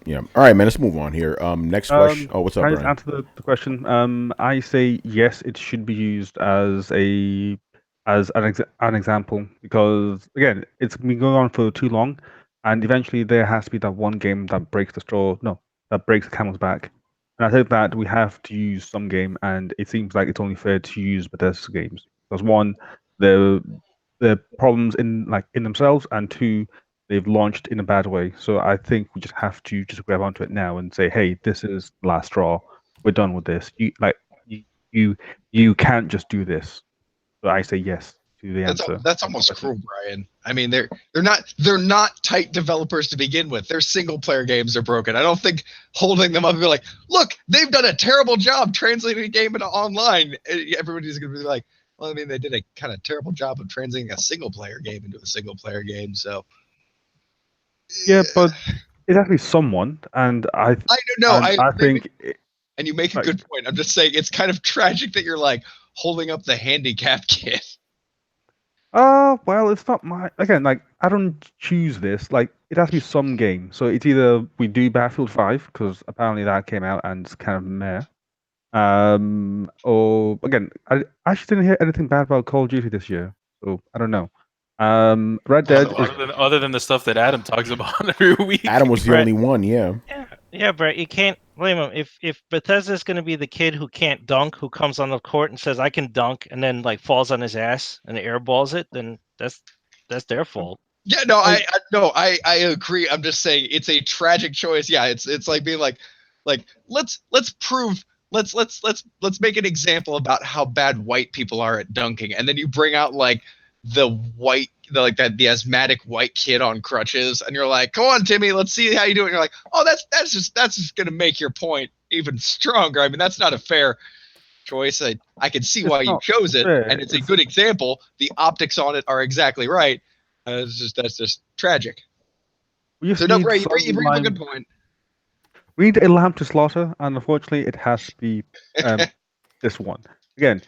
Yeah. All right, man. Let's move on here. Next question. Oh, what's up,
Can I just
Brian?
answer the question? I say yes, it should be used as an example because again, it's been going on for too long, and eventually there has to be that one game that breaks the straw. No, that breaks the camel's back. And I think that we have to use some game, and it seems like it's only fair to use Bethesda games because one, the problems in themselves, and two, they've launched in a bad way. So I think we just have to just grab onto it now and say, hey, this is the last straw. We're done with this. You can't just do this. So I say yes to the answer.
That's almost cruel, Brian. I mean, they're not tight developers to begin with. Their single player games are broken. I don't think holding them up and be like, look, they've done a terrible job translating a game into online. Everybody's gonna be like, well, I mean, they did a kind of terrible job of translating a single player game into a single player game. So
Yeah, but it has to be someone, and I
don't know.
I think
and you make a good point. I'm just saying it's kind of tragic that you're like holding up the handicap kid.
well, it's not my again. Like, I don't choose this. Like, it has to be some game. So it's either we do Battlefield 5 because apparently that came out and it's kind of meh. Or again, I actually didn't hear anything bad about Call of Duty this year, so I don't know. Red Dead is
Other than the stuff that Adam talks about every week.
Adam was the
Right.
only one. Yeah.
Yeah, Brett, you can't blame him. If Bethesda's going to be the kid who can't dunk, who comes on the court and says I can dunk, and then like falls on his ass and airballs it, then that's their fault.
Yeah, no, I agree. I'm just saying it's a tragic choice. Yeah, it's like being like let's make an example about how bad white people are at dunking, and then you bring out like the asthmatic white kid on crutches, and you're like, come on, Timmy, let's see how you do it. And you're like, oh, that's just gonna make your point even stronger. I mean, that's not a fair choice. I can see why you chose it,
fair.
and it's a good example. The optics on it are exactly right. That's just tragic. So no, Bray, you bring up a good point.
We need a lamb to slaughter, and unfortunately, it has to be this one. Again,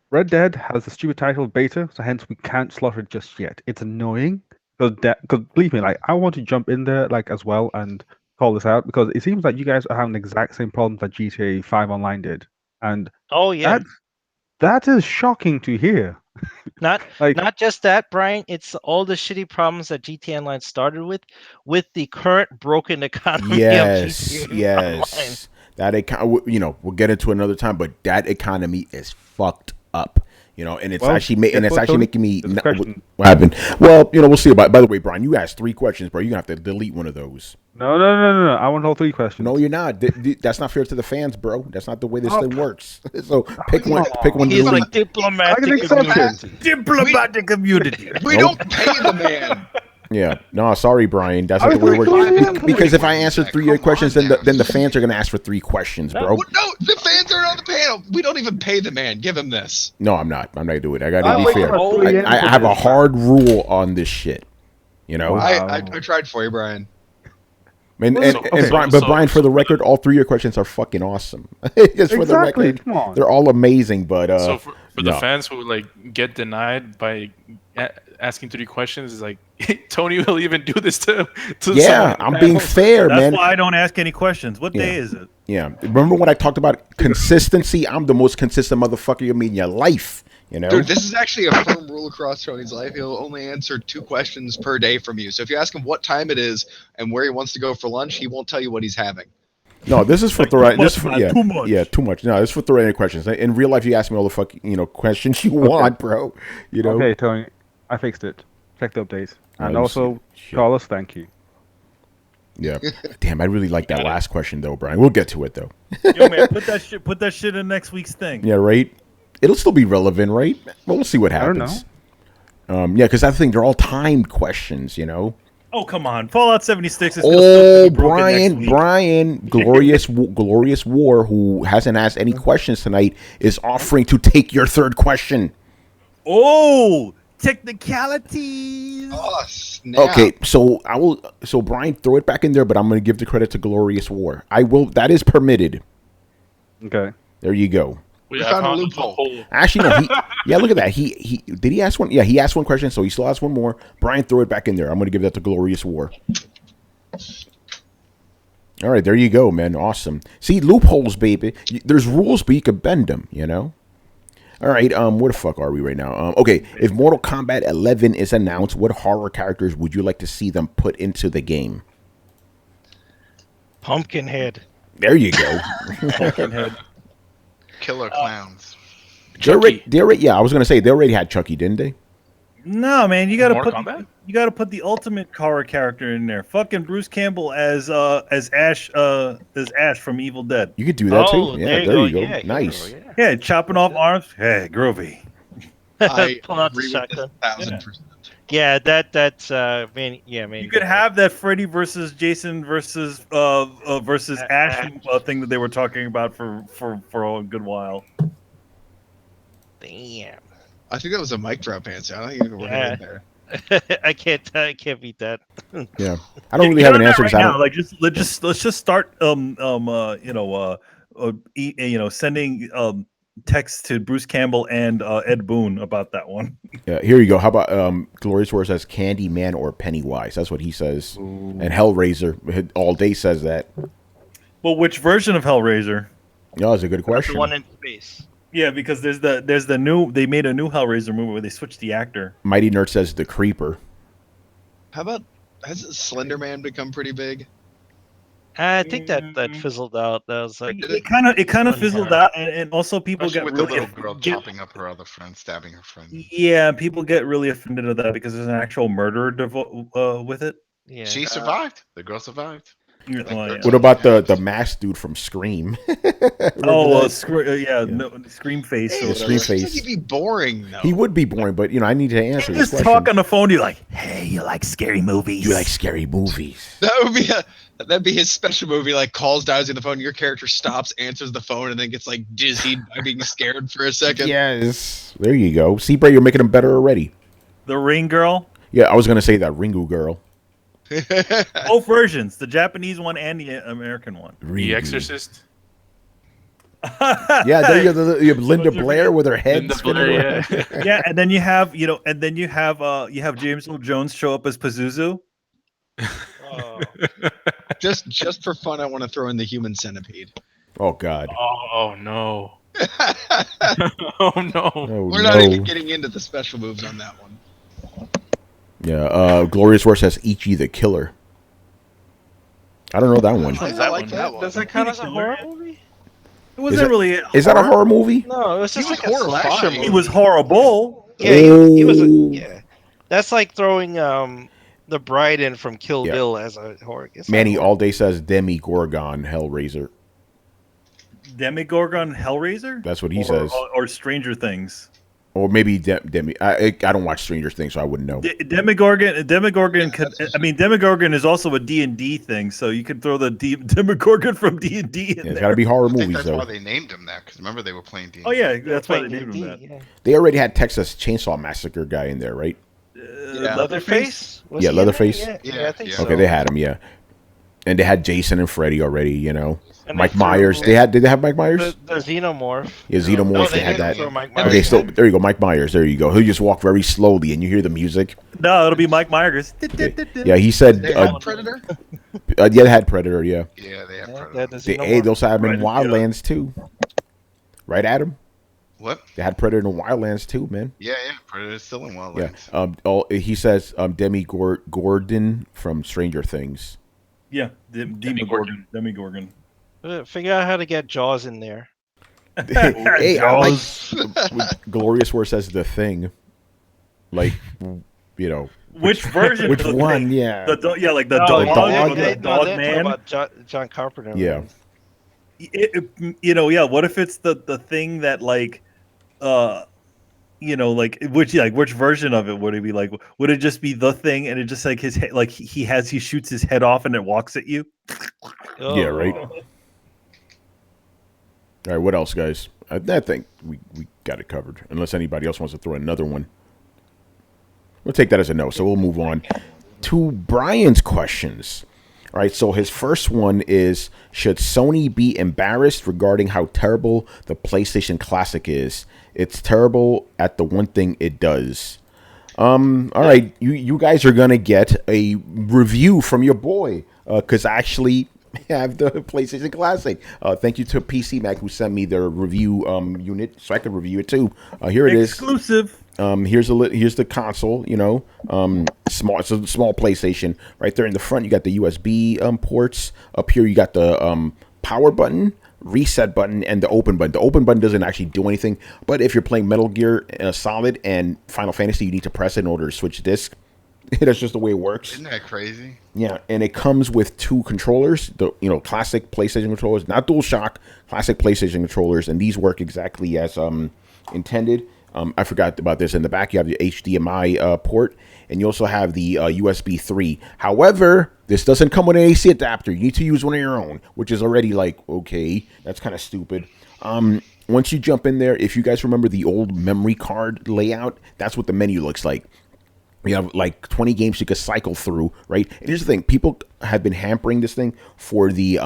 Red Dead has the stupid title beta, so hence we can't slaughter it just yet. It's annoying because believe me, like I want to jump in there like as well and call this out because it seems like you guys are having the exact same problems that GTA 5 Online did, and
Oh yeah,
that is shocking to hear.
not
Like,
not just that, Brian. It's all the shitty problems that GTA Online started with the current broken economy
Yes.
of GTA
Yes.
Online.
That we'll get into another time, but that economy is fucked up. And it's
Well,
actually
guess what, Tony?
making me.
There's a question.
What happened? Well, we'll see about. By the way, Brian, you asked 3 questions, bro. You're gonna have to delete one of those.
No. I want all 3 questions.
No, you're not. That's not fair to the fans, bro. That's not the way this thing works. So pick one. Pick one. to
He's
delete.
like diplomatic.
Diplomatic community.
We don't pay the man.
Yeah. No, sorry, Brian. That's not the way it works. Because if I answer 3 questions, then the fans are gonna ask for 3 questions, bro.
No, the fans are on the panel. We don't even pay the man. Give him this.
No, I'm not. I'm not gonna do it. I gotta be
wait
fair.
for 3
I have a hard rule on this shit.
Wow.
I tried for you, Brian.
And
So-
Brian,
so-
but Brian, for the record, all 3 of your questions are fucking awesome. Just for the
Exactly.
record,
Come on.
they're all amazing. But
So for the
no.
fans who like get denied by asking 3 questions, is like Tony will even do this to
Yeah,
someone.
I'm being fair,
That's
man.
why I don't ask any questions. What day
Yeah.
is it?
Yeah, remember when I talked about consistency? I'm the most consistent motherfucker you meet in your life.
Dude, this is actually a firm rule across Tony's life. He'll only answer 2 questions per day from you. So if you ask him what time it is and where he wants to go for lunch, he won't tell you what he's having.
No, this is for
too much.
Yeah, too much. No, this is for throwing any questions. In real life, you ask me all the questions you want, bro. You know.
Okay, Tony, I fixed it. Check the updates. And
Oh,
also,
shit.
Carlos, thank you.
Yeah. Damn, I really like that last question though, Brian. We'll get to it though.
Yo, man, put that shit in next week's thing.
Yeah, right. It'll still be relevant, right? Well, we'll see what
I don't
happens. Yeah, because I think they're all timed questions.
Oh, come on. Fallout 76 is
Oh,
be broken next week.
Brian, Glorious War, who hasn't asked any questions tonight, is offering to take your third question.
Oh, technicalities.
Oh, snap.
Okay, so I will. So Brian, throw it back in there, but I'm going to give the credit to Glorious War. I will. That is permitted.
Okay.
There you go.
We found a loophole.
Actually, no. Yeah, look at that. He did he ask one? Yeah, he asked one question, so he still has one more. Brian, throw it back in there. I'm going to give that to Glorious War. All right, there you go, man. Awesome. See, loopholes, baby. There's rules, but you can bend them. All right, where the fuck are we right now? Okay, if Mortal Kombat 11 is announced, what horror characters would you like to see them put into the game?
Pumpkinhead.
There you go.
Pumpkinhead.
Killer clowns.
Yeah, I was gonna say they already had Chucky, didn't they?
No, man, you gotta
Mortal
put
Kombat?
you gotta put the ultimate horror character in there. Fucking Bruce Campbell as Ash from Evil Dead.
You could do that
Oh,
too. Yeah, there you go.
Yeah,
Nice.
yeah.
Yeah, chopping off arms. Hey, groovy.
I
Pull out the
agree with
shotgun.
this 1,000%.
Yeah, that's man.
You could have that Freddy versus Jason versus Ash thing that they were talking about for a good while.
Damn.
I think that was a mic drop answer. I don't think you were
Yeah.
in there.
I can't beat that.
Yeah, I don't really have an answer because I don't.
Like let's just start sending texts to Bruce Campbell and Ed Boon about that one.
Yeah, here you go. How about Glorious War says Candyman or Pennywise? That's what he says.
Ooh.
And Hellraiser all day says that.
Well, which version of Hellraiser?
No, that's a good question.
The one in space.
Yeah, because there's the new they made a new Hellraiser movie where they switched the actor.
Mighty Nerd says the Creeper.
How about, has Slender Man become pretty big?
I think that fizzled out. That was like
It kind of fizzled out, and also people
Especially
get
with the
really
little girl chopping up her other friend, stabbing her friend.
yeah, people get really offended at that because there's an actual murderer with it.
yeah.
She survived. The girl survived.
Well, yeah.
What about the masked dude from Scream?
Oh,
Yeah.
Scream Face.
Yeah,
or
Scream
whatever.
Face.
He'd be boring, though.
He would be boring, but I need to answer this
Just
question.
talk on the phone. You're like, hey, you like scary movies?
You like scary movies?
That'd be his special movie. Like calls down on the phone, your character stops, answers the phone, and then gets like dizzied by being scared for a second.
Yes. There you go. See, Bray, you're making them better already.
The Ring Girl?
Yeah, I was gonna say that Ringu girl.
Both versions, the Japanese one and the American one.
The
Ringu.
Exorcist.
Yeah, there you go. You have Linda Blair with her head
Linda
spinning
Blair,
around.
yeah.
Yeah, and then you have James Earl Jones show up as Pazuzu.
Oh.
Just for fun, I want to throw in the Human Centipede.
Oh God.
Oh no. Oh no.
Oh,
We're not
no.
even getting into the special moves on that one.
Yeah. Glorious War says Ichi the Killer. I don't know that one.
I like that one.
Does that count as a horror movie?
It wasn't really.
Is that a horror movie?
No, it was just
He was
like a slasher
horrifying.
movie.
He was horrible.
Yeah, he was.
Oh.
Yeah, that's like throwing the bride in from Kill
Yeah.
Bill as a horror. It's not
Manny
horror.
all day says Demi Gorgon Hellraiser.
Demigorgon Hellraiser?
That's what he says.
Or Stranger Things.
Or maybe Demi. I don't watch Stranger Things, so I wouldn't know.
Demigorgon. Demigorgon is also a D&D thing, so you could throw the Demigorgon from D&D in
Yeah, it's
there.
got to be horror
I think
movies
that's
though.
why they named him that, because remember they were playing D&D.
Oh yeah, that's why they
Playing
named him that.
D&D, yeah.
They already had Texas Chainsaw Massacre guy in there, right?
Yeah.
Leatherface? Was
Yeah,
he in
Leatherface.
it?
Yeah,
Yeah, I think
yeah.
so.
Okay, they had him, yeah. And they had Jason and Freddy already,
And
Mike
they
Myers.
threw
Did they have Mike Myers?
the Xenomorph.
Yeah, Xenomorph.
No,
they had
didn't
that.
throw Mike Myers.
Okay, so there you go, Mike Myers. There you go. He'll just walk very slowly, and you hear the music.
No, it'll be Mike Myers.
Yeah, he said.
They had Predator?
Yeah, they had Predator. Yeah,
Yeah, they have
Yeah,
Predator.
they had the
they
Xenomorph.
those had him in
Right, yeah.
Wildlands too. Right, Adam?
What?
They had Predator in Wildlands too, man.
Yeah, Predator's still in
Yeah.
Wildlands.
He says Demi Gordon from Stranger Things.
Yeah, Demigorgon.
Figure out how to get Jaws in there.
Hey, I like
Jaws.
Glorious War says the thing. Like, you know,
Which version?
which
of the
one?
thing?
Yeah.
The like the
No,
dog,
dog,
the dog man.
About John Carpenter.
Yeah.
movies.
Yeah. What if it's the thing that like, like which version of it would it be like? Would it just be the thing and it just like his head, like he shoots his head off and it walks at you?
Yeah, right.
Oh.
All right, what else, guys? I think we got it covered. Unless anybody else wants to throw another one. We'll take that as a no, so we'll move on to Brian's questions. All right, so his first one is, should Sony be embarrassed regarding how terrible the PlayStation Classic is? It's terrible at the one thing it does. All right, you guys are going to get a review from your boy, because I actually have the PlayStation Classic. Thank you to PC Mac who sent me their review unit so I could review it too. Here it is.
Exclusive.
Here's the console, small. It's a small PlayStation. Right there in the front, you got the USB ports. Up here, you got the power button, reset button, and the open button. The open button doesn't actually do anything, but if you're playing Metal Gear Solid and Final Fantasy, you need to press it in order to switch disc. That's just the way it works.
Isn't that crazy?
Yeah, and it comes with two controllers, the classic PlayStation controllers, not DualShock, classic PlayStation controllers, and these work exactly as intended. I forgot about this. In the back, you have the HDMI port, and you also have the USB 3. However, this doesn't come with an AC adapter. You need to use one of your own, which is already like, okay, that's kind of stupid. Once you jump in there, if you guys remember the old memory card layout, that's what the menu looks like. You have like 20 games you could cycle through, right? And here's the thing: people have been hampering this thing for the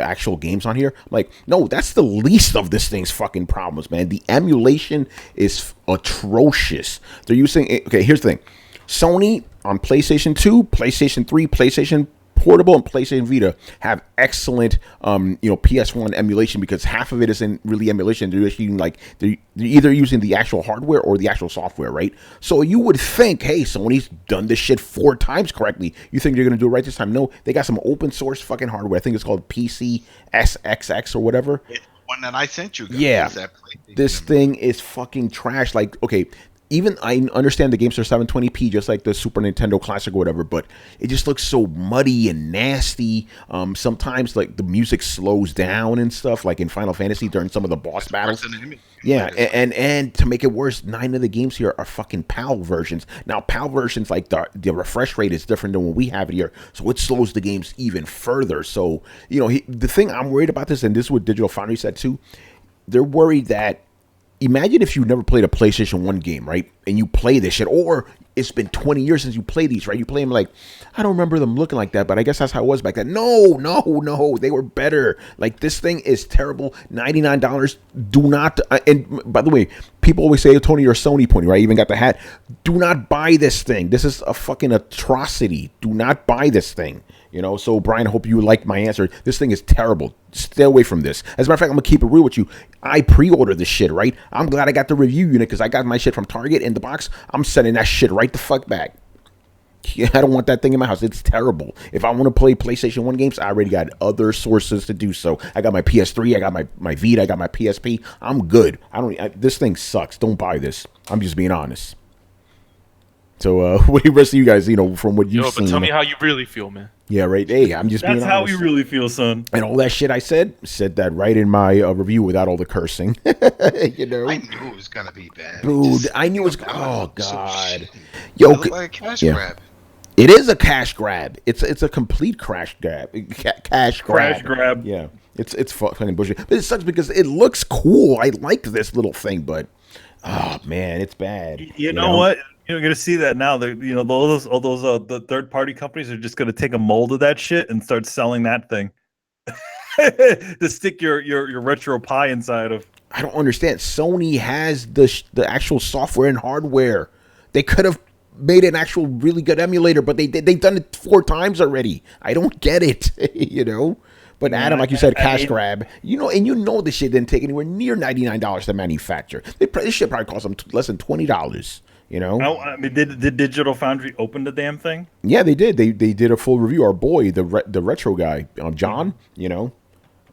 actual games on here. I'm like, no, that's the least of this thing's fucking problems, man. The emulation is atrocious. They're using here's the thing: Sony on PlayStation 2, PlayStation 3, PlayStation Portable, and PlayStation Vita have excellent PS1 emulation, because half of it isn't really emulation. They're just using they're either using the actual hardware or the actual software, right? So you would think, hey, Sony's done this shit 4 times correctly. You think they're gonna do it right this time? No, they got some open source fucking hardware. I think it's called PCSXX or whatever.
It's one that I sent you guys.
Yeah, this thing is fucking trash. Like, okay, even I understand the games are 720p, just like the Super Nintendo Classic or whatever, but it just looks so muddy and nasty. Sometimes like the music slows down and stuff, like in Final Fantasy during some of the boss battles. Yeah, and to make it worse, 9 of the games here are fucking PAL versions. Now, PAL versions, like the refresh rate is different than what we have here, so it slows the games even further. So, the thing I'm worried about this, and this is what Digital Foundry said too, they're worried that, imagine if you never played a PlayStation 1 game, right? And you play this shit, or it's been 20 years since you played these, right? You play them like, I don't remember them looking like that, but I guess that's how it was back then. No, they were better. Like, this thing is terrible. $99. Do not, and by the way, people always say, oh, Tony, you're a Sony pony, right? I even got the hat. Do not buy this thing. This is a fucking atrocity. Do not buy this thing. So Brian, I hope you like my answer. This thing is terrible. Stay away from this. As a matter of fact, I'm gonna keep it real with you. I pre-ordered this shit, right? I'm glad I got the review unit because I got my shit from Target in the box. I'm sending that shit right the fuck back. I don't want that thing in my house. It's terrible. If I want to play PlayStation 1 games, I already got other sources to do so. I got my PS3, I got my Vita, I got my PSP. I'm good. This thing sucks. Don't buy this. I'm just being honest. So, what do the rest of you guys, from what you've seen?
But tell me how you really feel, man.
Yeah, right. Hey, I'm just being honest.
That's how we really feel, son.
And all that shit I said that right in my review without all the cursing.
I knew it was gonna be bad.
Dude, I knew it was. Oh God.
So
Yo,
it looked like a cash grab.
It is a cash grab. It's a complete cash grab. Cash grab.
Crash grab.
Yeah, it's fucking bullshit. But it sucks because it looks cool. I like this little thing, but oh man, it's bad.
You know what? You're gonna see that now. All those the third party companies are just gonna take a mold of that shit and start selling that thing to stick your retro pie inside of.
I don't understand. Sony has the actual software and hardware. They could have made an actual really good emulator, but they've done it 4 times already. I don't get it, But Adam, like you said, cash grab. And this shit didn't take anywhere near $99 to manufacture. This shit probably cost them less than $20.
I mean, did Digital Foundry open the damn thing?
Yeah, they did. They did a full review. Our boy, the retro guy, John.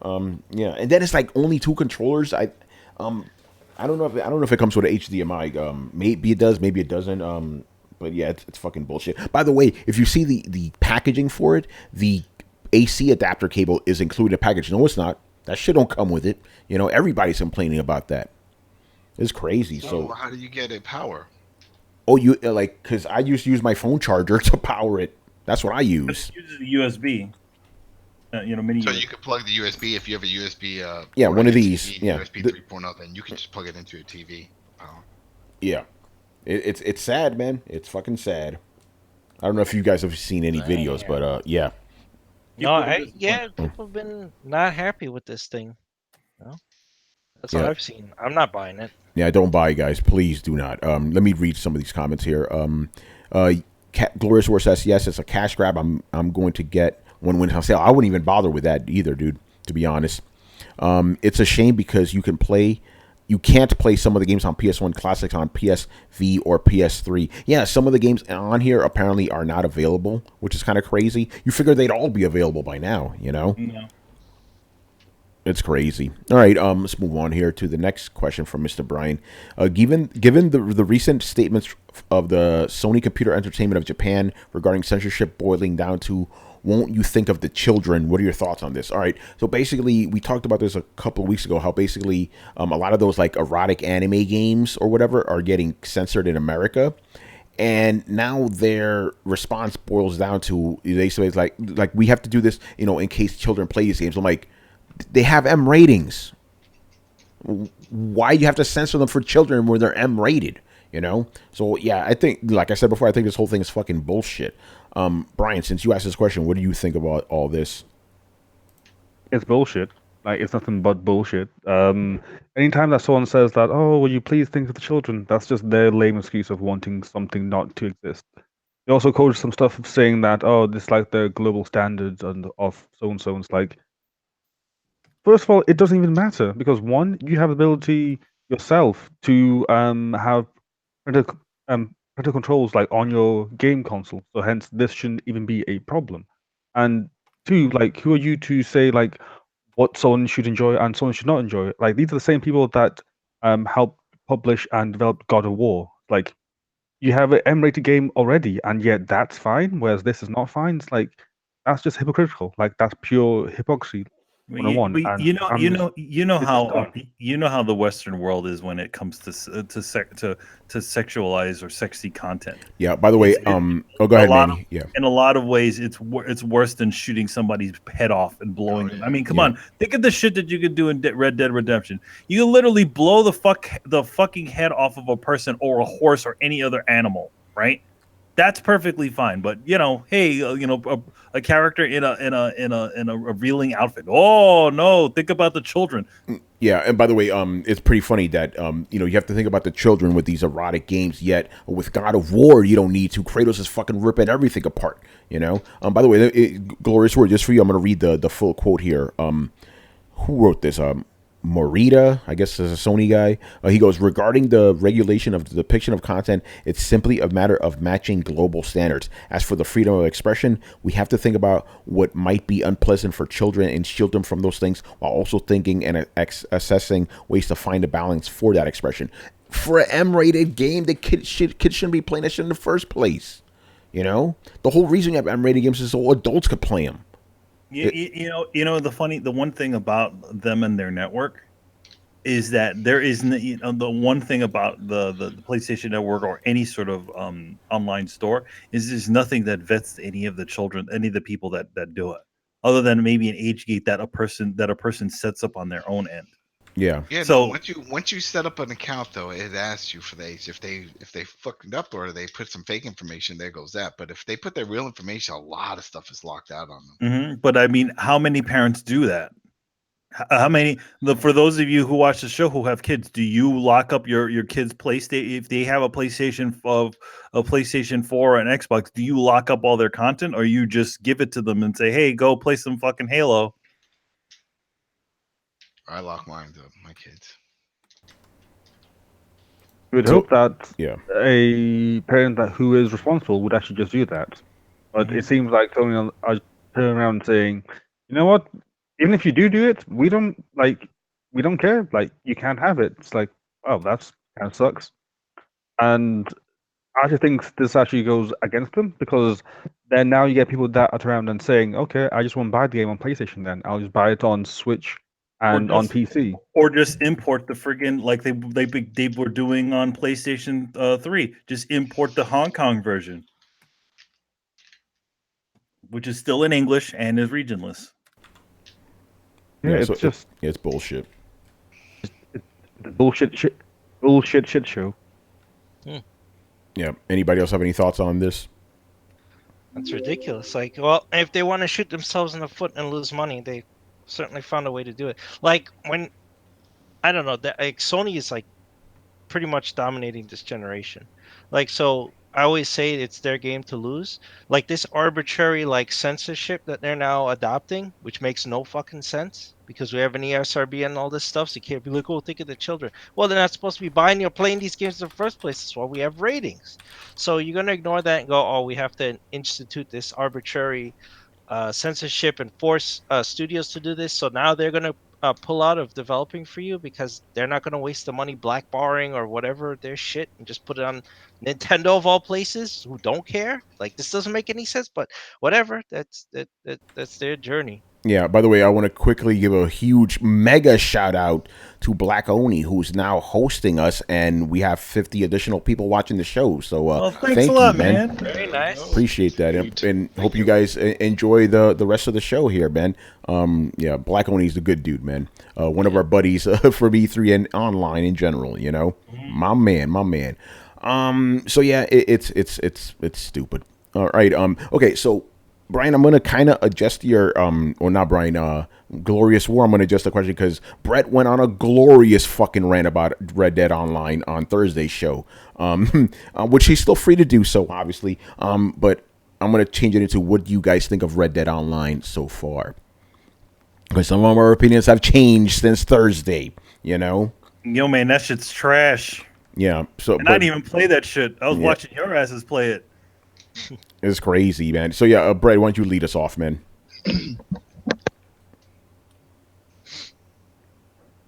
Yeah, and then it's like only 2 controllers. I don't know if it comes with an HDMI. Maybe it does, maybe it doesn't. But yeah, it's fucking bullshit. By the way, if you see the packaging for it, the AC adapter cable is included in the package. No, it's not. That shit don't come with it. You know, everybody's complaining about that. It's crazy. So
how do you get it power?
oh, you like because I used to use my phone charger to power it. That's what I use.
It uses a USB. Mini.
So
USB.
you could plug the USB if you have a USB.
Yeah,
port
one
on
of
your
these.
TV,
Yeah.
USB 3.0, then you can just plug it into your TV.
Yeah, it's sad, man. It's fucking sad. I don't know if you guys have seen any videos, but yeah.
No, people have been not happy with this thing. No, that's what
Yeah.
I've seen. I'm not buying it.
Yeah, don't buy, guys. Please do not. Let me read some of these comments here. Glorious War says, yes, it's a cash grab. I'm going to get one when on sale. I wouldn't even bother with that either, dude, to be honest. It's a shame because you can't play some of the games on PS1 classics on PSV or PS3. Yeah, some of the games on here apparently are not available, which is kind of crazy. You figure they'd all be available by now, you know?
No.
It's crazy. All right, let's move on here to the next question from Mr. Brian. Given the recent statements of the Sony Computer Entertainment of Japan regarding censorship boiling down to won't you think of the children? What are your thoughts on this? All right, so basically we talked about this a couple of weeks ago, how basically a lot of those like erotic anime games or whatever are getting censored in America. And now their response boils down to, they say it's like we have to do this, in case children play these games. I'm like, they have M ratings. Why do you have to censor them for children when they're M rated? So yeah, I think, like I said before, I think this whole thing is fucking bullshit. Brian, since you asked this question, what do you think about all this?
It's bullshit. Like, it's nothing but bullshit. Anytime that someone says that, oh, will you please think of the children? That's just their lame excuse of wanting something not to exist. They also quoted some stuff of saying that, oh, this is like the global standards and of so and so. And it's like, first of all, it doesn't even matter because one, you have the ability yourself to have parental, parental controls like on your game console. So hence, this shouldn't even be a problem. And two, like, who are you to say like what someone should enjoy and someone should not enjoy? Like, these are the same people that helped publish and develop God of War. Like, you have an M-rated game already, and yet that's fine, whereas this is not fine. It's like that's just hypocritical. Like, that's pure hypocrisy. 101. And
You know
it's just
how
dumb.
how the Western world is when it comes to sexualize or sexy content.
Yeah. By the way, go ahead, Manny. Yeah.
In a lot of ways, it's worse than shooting somebody's head off and blowing them. I mean, come on, think of the shit that you could do in Red Dead Redemption. You can literally blow the fucking head off of a person or a horse or any other animal, right? That's perfectly fine. But hey, a character in a revealing outfit. Oh no, think about the children.
Yeah, and by the way, it's pretty funny that you have to think about the children with these erotic games. Yet with God of War, you don't need to. Kratos is fucking ripping everything apart. By the way, glorious word just for you. I'm gonna read the full quote here. Who wrote this? Morita, I guess, is a Sony guy. He goes, regarding the regulation of the depiction of content, it's simply a matter of matching global standards. As for the freedom of expression, we have to think about what might be unpleasant for children and shield them from those things while also thinking and assessing ways to find a balance for that expression. For an M-rated game, the kids shouldn't be playing that shit in the first place. The whole reason you have M-rated games is so adults could play them.
The one thing about them and their network is that there isn't the one thing about the PlayStation Network or any sort of online store is there's nothing that vets any of the children, any of the people that do it, other than maybe an age gate that a person sets up on their own end.
Yeah.
Yeah.
So
no, once you set up an account, though, it asks you for the age. If they fucked it up or they put some fake information, there goes that. But if they put their real information, a lot of stuff is locked out on them.
But I mean, how many parents do that? How many? For those of you who watch the show who have kids, do you lock up your kids' PlayStation if they have a PlayStation 4 or an Xbox? Do you lock up all their content, or you just give it to them and say, "Hey, go play some fucking Halo"?
I lock mine up, my kids.
You would hope that
a
parent who is responsible would actually just do that. But it seems like Tony are turning around saying, you know what? even if you do it, we don't care. Like, you can't have it. It's like, oh, that's kind of sucks. And I actually think this actually goes against them, because then now you get people that are around and saying, okay, I just won't buy the game on PlayStation then. I'll just buy it on Switch and on PC.
Or just import the friggin' like they were doing on PlayStation 3. Just import the Hong Kong version, which is still in English and is regionless.
Yeah,
so
it's just
it's bullshit.
the bullshit shit show.
Yeah. Anybody else have any thoughts on this?
That's ridiculous. Like, well, if they want to shoot themselves in the foot and lose money, they certainly found a way to do it. Like when, I don't know, like Sony is like pretty much dominating this generation. Like, so I always say it's their game to lose. Like this arbitrary like censorship that they're now adopting, which makes no fucking sense because we have an ESRB and all this stuff. So you can't be like, oh, think of the children. Well, they're not supposed to be buying or playing these games in the first place. That's why we have ratings. So you're gonna ignore that and go, oh, we have to institute this arbitrary censorship and force studios to do this. So now they're gonna pull out of developing for you because they're not going to waste the money blackbarring or whatever their shit and just put it on Nintendo of all places who don't care. Like, this doesn't make any sense, but whatever. That's their journey.
Yeah, by the way, I want to quickly give a huge mega shout out to Black Oni, who's now hosting us, and we have 50 additional people watching the show. So
thanks
thank
a lot,
you, man.
Very nice.
Appreciate that, and hope you guys enjoy the rest of the show here, man. Yeah, Black Oni's a good dude, man. One of our buddies from E3 and online in general, you know. My man. So yeah, it's stupid. All right. Okay, so Brian, I'm going to kind of adjust your, or not Brian, Glorious War. I'm going to adjust the question because Brett went on a glorious fucking rant about Red Dead Online on Thursday's show, which he's still free to do so, obviously. But I'm going to change it into what do you guys think of Red Dead Online so far? Because some of our opinions have changed since Thursday, you know?
Yo, man, that shit's trash.
Yeah. So,
and I didn't even play that shit. I was watching your asses play it.
It's crazy, man. So yeah, Brett, why don't you lead us off, man?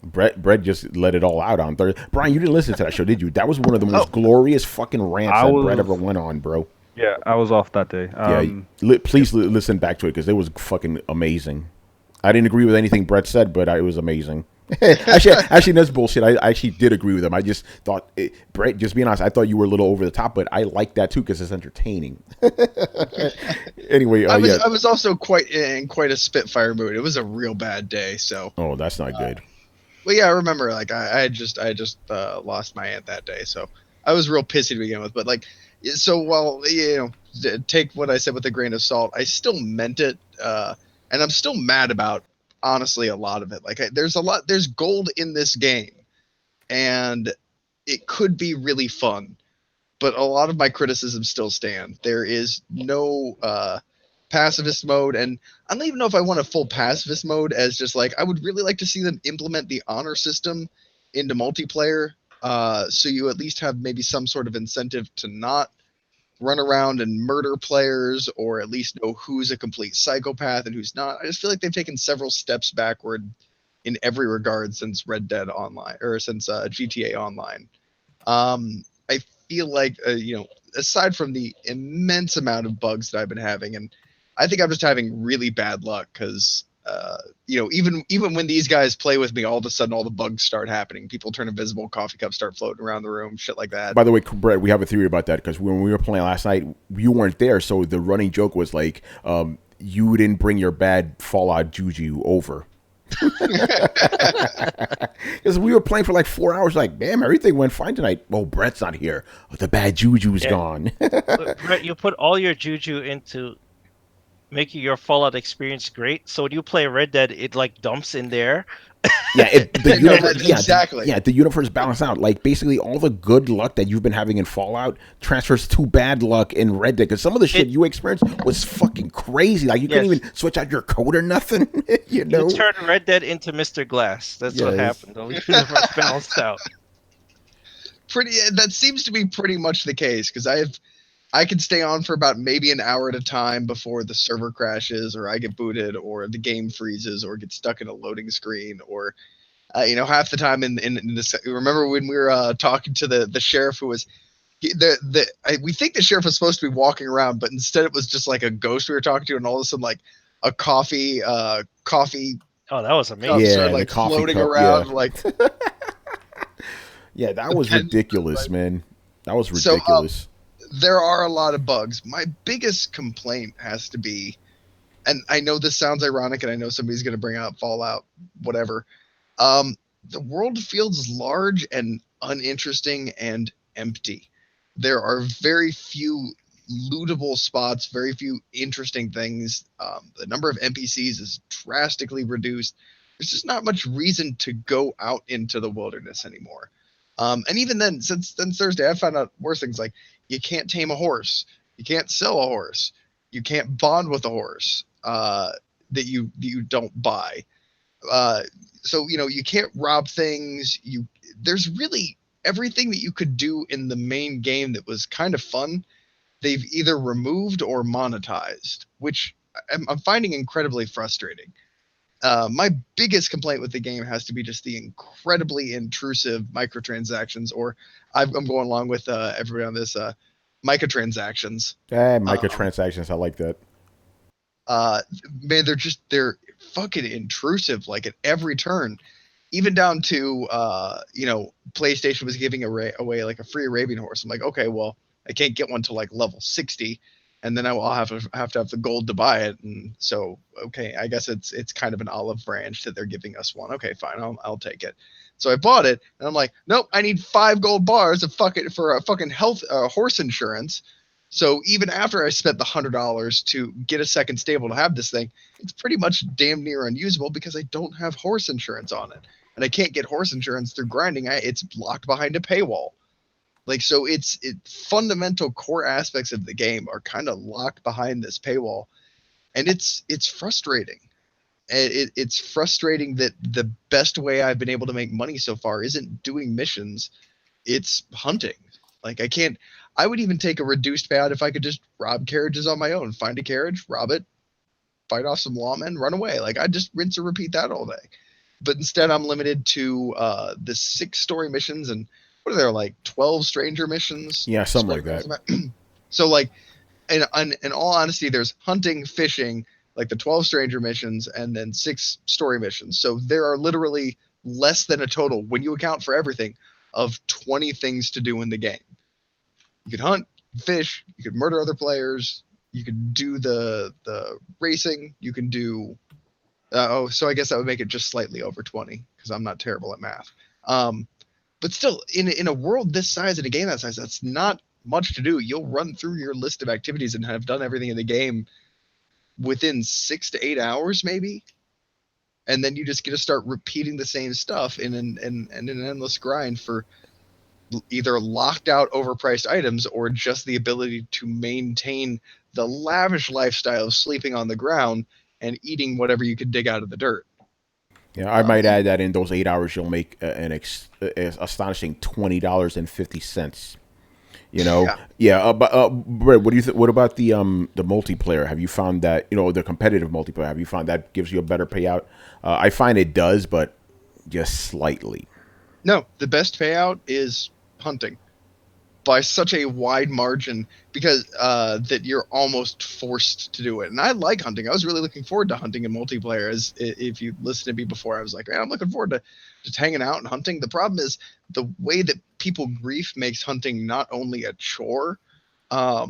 Brett just let it all out on Thursday. Brian, you didn't listen to that show, did you? That was one of the most glorious fucking rants that Brett ever went on, bro.
Yeah, I was off that day.
Please listen back to it because it was fucking amazing. I didn't agree with anything Brett said, but it was amazing. actually, that's bullshit. I actually did agree with him. I just thought, Brett, just being honest, I thought you were a little over the top, but I like that too because it's entertaining. Anyway,
I was also quite in a Spitfire mood. It was a real bad day, so.
Oh, that's not good.
Well, yeah, I remember. Like, I just lost my aunt that day, so I was real pissy to begin with. But like, so while take what I said with a grain of salt, I still meant it, and I'm still mad about. Honestly, a lot of it. Like, there's gold in this game, and it could be really fun, but a lot of my criticisms still stand. There is no pacifist mode, and I don't even know if I want a full pacifist mode. As just like, I would really like to see them implement the honor system into multiplayer, so you at least have maybe some sort of incentive to not run around and murder players, or at least know who's a complete psychopath and who's not. I just feel like they've taken several steps backward in every regard since Red Dead Online, or since GTA Online. I feel like, aside from the immense amount of bugs that I've been having, and I think I'm just having really bad luck because, even when these guys play with me, all of a sudden all the bugs start happening. People turn invisible, coffee cups start floating around the room, shit like that.
By the way, Brett, we have a theory about that because when we were playing last night, you weren't there, so the running joke was like, you didn't bring your bad Fallout juju over. Because we were playing for like 4 hours, like, damn, everything went fine tonight. Well, Brett's not here. The bad juju's gone.
Brett, you put all your juju into making your Fallout experience great. So when you play Red Dead, it like dumps in there.
Yeah, the universe,
exactly.
The universe balanced out. Like basically, all the good luck that you've been having in Fallout transfers to bad luck in Red Dead. Because some of the shit you experienced was fucking crazy. Like you couldn't even switch out your code or nothing. You
turned Red Dead into Mr. Glass. That's what happened. The universe balanced out.
That seems to be pretty much the case because I can stay on for about maybe an hour at a time before the server crashes, or I get booted, or the game freezes, or get stuck in a loading screen, or half the time in this. Remember when we were talking to the sheriff who was we think the sheriff was supposed to be walking around, but instead it was just like a ghost we were talking to, and all of a sudden like a coffee.
Oh, that was amazing.
Yeah,
started,
the
like
coffee
floating
cup,
around
yeah.
like.
Yeah, that was ridiculous, man. That was
So,
ridiculous.
There are a lot of bugs. My biggest complaint has to be, and I know this sounds ironic, and I know somebody's going to bring out Fallout, whatever. The world feels large and uninteresting and empty. There are very few lootable spots, very few interesting things. The number of NPCs is drastically reduced. There's just not much reason to go out into the wilderness anymore. And even then, since Thursday, I found out worse things like you can't tame a horse, you can't sell a horse, you can't bond with a horse that you don't buy. So you can't rob things. There's really everything that you could do in the main game that was kind of fun. They've either removed or monetized, which I'm finding incredibly frustrating. My biggest complaint with the game has to be just the incredibly intrusive microtransactions, or I'm going along with everybody on this, microtransactions.
Microtransactions, I like that.
Man, they're fucking intrusive, like at every turn. Even down to PlayStation was giving away like a free Arabian horse. I'm like, okay, well, I can't get one till like level 60. And then I'll have to have the gold to buy it, and so okay, I guess it's kind of an olive branch that they're giving us one. Okay, fine, I'll take it. So I bought it, and I'm like, nope, I need 5 gold bars for a fucking health horse insurance. So even after I spent the $100 to get a second stable to have this thing, it's pretty much damn near unusable because I don't have horse insurance on it, and I can't get horse insurance through grinding. It's locked behind a paywall. Like, so it's fundamental core aspects of the game are kind of locked behind this paywall, and it's frustrating. It's frustrating that the best way I've been able to make money so far isn't doing missions, it's hunting. Like, I would even take a reduced payout if I could just rob carriages on my own, find a carriage, rob it, fight off some lawmen, run away. Like, I just rinse and repeat that all day. But instead I'm limited to the 6-story missions, and what are there, like 12 stranger missions?
Yeah, something like that.
So like, in all honesty, there's hunting, fishing, like the 12 stranger missions, and then 6 story missions. So there are literally less than a total, when you account for everything, of 20 things to do in the game. You could hunt, fish, you could murder other players, you could do the racing, you can do so I guess that would make it just slightly over 20 because I'm not terrible at math. But still, in a world this size and a game that size, that's not much to do. You'll run through your list of activities and have done everything in the game within 6 to 8 hours, maybe. And then you just get to start repeating the same stuff in an endless grind for either locked out, overpriced items or just the ability to maintain the lavish lifestyle of sleeping on the ground and eating whatever you could dig out of the dirt.
Yeah, I might add that in those 8 hours, you'll make an astonishing $20.50. Yeah. But Brett, what do you what about the multiplayer? Have you found that the competitive multiplayer? Have you found that gives you a better payout? I find it does, but just slightly.
No, the best payout is hunting by such a wide margin because that you're almost forced to do it. And I like hunting. I was really looking forward to hunting in multiplayer. As if you listened to me before, I was like, man, I'm looking forward to just hanging out and hunting. The problem is the way that people grief makes hunting not only a chore, but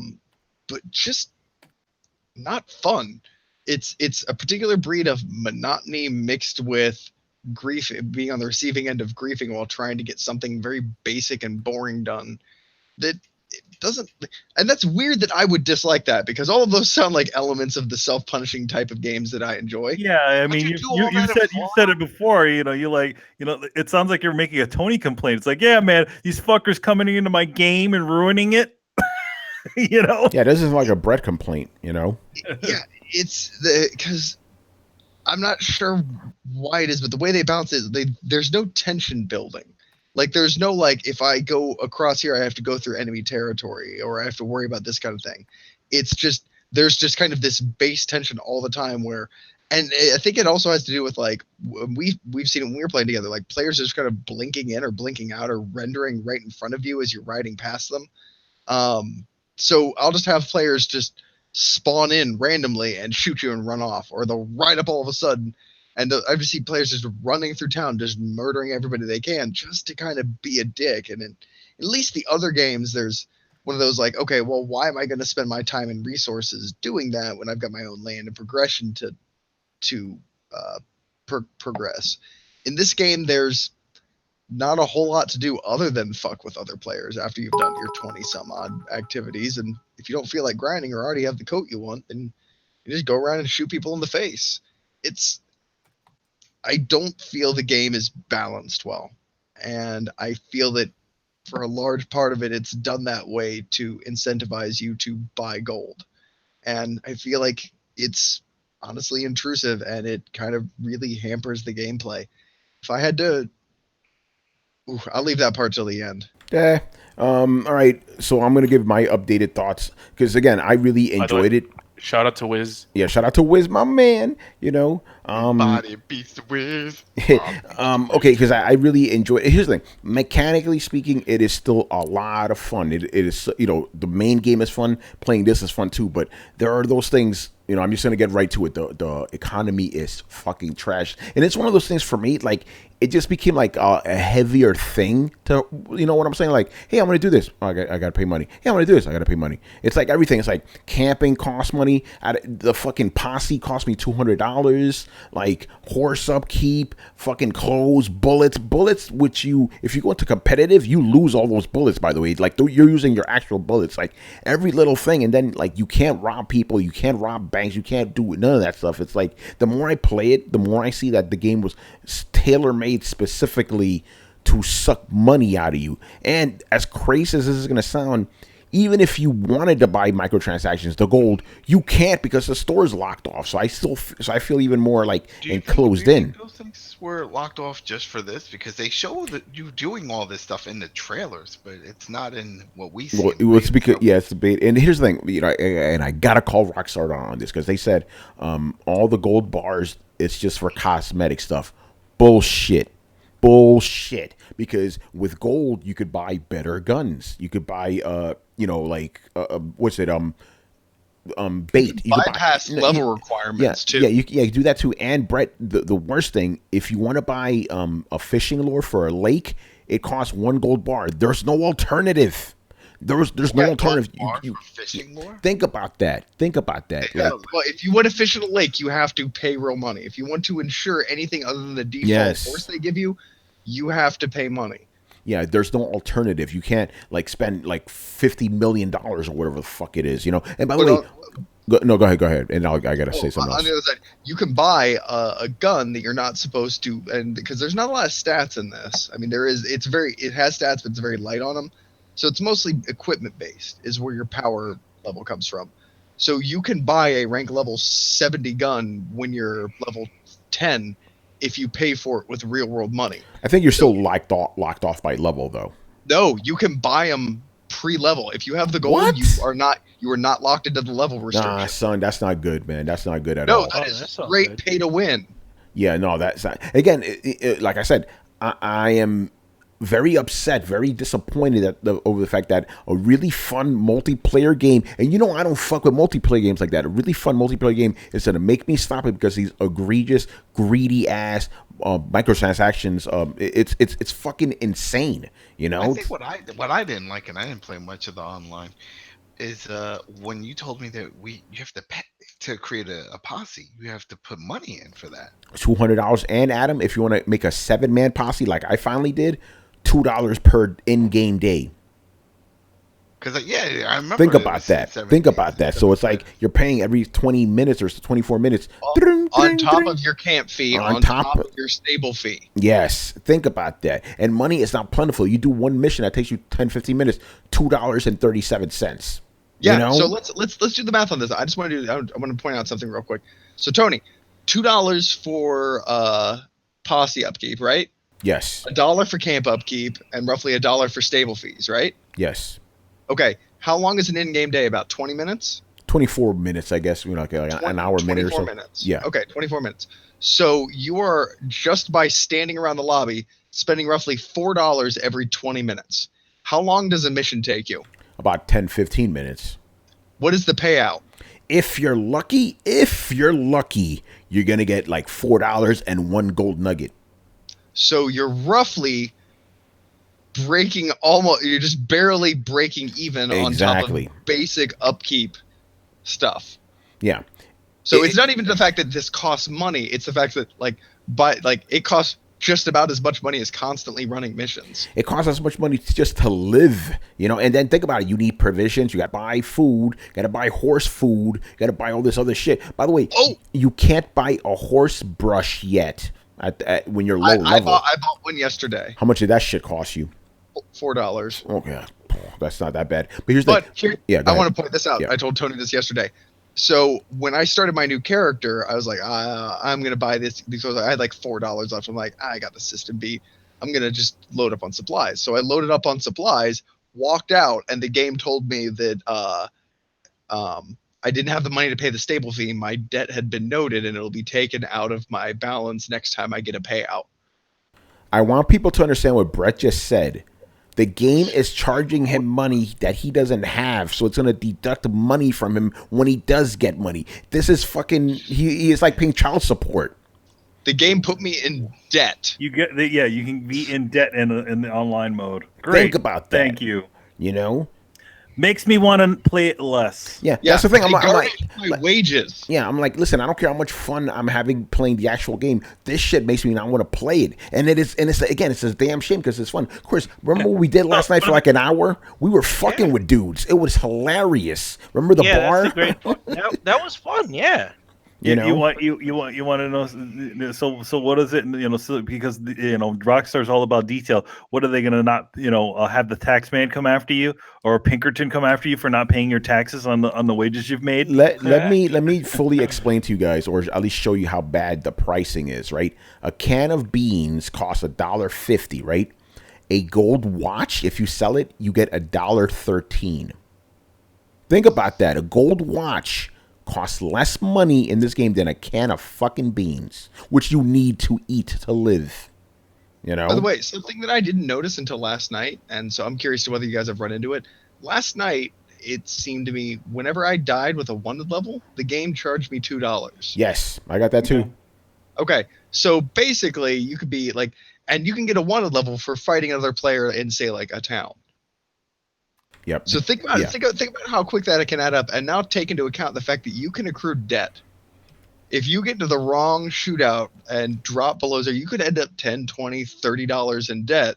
just not fun. It's a particular breed of monotony mixed with grief, being on the receiving end of griefing while trying to get something very basic and boring done. That it doesn't, and that's weird that I would dislike that because all of those sound like elements of the self-punishing type of games that I enjoy.
Yeah, I mean, you said it before. It sounds like you're making a Tony complaint. It's like, yeah, man, these fuckers coming into my game and ruining it.
Yeah, this is like a Brett complaint.
Yeah, it's because I'm not sure why it is, but the way they balance it, there's no tension building. Like there's no like if I go across here I have to go through enemy territory or I have to worry about this kind of thing. It's just there's just kind of this base tension all the time where, and I think it also has to do with like we've seen it when we were playing together, like players are just kind of blinking in or blinking out or rendering right in front of you as you're riding past them. So I'll just have players just spawn in randomly and shoot you and run off, or they'll ride up all of a sudden. And I've just seen players just running through town, just murdering everybody they can, just to kind of be a dick. And in at least the other games, there's one of those like, okay, well, why am I going to spend my time and resources doing that when I've got my own land and progression to progress? In this game, there's not a whole lot to do other than fuck with other players after you've done your 20 some odd activities. And if you don't feel like grinding or already have the coat you want, then you just go around and shoot people in the face. I don't feel the game is balanced well. And I feel that for a large part of it, it's done that way to incentivize you to buy gold. And I feel like it's honestly intrusive and it kind of really hampers the gameplay. If I had to, I'll leave that part till the end.
Yeah. All right. So I'm gonna give my updated thoughts because again, I really enjoyed it.
Shout out to Wiz.
Yeah, shout out to Wiz, my man. You know,
Body beats the Wiz.
Okay, because I really enjoy it. Here's the thing: mechanically speaking, it is still a lot of fun. It is, you know, the main game is fun. Playing this is fun too. But there are those things. You know, I'm just gonna get right to it. The economy is fucking trash, and it's one of those things for me. Like, it just became like a heavier thing to, you know what I'm saying? Like, hey, I'm gonna do this. Oh, I gotta pay money. Hey, I'm gonna do this. I gotta pay money. It's like everything. It's like camping costs money. The fucking posse cost me $200. Like horse upkeep, fucking clothes, bullets. Which if you go into competitive, you lose all those bullets. By the way, like you're using your actual bullets. Like every little thing, and then like you can't rob people. You can't rob banks. You can't do none of that stuff. It's like the more I play it, the more I see that the game was tailor-made specifically to suck money out of you. And as crazy as this is going to sound, even if you wanted to buy microtransactions, the gold, you can't because the store is locked off. So I feel even more like closed in.
Those things were locked off just for this because they show that you doing all this stuff in the trailers, but it's not in what we see.
Well, it's because it's the bait. And here's the thing, you know, and I gotta call Rockstar on this because they said all the gold bars, it's just for cosmetic stuff. Bullshit. Because with gold you could buy better guns. You could buy what's it bait. You
bypass level requirements too.
Yeah, you do that too. And Brett, the worst thing, if you want to buy a fishing lure for a lake, it costs 1 gold bar. There's no alternative. There's no alternative. Think about that.
Yeah, well, if you want to fish in a lake, you have to pay real money. If you want to insure anything other than the default course they give you, you have to pay money.
Yeah, there's no alternative. You can't like spend like $50 million or whatever the fuck it is, you know. And by the way, go ahead, and I gotta say something else.
On the other side, you can buy a gun that you're not supposed to, and because there's not a lot of stats in this. I mean, it has stats, but it's very light on them. So it's mostly equipment based, is where your power level comes from. So you can buy a rank level 70 gun when you're level 10 if you pay for it with real world money.
I think you're still locked off by level though.
No, you can buy them pre-level. If you have the gold, you are not locked into the level restriction.
Nah, son, that's not good, man. That's not good at all.
No, that is straight pay to win.
Yeah, no, that's not. Again, like I said, I am very upset, very disappointed over the fact that a really fun multiplayer game, and you know I don't fuck with multiplayer games like that. A really fun multiplayer game is going to make me stop it because these egregious, greedy ass microtransactions. It's fucking insane. You know.
I think what I didn't like, and I didn't play much of the online, is when you told me that you have to pay to create a posse. You have to put money in for that.
$200, and Adam, if you want to make a 7-man posse like I finally did, $2 per in-game day.
Because I remember.
Think about that. So it's like you're paying every 20 minutes or 24 minutes.
On top of your camp fee, on top of your stable fee.
Yes. Think about that. And money is not plentiful. You do one mission that takes you 10, 15 minutes, $2.37.
Yeah.
You know?
So let's do the math on this. I want to point out something real quick. So Tony, $2 for posse upkeep, right?
Yes.
$1 for camp upkeep, and roughly $1 for stable fees, right?
Yes.
Okay. How long is an in-game day? About 20 minutes?
24 minutes, I guess. Like an hour, minute or so.
24 minutes.
Yeah.
Okay, 24 minutes. So you are, just by standing around the lobby, spending roughly $4 every 20 minutes. How long does a mission take you?
About 10, 15 minutes.
What is the payout?
If you're lucky, you're going to get like $4 and 1 gold nugget.
So you're roughly you're just barely breaking even on top of basic upkeep stuff.
Yeah.
So it's not even the fact that this costs money, it's the fact that it costs just about as much money as constantly running missions.
It costs as much money just to live, and then think about it. You need provisions. You got to buy food. You got to buy horse food. You got to buy all this other shit. By the way, you can't buy a horse brush yet when you're low level.
I bought one yesterday.
How much did that shit cost you?
$4.
Okay, that's not that bad. But here's the thing.
I want to point this out.
Yeah.
I told Tony this yesterday. So when I started my new character, I was like, I'm gonna buy this because I had like $4 left. I'm like, I got the system beat. I'm gonna just load up on supplies. So I loaded up on supplies, walked out, and the game told me that I didn't have the money to pay the stable fee. My debt had been noted, and it'll be taken out of my balance next time I get a payout.
I want people to understand what Brett just said. The game is charging him money that he doesn't have, so it's going to deduct money from him when he does get money. This is fucking... He is like paying child support.
The game put me in debt.
You can be in debt in the online mode. Great.
Think about that.
Thank you. Makes me want to play it less.
Yeah, that's the thing. I'm like,
my wages.
Yeah, I'm like, listen, I don't care how much fun I'm having playing the actual game. This shit makes me not want to play it. And it's a damn shame because it's fun. Of course, remember what we did last night for like an hour? We were fucking with dudes. It was hilarious. Remember the bar?
That's a great that was fun. Yeah.
You want to know? So what is it? Because Rockstar's all about detail. What are they going to not? Have the tax man come after you, or Pinkerton come after you for not paying your taxes on the wages you've made?
Let me fully explain to you guys, or at least show you how bad the pricing is. Right, a can of beans costs $1.50. Right, a gold watch, if you sell it, you get $1.13. Think about that. A gold watch costs less money in this game than a can of fucking beans, which you need to eat to live.
By the way, something that I didn't notice until last night, and so I'm curious to whether you guys have run into it. Last night, it seemed to me, whenever I died with a wanted level, the game charged me $2.
Yes, I got that too.
Okay, so basically, you could be like, and you can get a wanted level for fighting another player in, say, like a town.
Yep.
So think about it. Think about how quick that can add up, and now take into account the fact that you can accrue debt. If you get into the wrong shootout and drop below zero, you could end up $10, $20, $30 in debt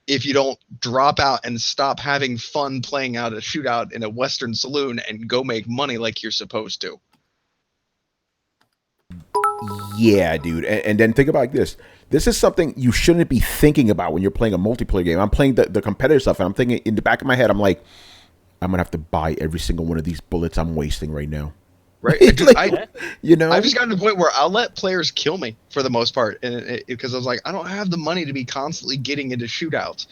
if you don't drop out and stop having fun playing out a shootout in a Western saloon and go make money like you're supposed to.
Yeah, dude. And then think about this. This is something you shouldn't be thinking about when you're playing a multiplayer game. I'm playing the competitive stuff, and I'm thinking in the back of my head, I'm like, I'm going to have to buy every single one of these bullets I'm wasting right now.
Right. I've just gotten to the point where I'll let players kill me for the most part, because I was like, I don't have the money to be constantly getting into shootouts,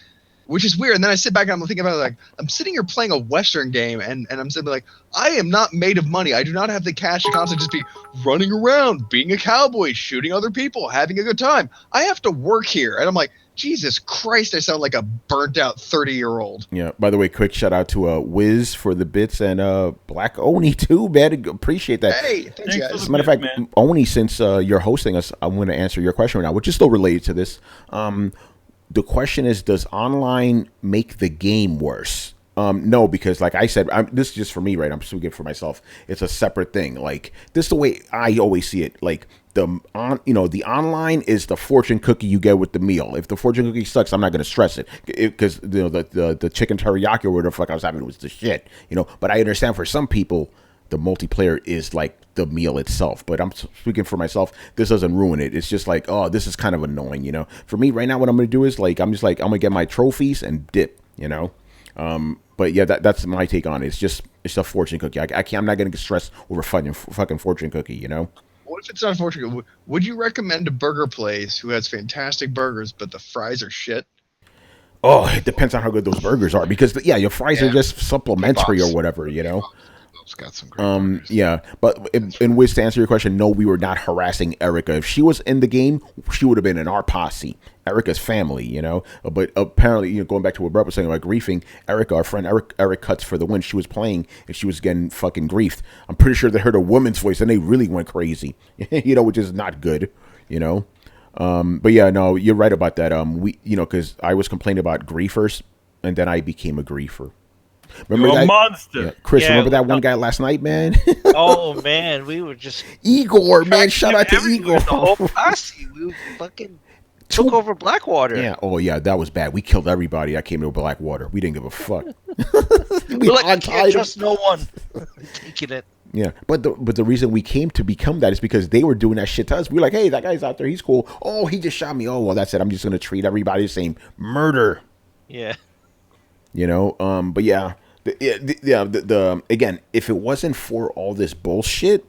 which is weird. And then I sit back and I'm thinking about it, like, I'm sitting here playing a Western game, and I'm sitting like, I am not made of money. I do not have the cash to constantly just be running around, being a cowboy, shooting other people, having a good time. I have to work here. And I'm like, Jesus Christ, I sound like a burnt out 30-year-old.
Yeah. By the way, quick shout out to Wiz for the bits and Black Oni too, man. Appreciate that.
Hey, thanks guys.
As a matter of fact, man. Oni, since you're hosting us, I'm going to answer your question right now, which is still related to this. The question is, does online make the game worse? No, because like I said, this is just for me, right? I'm speaking for myself. It's a separate thing. Like, this is the way I always see it. Like, the online is the fortune cookie you get with the meal. If the fortune cookie sucks, I'm not going to stress it, because the chicken teriyaki or whatever the fuck I was having was the shit. But I understand for some people, the multiplayer is like the meal itself. But I'm speaking for myself. This doesn't ruin it. It's just like, oh, this is kind of annoying. For me right now, what I'm going to do is like, I'm going to get my trophies and dip. But yeah, that's my take on it. It's a fortune cookie. I'm not going to get stressed over fucking fortune cookie.
What if it's not unfortunate? Would you recommend a burger place who has fantastic burgers, but the fries are shit?
Oh, it depends on how good those burgers are because your fries are just supplementary or whatever, you know.
Got some great burgers.
Yeah, but in which to answer your question, no, we were not harassing Erica. If she was in the game, she would have been in our posse, Erica's family, you know. But apparently, going back to what Brett was saying about griefing, Erica, our friend Eric Cuts for the win. She was playing and she was getting fucking griefed. I'm pretty sure they heard a woman's voice and they really went crazy, which is not good, But yeah, no, you're right about that. Because I was complaining about griefers, and then I became a griefer. Remember
You're
that
a monster.
Yeah. Chris, remember that one guy last night, man?
Oh man, we were just
Igor, man. Shout out to Igor.
the whole posse. We fucking took over Blackwater.
Yeah. Oh yeah, that was bad. We killed everybody. I came to Blackwater. We didn't give a fuck.
We're like, I can't trust no one. Taking it.
Yeah, but the reason we came to become that is because they were doing that shit to us. We were like, hey, that guy's out there. He's cool. Oh, he just shot me. Oh, well, that's it. I'm just gonna treat everybody the same. Murder.
Yeah.
But yeah, the again, if it wasn't for all this bullshit,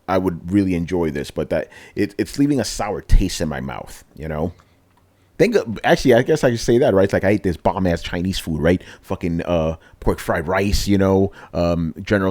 I would really enjoy this. But it's leaving a sour taste in my mouth. Actually, I guess I should say that, right? It's like I ate this bomb ass Chinese food, right? Fucking pork fried rice, General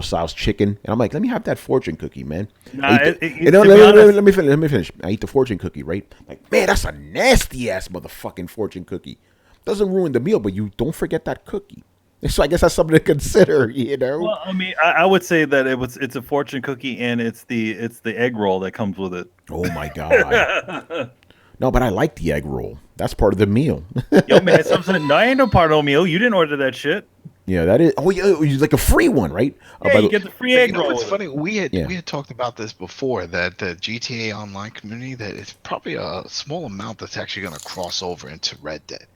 Tso's chicken, and I'm like, let me have that fortune cookie, man. Let me finish. I eat the fortune cookie, right? Like, man, that's a nasty ass motherfucking fortune cookie. Doesn't ruin the meal, but you don't forget that cookie. So I guess that's something to consider,
Well, I mean, I would say that it's a fortune cookie, and it's the egg roll that comes with it.
Oh my god. No, but I like the egg roll. That's part of the meal.
Yo, man, no, I ain't no part of the meal. You didn't order that shit.
Yeah, that is. Oh, yeah, it's like a free one, right?
Yeah, you get the free egg roll.
It's funny. We had talked about this before, that the GTA Online community, that it's probably a small amount that's actually going to cross over into Red Dead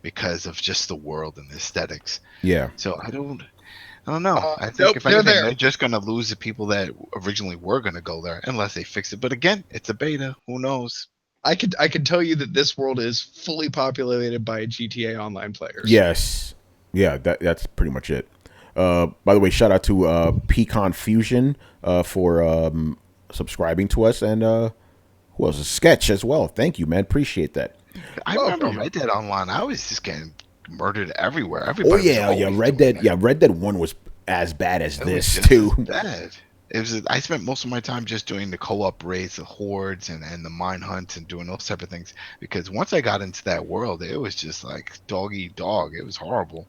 because of just the world and the aesthetics.
Yeah.
So I don't know. I think if anything, they're just going to lose the people that originally were going to go there unless they fix it. But again, it's a beta. Who knows?
I could tell you that this world is fully populated by GTA Online players.
Yes. Yeah, that's pretty much it. By the way, shout out to Pecan Fusion for subscribing to us, and who else? Sketch as well. Thank you, man. Appreciate that.
I remember Red Dead Online. I was just getting murdered everywhere. Everybody
Red Dead. Yeah, Red Dead 1 was as bad as this too.
Bad. I spent most of my time just doing the co-op raids, the hordes, and the mine hunts, and doing those type of things. Because once I got into that world, it was just like dog eat dog. It was horrible.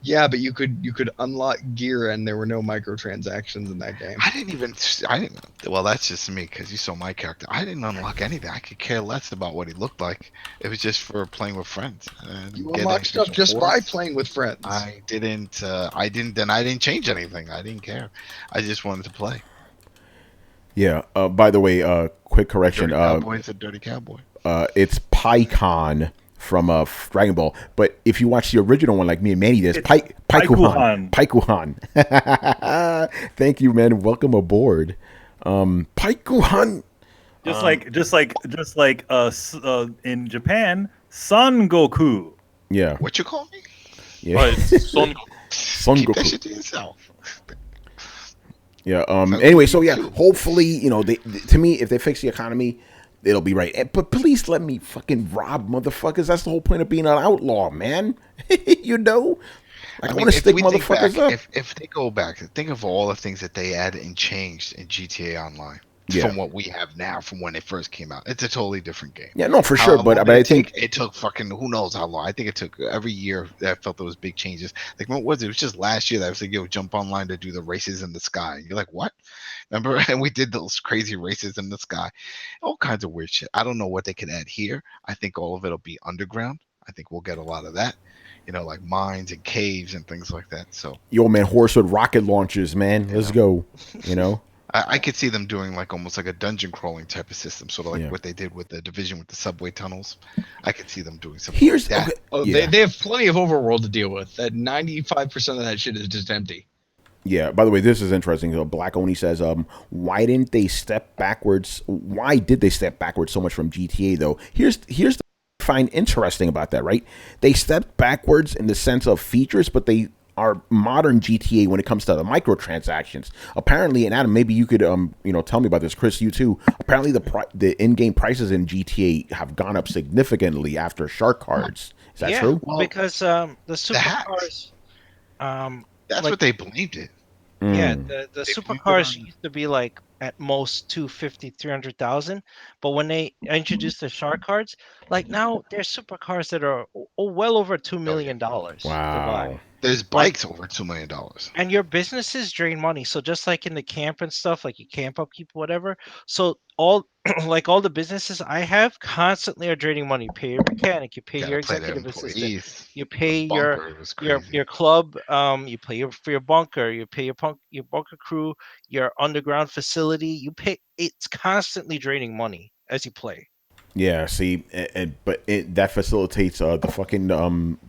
Yeah, but you could unlock gear, and there were no microtransactions in that game.
I didn't. Well, that's just me, because you saw my character. I didn't unlock anything. I could care less about what he looked like. It was just for playing with friends.
You unlocked stuff just by playing with friends.
I didn't. I didn't change anything. I didn't care. I just wanted to play.
Yeah. By the way, quick correction.
Dirty Cowboy's a dirty cowboy.
It's PyCon from Dragon Ball, but if you watch the original one, like me and Manny did, Paikuhan. Thank you, man. Welcome aboard. Paikuhan.
Just like in Japan, Son Goku.
Yeah.
What you call me?
Yeah.
Right, Son
Son
Keep
Goku.
that shit to yourself.
Yeah. Anyway, so yeah, hopefully, to me, if they fix the economy, it'll be right. But please let me fucking rob motherfuckers. That's the whole point of being an outlaw, man. I want to stick motherfuckers up.
If they go back, think of all the things that they added and changed in GTA Online from what we have now, from when it first came out. It's a totally different game.
Yeah, no, for sure. But I think
it took fucking who knows how long. I think it took every year that I felt there was big changes. Like, what was it? It was just last year that I was like, yo, jump online to do the races in the sky. And you're like, what? Remember? And we did those crazy races in the sky. All kinds of weird shit. I don't know what they could add here. I think all of it will be underground. I think we'll get a lot of that. Like mines and caves and things like that. So,
yo, man, horse with rocket launches, man. Let's go.
I could see them doing like almost like a dungeon crawling type of system, sort of like what they did with the Division with the subway tunnels. I could see them doing something like that.
They have plenty of overworld to deal with. That 95% of that shit is just empty.
Yeah, by the way, this is interesting. Black Oni says, why didn't they step backwards? Why did they step backwards so much from GTA, though? Here's the I find interesting about that, right? They stepped backwards in the sense of features, but they our modern GTA when it comes to the microtransactions. Apparently, and Adam, maybe you could tell me about this. Chris, you too. Apparently, the in-game prices in GTA have gone up significantly after shark cards. Is that true?
Well,
Because the
hacks.
supercars,
That's
like
what they blamed it.
yeah,
Mm.
the
They blamed it
supercars
on-
used to be like at most 250, 300,000, but when they introduced the shark cards, like now there's supercars that are well over $2 million to buy.
Wow.
There's
Like,
bikes over $2 million.
and your businesses drain money. So just like in the camp and stuff, like you camp upkeep, whatever. So all like all the businesses I have constantly are draining money. You pay your mechanic, you pay
Gotta
your
play the
executive assistant,
employees.
you pay
The bunker was crazy.
your club, you pay for your bunker, you pay your bunker crew, your underground facility. You pay. It's constantly draining money as you play.
Yeah, see, but that facilitates the fucking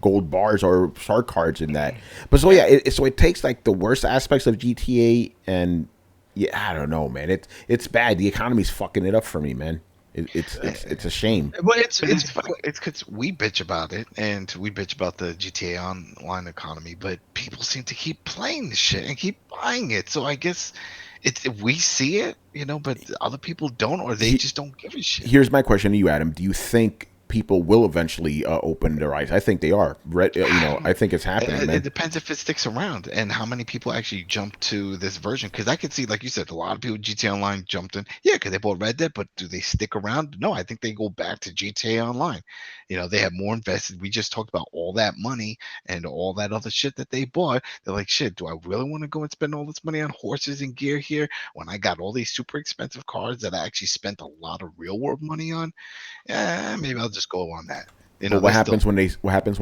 gold bars or shark cards in that. But so yeah, so it takes like the worst aspects of GTA and yeah, I don't know, man. It's bad. The economy's fucking it up for me, man. It's a shame.
But
It's funny. It's because we bitch about it, and we bitch about the GTA Online economy, but people seem to keep playing the shit and keep buying it. So I guess we see it, but other people don't, or they just don't give a shit.
Here's my question to you, Adam. Do you think people will eventually open their eyes? I think they are. I think it's happening, man.
It depends if it sticks around and how many people actually jump to this version. Because I could see, like you said, a lot of people GTA Online jumped in. Yeah, because they bought Red Dead, but do they stick around? No, I think they go back to GTA Online. They have more invested. We just talked about all that money and all that other shit that they bought. They're like, shit, do I really want to go and spend all this money on horses and gear here when I got all these super expensive cars that I actually spent a lot of real world money on? Yeah, maybe I'll just go on that.
But what happens when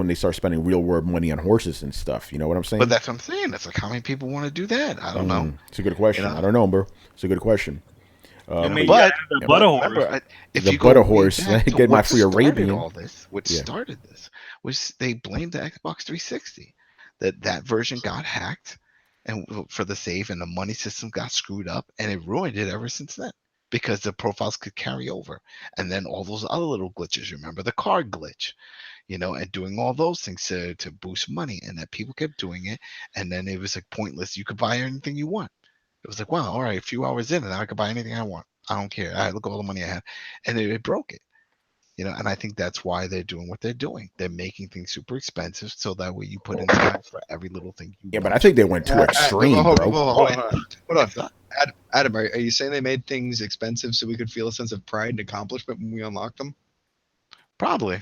they start spending real world money on horses and stuff? You know what I'm saying?
But that's what I'm saying. It's like, how many people want to do that? I don't know.
It's a good question. I don't know, bro. It's a good question.
But
the butter horse.
remember, if
The
you
butter
go way
horse,
back to
get my
what
free
started
Arabian.
all this, what started this was they blamed the Xbox 360. That version got hacked and for the save, and the money system got screwed up, and it ruined it ever since then because the profiles could carry over. And then all those other little glitches, remember the card glitch, and doing all those things to boost money, and that people kept doing it, and then it was like pointless. You could buy anything you want. It was like, wow, all right, a few hours in, and now I can buy anything I want. I don't care. I look at all the money I have, and it broke it. And I think that's why they're doing what they're doing. They're making things super expensive, so that way you put in time for every little thing you
Yeah,
want.
but I think they went too extreme,
hold
bro.
on. Adam, are you saying they made things expensive so we could feel a sense of pride and accomplishment when we unlock them?
Probably.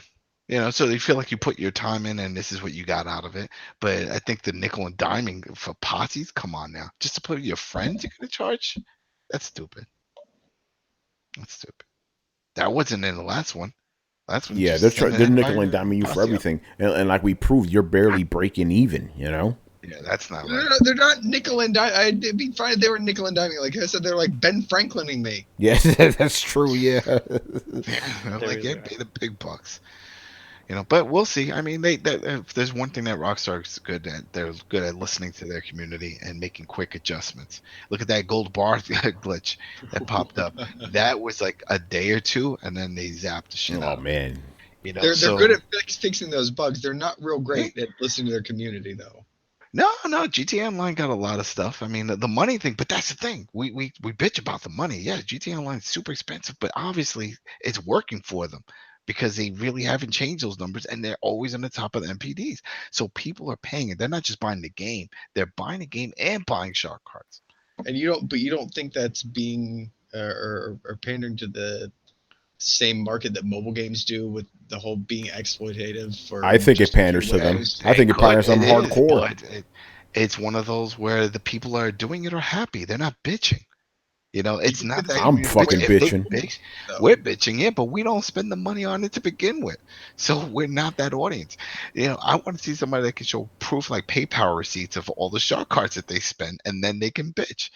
So you feel like you put your time in and this is what you got out of it. But I think the nickel and diming for posses, come on now. Just to put your friends you're gonna charge? That's stupid. That's stupid. That wasn't in the last one. Last one.
Yeah, they're nickel and diming you for everything, and like we proved, you're barely breaking even.
Yeah, that's not right.
They're not nickel and dime. I'd be fine if they were nickel and diming. Like I said, they're like Ben Franklining me.
Yes, that's true. Yeah.
I'm like, yeah, pay the big bucks. But we'll see. I mean, if there's one thing that Rockstar's good at, they're good at listening to their community and making quick adjustments. Look at that gold bar glitch that popped up. That was like a day or two, and then they zapped the shit out.
Oh man.
They're good at fixing those bugs. They're not real great at listening to their community, though.
No, GTA Online got a lot of stuff. I mean, the money thing, but that's the thing. We bitch about the money. Yeah, GTA Online is super expensive, but obviously it's working for them because they really haven't changed those numbers, and they're always on the top of the MPDs. So people are paying it. They're not just buying the game; they're buying the game and buying shark cards.
And you don't think that's being or pandering to the same market that mobile games do with the whole being exploitative for.
I think it panders to them. I think it panders to them hardcore.
It's one of those where the people are doing it are happy. They're not bitching. It's not that
I'm fucking bitching.
We're bitching, yeah, but we don't spend the money on it to begin with. So we're not that audience. I want to see somebody that can show proof like PayPal receipts of all the shark cards that they spend, and then they can bitch.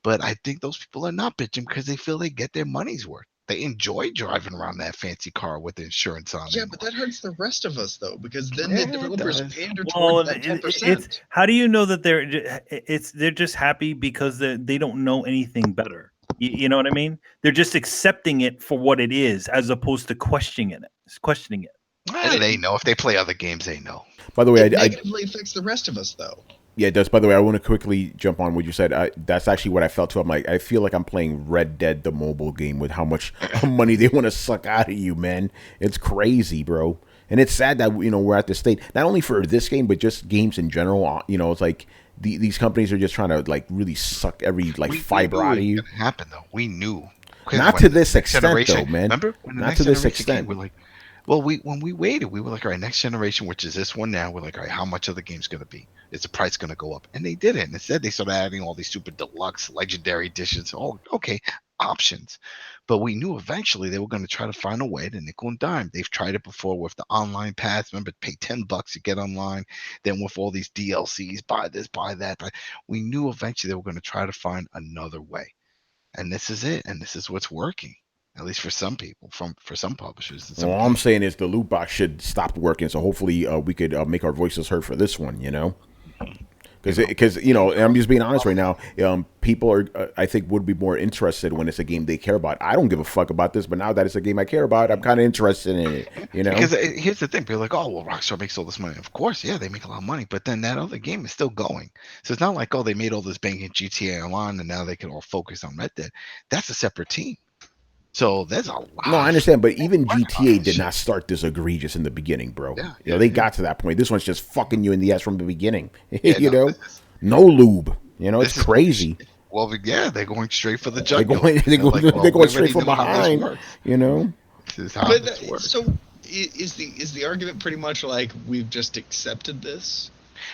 But I think those people are not bitching because they feel they get their money's worth. They enjoy driving around that fancy car with insurance on it.
Yeah, but that hurts the rest of us though, because then the developers pander
Well,
towards that 10%.
how do you know that they're just happy because they don't know anything better? You know what I mean? They're just accepting it for what it is, as opposed to questioning it.
They know. If they play other games, they know.
By the way,
It negatively affects the rest of us, though.
Yeah, it does. By the way, I want to quickly jump on what you said. That's actually what I felt too. I'm like, I feel like I'm playing Red Dead, the mobile game, with how much money they want to suck out of you, man. It's crazy, bro. And it's sad that we're at this state. Not only for this game, but just games in general. It's like these companies are just trying to like really suck every fiber out of you.
It was gonna happen though. We knew.
Not to this extent, though, man.
Remember? When the
Not
next
to this
generation
extent.
came, we're like, well, when we waited, we were like, all right, next generation, which is this one now, we're like, all right, how much of the game's going to be? Is the price going to go up? And they did it. And instead, they started adding all these super deluxe, legendary editions. Oh, okay, options. But we knew eventually they were going to try to find a way to nickel and dime. They've tried it before with the online pass. Remember, pay $10 to get online. Then with all these DLCs, buy this, buy that. We knew eventually they were going to try to find another way. And this is it. And this is what's working. At least for some people, for some publishers.
All I'm saying is the loot box should stop working. So hopefully we could make our voices heard for this one. Because I'm just being honest right now. People are, I think, would be more interested when it's a game they care about. I don't give a fuck about this, but now that it's a game I care about, I'm kind of interested in it.
Because here's the thing: people are like, oh, well, Rockstar makes all this money. Of course, yeah, they make a lot of money, but then that other game is still going. So it's not like, oh, they made all this bank in GTA Online and now they can all focus on Red Dead. That's a separate team. So there's a lot.
No, I understand, but even GTA did not start this egregious in the beginning, bro. They got to that point. This one's just fucking you in the ass from the beginning. No lube. It's crazy.
Well, yeah, they're going straight for the jugular.
They're going straight from behind.
This is how this works.
So is the argument pretty much like we've just accepted this?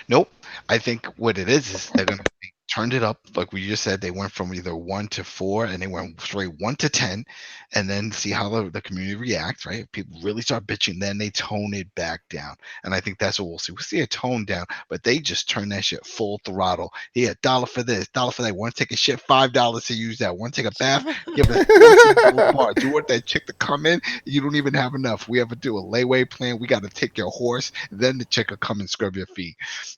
Nope. I think what it is they're going to turned it up, like we just said. They went from either 1 to 4, and they went straight 1 to 10, and then see how the community reacts. Right? If people really start bitching, then they tone it back down, and I think that's what we'll see. We'll see a tone down, but they just turn that shit full throttle. Yeah, $1 for this, $1 for that. Want to take a shit, $5 to use that. Want to take a bath? Give us $14. You want that chick to come in? You don't even have enough. We have to do a layaway plan. We got to take your horse, then the chick will come and scrub your feet.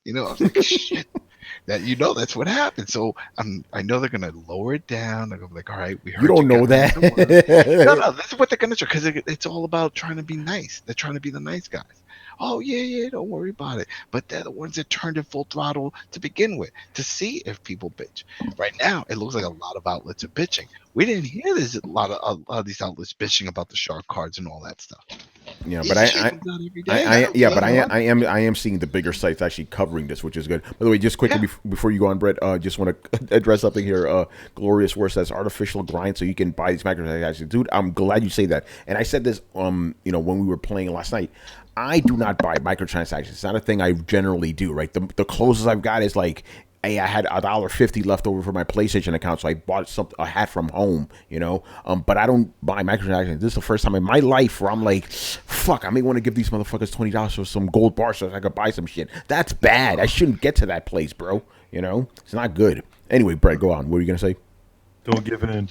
I was like, shit. That's what happened. So I know they're gonna lower it down. They're gonna be like, all right, we heard
you don't know that.
No, that's what they're gonna do, because it's all about trying to be nice. They're trying to be the nice guys. Oh yeah, don't worry about it. But they're the ones that turned it full throttle to begin with, to see if people bitch. Right now, it looks like a lot of outlets are bitching. We didn't hear there's a lot of these outlets bitching about the shark cards and all that stuff.
Yeah, but I am seeing the bigger sites actually covering this, which is good. By the way, just quickly before you go on, Brett, just want to address something here. Glorious War says artificial grind, so you can buy these microtransactions. Dude, I'm glad you say that. And I said this, when we were playing last night. I do not buy microtransactions. It's not a thing I generally do. Right, the closest I've got is like, hey, I had $1.50 left over for my PlayStation account, so I bought a hat from home, but I don't buy microtransactions. This is the first time in my life where I'm like, fuck, I may want to give these motherfuckers $20 for some gold bars so I could buy some shit. That's bad. I shouldn't get to that place, bro. It's not good. Anyway, Brett, go on. What were you gonna say?
Don't give in.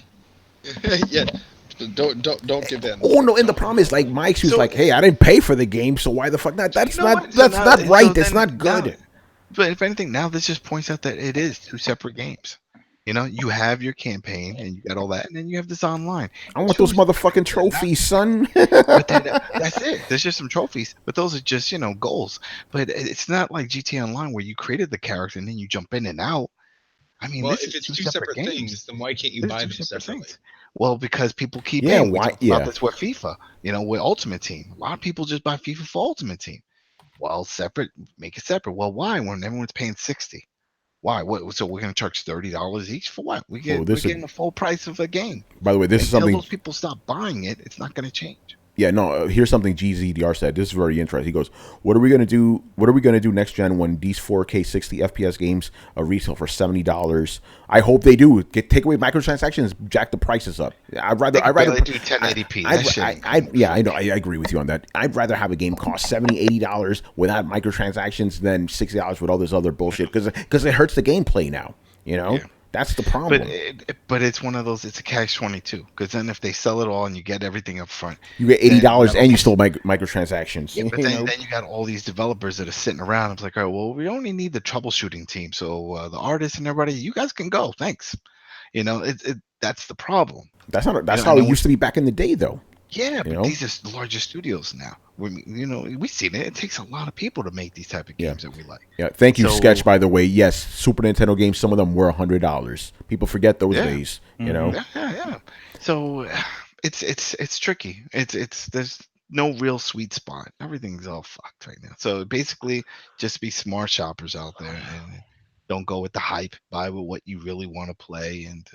Yeah. Don't give in.
Oh no! And the problem is, like, my excuse, like, hey, I didn't pay for the game, so why the fuck not? That's not right. That's not good.
But if anything, now this just points out that it is 2 separate games. You have your campaign and you got all that, and then you have this online.
I want those motherfucking trophies, son.
But then, that's it. There's just some trophies, but those are just goals. But it's not like GTA Online where you created the character and then you jump in and out. I mean,
well, if it's 2 separate things, then why can't you buy them separately?
Well, because people keep
why?
About this with FIFA, with Ultimate Team. A lot of people just buy FIFA for Ultimate Team. Well, make it separate. Well, why? When everyone's paying $60, why? What? So we're going to charge $30 each for what? We're getting the full price of a game.
By the way, this is something.
Until those people stop buying it, it's not going to change.
Yeah, no. Here's something GZDR said. This is very interesting. He goes, "What are we gonna do? What are we gonna do next gen when these 4K 60 FPS games are retail for $70? I hope they do. Take away microtransactions, jack the prices up. I'd rather
do 1080p.
I know. I agree with you on that. I'd rather have a game cost $70-$80 without microtransactions than $60 with all this other bullshit because it hurts the gameplay now. Yeah. That's the problem.
But it's one of those. It's a catch-22, because then if they sell it all and you get everything up front,
you get $80 and you still make microtransactions.
Yeah, but then you got all these developers that are sitting around. It's like, all right, well, we only need the troubleshooting team, so the artists and everybody, you guys can go. Thanks. That's the problem.
That's how it used to be back in the day, though.
Yeah, but
know?
these are the larger studios now. We've seen it. It takes a lot of people to make these type of games that we like.
Yeah, thank you,
So-
Sketch. By the way, yes, Super Nintendo games. Some of them were $100. People forget those days. You know.
Yeah. So it's tricky. It's there's no real sweet spot. Everything's all fucked right now. So basically, just be smart shoppers out there and don't go with the hype. Buy with what you really want to play, and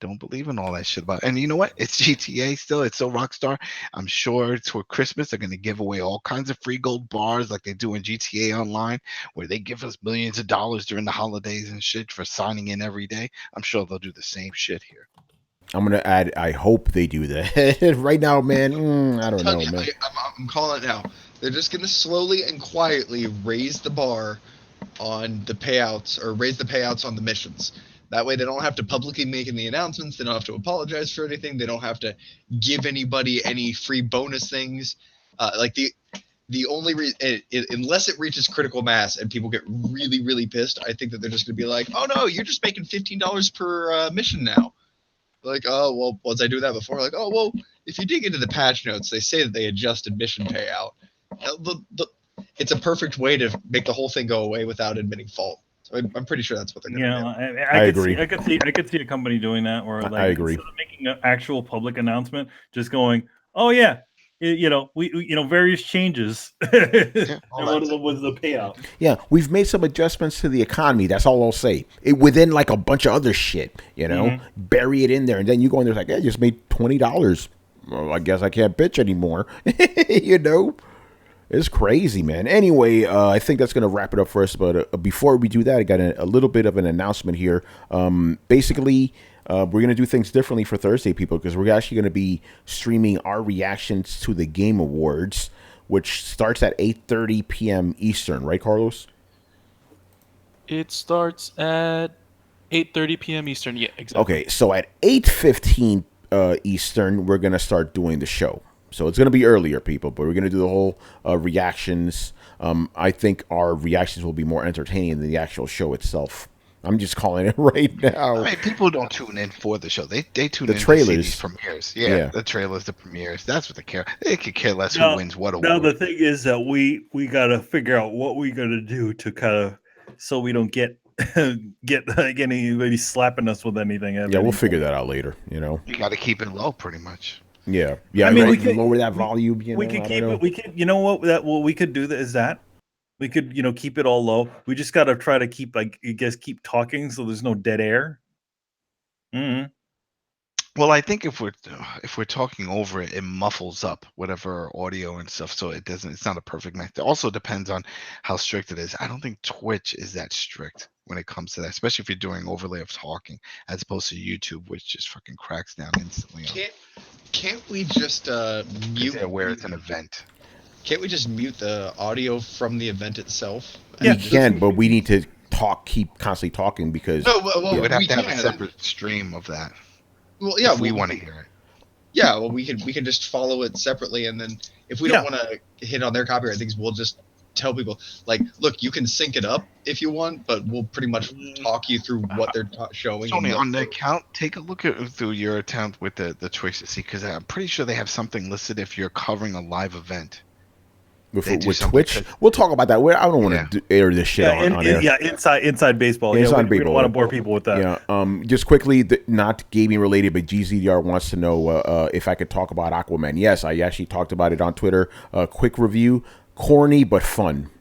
don't believe in all that shit about. And you know what? It's GTA still. It's still Rockstar. I'm sure it's for Christmas. They're gonna give away all kinds of free gold bars like they do in GTA Online, where they give us millions of dollars during the holidays and shit for signing in every day. I'm sure they'll do the same shit here.
I'm gonna add. I hope they do that. Right now, man. I don't know, man.
I'm calling it now. They're just gonna slowly and quietly raise the bar on the payouts, or raise the payouts on the missions. That way they don't have to publicly make any announcements, they don't have to apologize for anything, they don't have to give anybody any free bonus things. Like the only unless it reaches critical mass and people get really, really pissed, I think that they're just gonna be like, oh no, you're just making $15 per mission now. Like, oh well, was I do that before? Like, oh well, if you dig into the patch notes, they say that they adjusted mission payout. It's a perfect way to make the whole thing go away without admitting fault. So I'm pretty sure that's what they're going to do.
I agree.
I could see a company doing that, or like
I agree.
instead of making an actual public announcement, just going, "Oh yeah, various changes." And one of them was the payout.
Yeah, we've made some adjustments to the economy. That's all I'll say. Within like a bunch of other shit, bury it in there, and then you go in there like, I just made $20. Well, I guess I can't bitch anymore. It's crazy, man. Anyway, I think that's going to wrap it up for us. But before we do that, I got a little bit of an announcement here. Basically, we're going to do things differently for Thursday, people, because we're actually going to be streaming our reactions to the Game Awards, which starts at 8:30 p.m. Eastern. Right, Carlos?
It starts at 8:30 p.m. Eastern. Yeah, exactly.
Okay, so at 8:15 Eastern, we're going to start doing the show. So it's going to be earlier, people, but we're going to do the whole reactions. I think our reactions will be more entertaining than the actual show itself. I'm just calling it right now.
I mean, people don't tune in for the show. They tune in
trailers.
to see these premieres. Yeah, the trailers, the premieres. That's what they care. They could care less who wins what award.
Now the thing is that we got to figure out what we're going to do to kind of so we don't get like anybody slapping us with anything.
Yeah, we'll figure that out later. You
got to keep it low, pretty much.
Yeah.
I mean, we
could lower that volume.
We could keep it. We could. You know what? What we could do is that we could, keep it all low. We just got to try to keep keep talking so there's no dead air. Mm-hmm.
Well, I think if we're talking over it, it muffles up whatever audio and stuff, so it's not a perfect match. It also depends on how strict it is. I don't think Twitch is that strict when it comes to that, especially if you're doing overlay of talking as opposed to YouTube, which just fucking cracks down instantly.
Can't we just mute
where it's an event?
Can't we just mute the audio from the event itself?
Yeah, we can, but we need to keep constantly talking because
we would have to have a separate stream of that.
Well, yeah,
if we want to hear it.
Yeah, well, we can just follow it separately, and then if we don't want to hit on their copyright things, we'll just tell people, like, look, you can sync it up if you want, but we'll pretty much talk you through what they're showing.
Tony, on the account, take a look through your account with the Twitch to see, because I'm pretty sure they have something listed if you're covering a live event.
With Twitch, we'll talk about that. I don't want to air this shit on air.
Yeah, inside baseball.
Inside baseball.
We don't want to bore people with that.
Yeah. Just quickly, not gaming related, but GZDR wants to know if I could talk about Aquaman. Yes, I actually talked about it on Twitter. Quick review: corny but fun.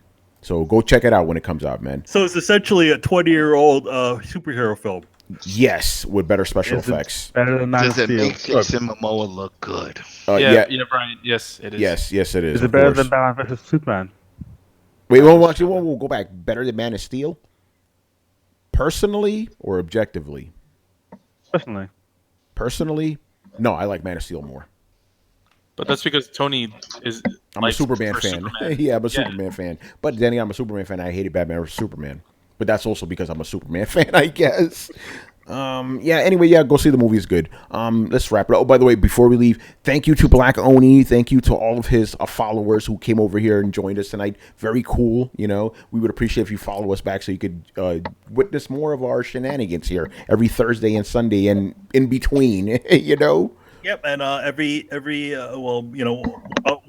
So go check it out when it comes out, man.
So it's essentially a 20-year-old superhero film.
Yes, with better special effects.
Better than Man of Steel.
Does it make Jason Momoa look good?
Yeah, Brian. Yes, it is.
Yes, it is.
Is it better than Batman vs Superman?
Wait, we'll go back. Better than Man of Steel? Personally or objectively? Personally, no, I like Man of Steel more.
But that's because Tony is.
I'm a Superman fan. Yeah, I'm a Superman fan. But then I'm a Superman fan. I hated Batman vs Superman. But that's also because I'm a Superman fan, I guess. Anyway, go see the movie. It's good. Let's wrap it up. Oh, by the way, before we leave, thank you to Black Oni. Thank you to all of his followers who came over here and joined us tonight. Very cool. We would appreciate if you follow us back so you could witness more of our shenanigans here every Thursday and Sunday and in between,
Yep, and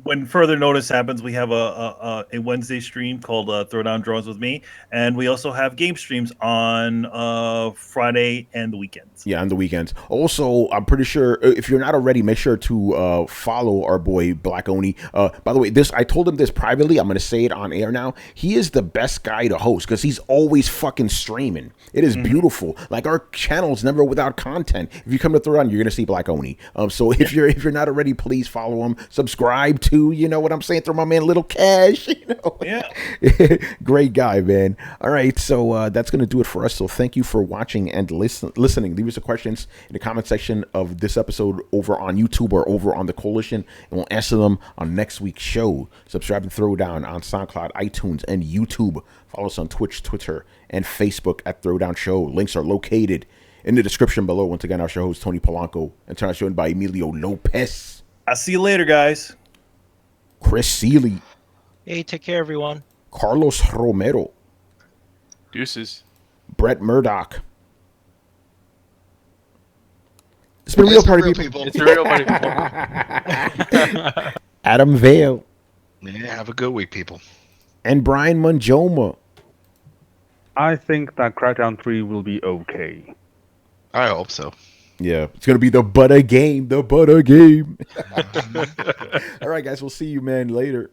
when further notice happens, we have a Wednesday stream called Throwdown Draws with me, and we also have game streams on Friday and the weekends.
Yeah, on the weekends. Also, I'm pretty sure if you're not already, make sure to follow our boy Black Oni. By the way, I told him this privately. I'm gonna say it on air now. He is the best guy to host because he's always fucking streaming. It is beautiful. Like our channel's never without content. If you come to Throwdown, you're gonna see Black Oni. So if you're not already, please follow him. Subscribe to, you know what I'm saying? Throw my man Little Cash. You know.
Yeah.
Great guy, man. All right, so that's gonna do it for us. So thank you for watching and listening. Leave us the questions in the comment section of this episode over on YouTube or over on the Coalition, and we'll answer them on next week's show. Subscribe to Throwdown on SoundCloud, iTunes, and YouTube. Follow us on Twitch, Twitter, and Facebook at Throwdown Show. Links are located in the description below. Once again, our show host Tony Polanco, and tonight joined by Emilio Lopez.
I'll see you later, guys.
Chris Seeley.
Hey, take care, everyone.
Carlos Romero.
Deuces.
Brett Murdoch. It's been real party people.
It's a real party people.
Adam Vale.
Yeah, have a good week, people.
And Brian Manjoma.
I think that Crackdown 3 will be okay.
I hope so.
Yeah, it's going to be the butter game. The butter game. All right, guys. We'll see you, man, later.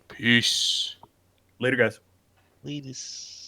Peace.
Later, guys.
Ladies.